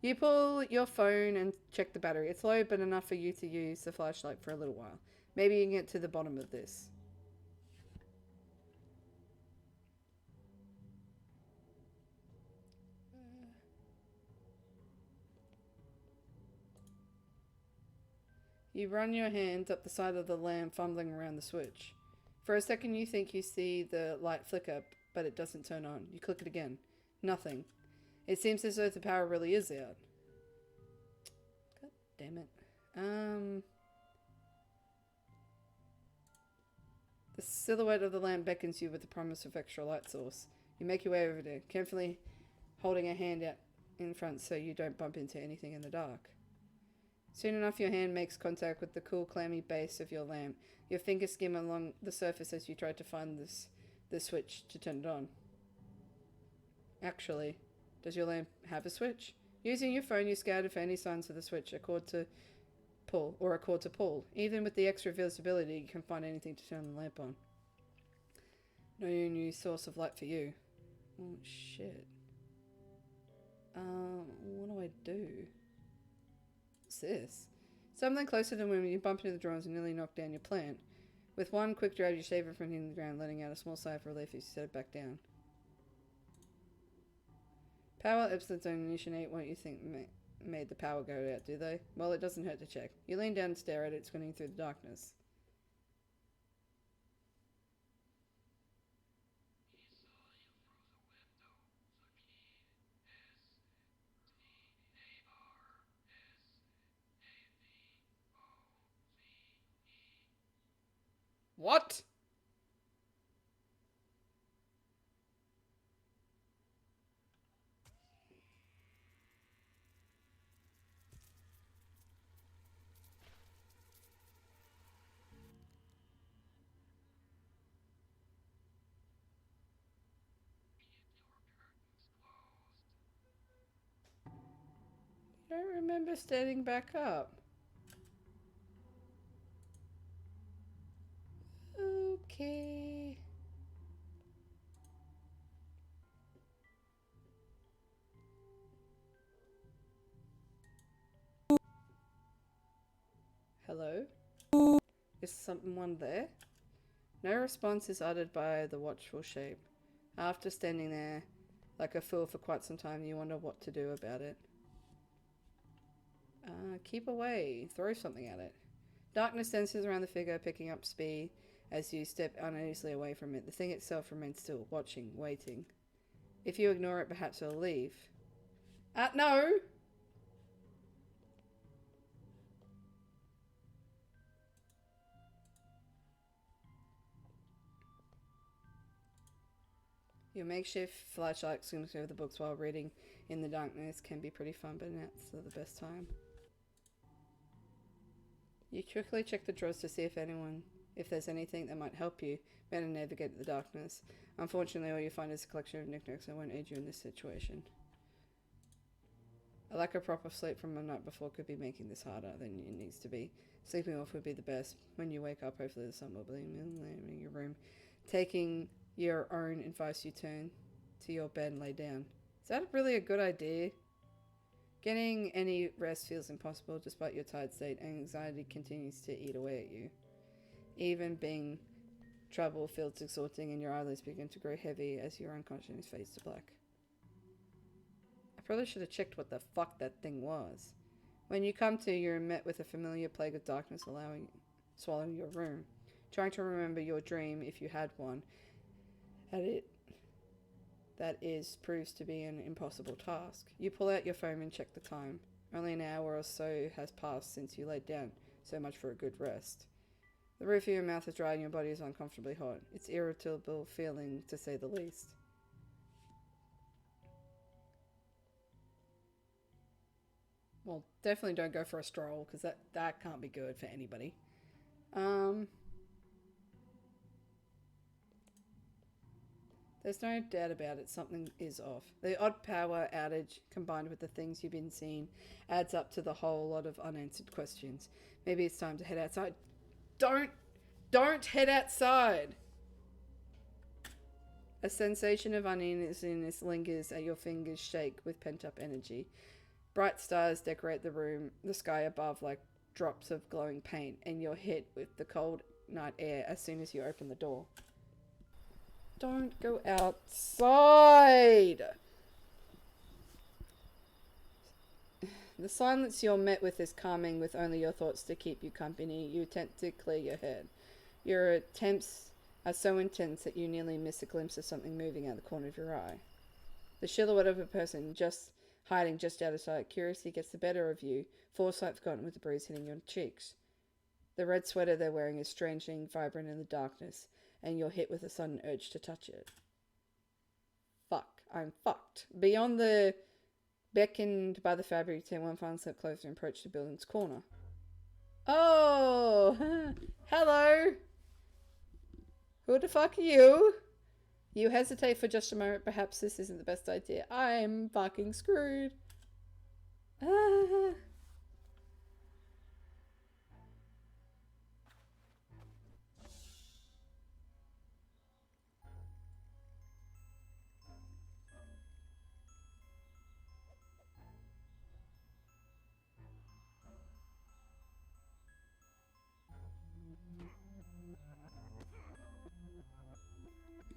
You pull your phone and check the battery. It's low, but enough for you to use the flashlight for a little while. Maybe you can get to the bottom of this. You run your hand up the side of the lamp, fumbling around the switch. For a second you think you see the light flicker, but it doesn't turn on. You click it again. Nothing. It seems as though the power really is out. God damn it. The silhouette of the lamp beckons you with the promise of extra light source. You make your way over there, carefully holding a hand out in front so you don't bump into anything in the dark. Soon enough, your hand makes contact with the cool, clammy base of your lamp. Your fingers skim along the surface as you try to find the switch to turn it on. Actually, does your lamp have a switch? Using your phone, you scout for any signs of the switch, a cord to pull. Even with the extra visibility, you can't find anything to turn the lamp on. No new source of light for you. Oh, shit. What do I do? What's this? Something closer to when you bump into the drawings and nearly knock down your plant. With one quick drag, you shave it from hitting the ground, letting out a small sigh of relief as you set it back down. Power Epsilons don't initiate what you think made the power go out, do they? Well, it doesn't hurt to check. You lean down and stare at it, squinting through the darkness. What? remember standing back up. Okay. Hello? Is someone there? No response is uttered by the watchful shape. After standing there like a fool for quite some time, you wonder what to do about it. Keep away. Throw something at it. Darkness dances around the figure, picking up speed as you step uneasily away from it. The thing itself remains still, watching, waiting. If you ignore it, perhaps it'll leave. No! Your makeshift flashlight skims over the books while reading in the darkness can be pretty fun, but not the best time. You quickly check the drawers to see if there's anything that might help you better navigate the darkness. Unfortunately, all you find is a collection of knickknacks that won't aid you in this situation. A lack of proper sleep from the night before could be making this harder than it needs to be. Sleeping off would be the best. When you wake up, hopefully the sun will be in your room. Taking your own advice, you turn to your bed and lay down. Is that really a good idea? Getting any rest feels impossible despite your tired state. Anxiety continues to eat away at you. Even being trouble feels exhausting and your eyelids begin to grow heavy as your unconsciousness fades to black. I probably should have checked what the fuck that thing was. When you come to, you're met with a familiar plague of darkness swallowing your room. Trying to remember your dream, if you had one, proves to be an impossible task. You pull out your phone and check the time. Only an hour or so has passed since you laid down. So much for a good rest. The roof of your mouth is dry and your body is uncomfortably hot. It's irritable feeling, to say the least. Well, definitely don't go for a stroll, because that can't be good for anybody. There's no doubt about it, something is off. The odd power outage, combined with the things you've been seeing, adds up to the whole lot of unanswered questions. Maybe it's time to head outside. Don't head outside! A sensation of uneasiness lingers as your fingers shake with pent-up energy. Bright stars decorate the sky above like drops of glowing paint, and you're hit with the cold night air as soon as you open the door. Don't go outside! The silence you're met with is calming, with only your thoughts to keep you company. You attempt to clear your head. Your attempts are so intense that you nearly miss a glimpse of something moving out the corner of your eye. The silhouette of a person just hiding just out of sight. Curiosity gets the better of you, foresight forgotten with the breeze hitting your cheeks. The red sweater they're wearing is strangely vibrant in the darkness, and you're hit with a sudden urge to touch it. Fuck. I'm fucked. Beyond the beckoned by the fabric, take one final step closer and approach the building's corner. Oh! Hello! Who the fuck are you? You hesitate for just a moment. Perhaps this isn't the best idea. I'm fucking screwed.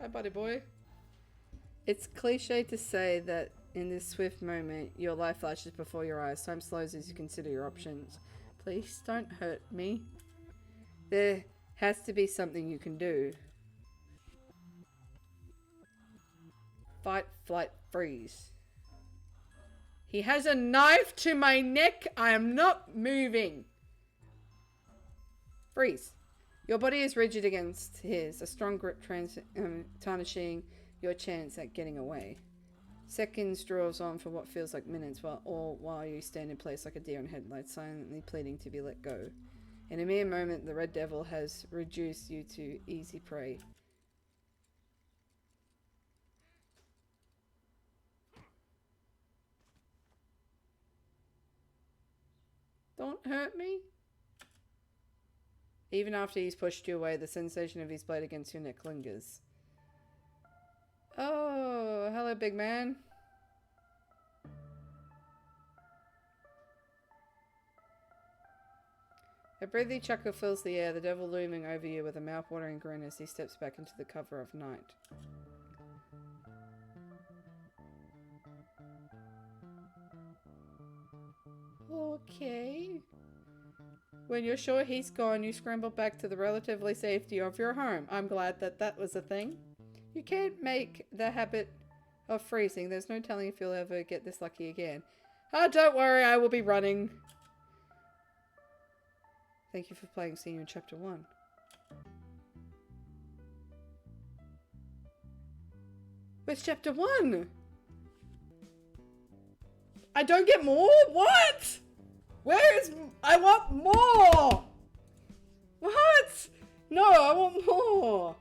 Hi, buddy boy. It's cliche to say that in this swift moment, your life flashes before your eyes. Time slows as you consider your options. Please don't hurt me. There has to be something you can do. Fight, flight, freeze. He has a knife to my neck. I am not moving. Freeze. Your body is rigid against his, a strong grip tarnishing your chance at getting away. Seconds draws on for what feels like minutes, while you stand in place like a deer in headlights, silently pleading to be let go. In a mere moment, the Red Devil has reduced you to easy prey. Don't hurt me. Even after he's pushed you away, the sensation of his blade against your neck lingers. Oh, hello, big man. A breathy chuckle fills the air, the devil looming over you with a mouth-watering grin as he steps back into the cover of night. Okay. When you're sure he's gone, you scramble back to the relatively safety of your home. I'm glad that that was a thing. You can't make the habit of freezing. There's no telling if you'll ever get this lucky again. Oh, don't worry, I will be running. Thank you for playing. See you in chapter 1. Where's chapter 1? I don't get more? What? Where is... I want more! What? No, I want more!